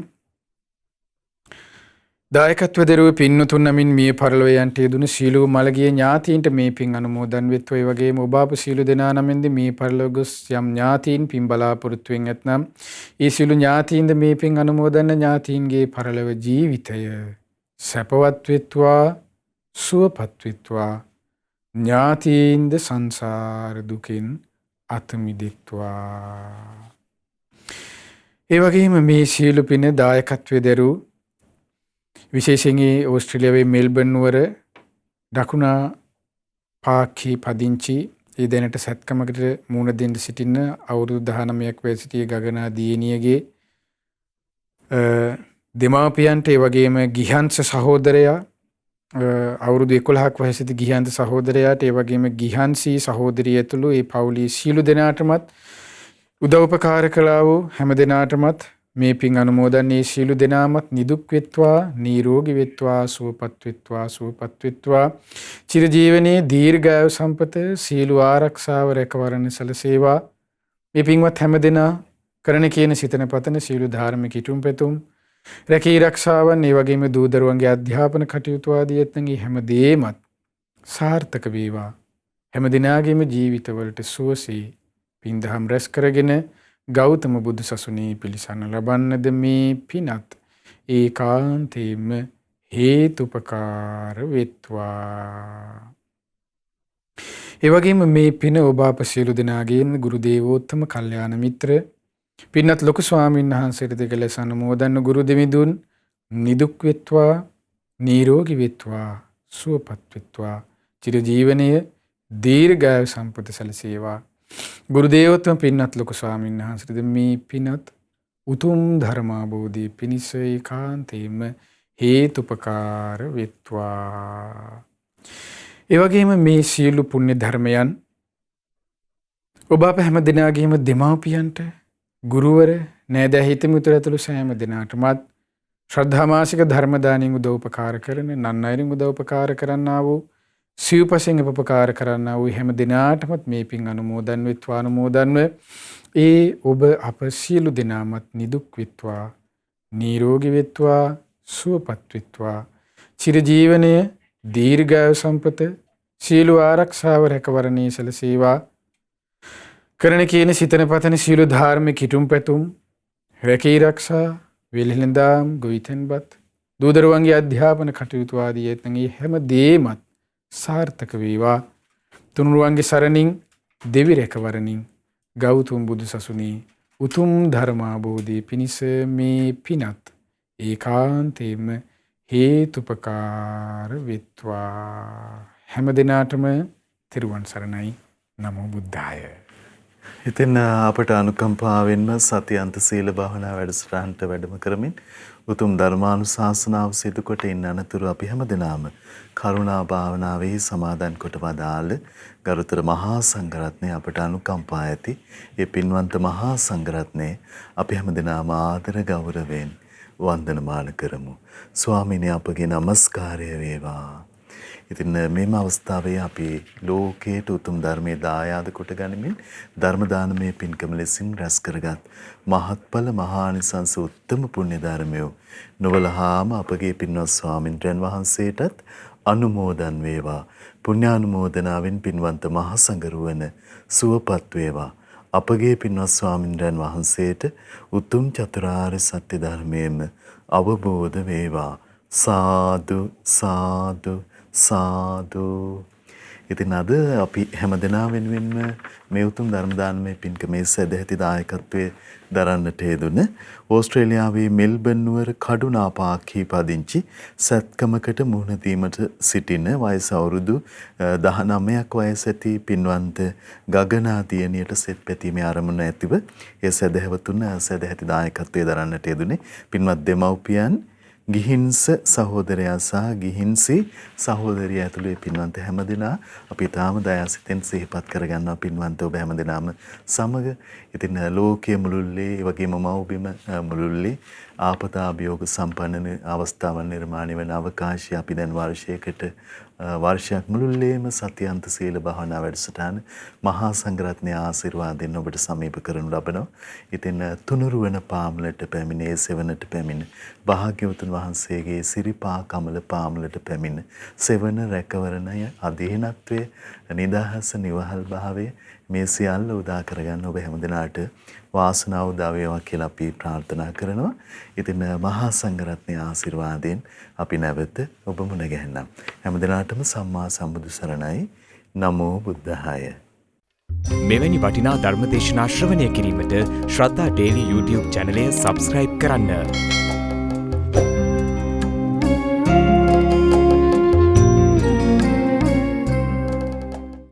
දායකත්ව දරුව පින්නතුන් නමින් මිය පරලොව යන්ට යෙදුණු සියලු මළගිය ඥාතීන්ට මේ පින් අනුමෝදන් වෙත්වා. ඒ වගේම ඔබ අප සියලු දෙනා නමින්ද මේ පරලොව ගොස් යම් ඥාතීන් පින් බලාපොරොත්තු වෙන් ඇතනම් ඒ සියලු ඥාතීන්ද මේ පින් අනුමෝදන් ඥාතීන්ගේ පරලොව ජීවිතය සැපවත් වෙත්වා සුවපත් වෙත්වා ඥාතීන්ද සංසාර දුකින් අත මිදෙත්වා. ඒ වගේම මේ සියලු පින දායකත්වයේ දරූ විශේෂයෙන් ඕස්ට්‍රේලියාවේ මෙල්බර්න් නුවර දකුණා පාක්කි පදිංචි ඒ දැනට සැත්කමකට මුහුණ දෙන්න සිටින අවුරුදු 19ක් වයස සිටිය ගගනා දියණියගේ දෙමාපියන්ට ඒ වගේම ගිහන්ස සහෝදරයා අවුරුදු 11ක් වයස සිටි ගිහන්ස සහෝදරයාට ඒ වගේම ගිහන්සී සහෝදරිය ඇතුළු ඒ පවුලේ සියලු දෙනාටමත් උදව්පකාර කළා වූ හැම දෙනාටමත් මේ පින් අනුමෝදන්නේ සියලු දෙනාමත් නිදුක් වෙත්වා නිරෝගී වෙත්වා සුවපත් වෙත්වා චිරජීවනයේ දීර්ඝායු සම්පත සියලු ආරක්ෂාව රැකවරණ සැලසේවා. මේ පින්වත් හැම දෙනා කරන කියන සිතන පතන සියලු ධාර්මික ඉටුම් පැතුම් රැකී ආරක්ෂාවන් ඒ වගේම දූ දරුවන්ගේ අධ්‍යාපන කටයුතු ආදී ඇතන්ගේ හැම දෙයක්මත් සාර්ථක වේවා. හැම දිනාගේම ජීවිතවලට සුවසේ පින් දහම් රැස් කරගෙන ගෞතම බුදු සසුනේ පිළිසරණ ලබන්නද මේ පිනත් ඒකාන්තයෙන්ම හේතුපකාර වෙත්වා. ඒ වගේම මේ පින ඔබ අප සියලු දෙනාගේම ගුරු දේවෝත්තම කල්යාණ මිත්‍ර පින්වත් ලොකු ස්වාමීන් වහන්සේට දෙකලස අනුමෝදන් ගුරු දෙවිඳුන් නිදුක් වෙත්වා නිරෝගී වෙත්වා සුවපත් වෙත්වා චිරජීවනයේ දීර්ඝායු සම්පත සැලසේවා. ගුරු දේවෝත්තම පින්වත් ලොකු ස්වාමීන් වහන්සේට මේ පිනත් උතුම් ධර්මාබෝධි පිණිස ඒකාන්තයෙන්ම හේතුපකාර වෙත්වා. ඒ වගේම මේ සියලු පුණ්‍ය ධර්මයන් ඔබ අප හැම දිනාගේම දෙමාපියන්ට ගුරුවර නෑදෑ හිතමිතුර ඇතුළු සෑම දිනාටමත් ශ්‍රද්ධාමාසික ධර්ම දානින් උදව්පකාර කරන නන් අයරින් උදව්පකාර කරන්නා වූ සිව්පසෙන් උපකාර කරන්නා වූ හැම දිනාටමත් මේ පින් අනුමෝදන් වෙත්වා අනුමෝදන්ව ඒ ඔබ අප සියලු දෙනාමත් නිදුක් වෙත්වා නිරෝගී වෙත්වා සුවපත් වෙත්වා චිරජීවනයේ දීර්ඝායු සම්පත සියලු ආරක්ෂාව රැකවරණේ සැලසේවා. කරන කියන සිතන පතන සියලු ධාර්මික ඉටුම් පැතුම් රැකී ආරක්ෂා වෙලෙලඳාම් ගොවිතැන්පත් දූ දරුවන්ගේ අධ්‍යාපන කටයුතු ආදී ඇතන්ගේ හැම දෙයක්මත් සාර්ථක වේවා. තුනුරුවන්ගේ සරණින් දෙවි රැකවරණින් ගෞතම බුදු සසුනේ උතුම් ධර්මාබෝධි පිණිස මේ පිනත් ඒකාන්තයෙන්ම හේතුපකාර වෙත්වා. හැම දිනාටම තෙරුවන් සරණයි. නමෝ බුද්ධාය. ඉතින් අපට අනුකම්පාවෙන්ම සතියන්ත සීල භාවනා වැඩසටහනට වැඩම කරමින් උතුම් ධර්මානුශාසනාව සිදු කොට ඉන්න අනතුරු අපි හැමදෙනාම කරුණා භාවනාවේ සමාදන් කොට වදාළ ගරුතර මහා සංඝරත්නය අපට අනුකම්පා ඇති ඒ පින්වන්ත මහා සංඝරත්නය අපි හැමදෙනාම ආදර ගෞරවයෙන් වන්දනමාන කරමු. ස්වාමීනි අපගේ নমස්කාරය වේවා. ඉතින් මේම අවස්ථාවේ අපි ලෝකයට උතුම් ධර්මයේ දායාද කොට ගනිමින් ධර්ම දානමය පින්කම ලෙසින් රැස් කරගත් මහත්ඵල මහානිසංස උත්තම පුණ්‍ය ධර්මය නොවලහාම අපගේ පින්වත් ස්වාමින්ද්‍රයන් වහන්සේටත් අනුමෝදන් වේවා. පුණ්‍යානුමෝදනාවෙන් පින්වන්ත මහා සංඝරුවන සුවපත් වේවා. අපගේ පින්වත් ස්වාමින්ද්‍රයන් වහන්සේට උතුම් චතුරාර්ය සත්‍ය ධර්මයේම අවබෝධ වේවා. සාදු සාදු සාදු. ඉතින් අද අපි හැමදෙනා වෙනුවෙන්ම මේ උතුම් ධර්ම දානමය පින්කමේ සදැහැති දායකත්වයේ දරන්නට යෙදුන ඕස්ට්‍රේලියාවේ මෙල්බන් නුවර කඩුනාපාක්හි පදිංචි සැත්කමකට මුහුණ දීමට සිටින වයස අවුරුදු 19ක් වයස ඇති පින්වන්ත ගගනා දියණියට සෙත් පැතීමේ ආරමුණ ඇතිව ඒ සදැහැවතුන් සදැහැති දායකත්වයේ දරන්නට යෙදුනේ පින්වත් දෙමව්පියන් ගිහින්ස සහෝදරයා සහ ගිහින්සි සහෝදරිය ඇතුළු ඒ පින්වන්ත හැමදෙනා අපි තාම දයාසිතෙන් සිහිපත් කරගන්නවා පින්වන්ත ඔබ හැමදෙනාම සමග. ඉතින් ලෝකයේ මුළුල්ලේ ඒ වගේම මව්බිම මුළුල්ලේ ආපදාභියෝග සම්පන්න අවස්ථාවන් නිර්මාණය වන අවකාශය අපි දැන් වර්ෂයක් මුළුල්ලේම සත්‍යන්ත සීල භාවනා වැඩසටහන මහා සංඝරත්නයේ ආශිර්වාදයෙන් ඔබට සමීප කරනු ලබනවා. ඉතින් තුනුරුවන පාමුලට පැමිණ ඒ සෙවණට පැමිණ භාග්‍යවතුන් වහන්සේගේ සිරිපා කමල පාමුලට පැමිණ සෙවණ රැකවරණය අධීනත්වයේ නිදහස නිවහල් භාවයේ මේ සියල්ල උදා කරගන්න ඔබ හැමදෙනාට වාසනාව උදා වේවා කියලා අපි ප්‍රාර්ථනා කරනවා. ඉතින් මහා සංඝරත්නයේ ආශිර්වාදයෙන් අපි නැවත ඔබ මුණ ගැහෙන්නම්. හැමදෙනාටම සම්මා සම්බුදු සරණයි. නමෝ බුද්ධාය. මෙවැනි වටිනා ධර්මදේශනා ශ්‍රවණය කිරීමට ශ්‍රද්ධා ඩේලි YouTube චැනලය සබස්ක්‍රයිබ් කරන්න.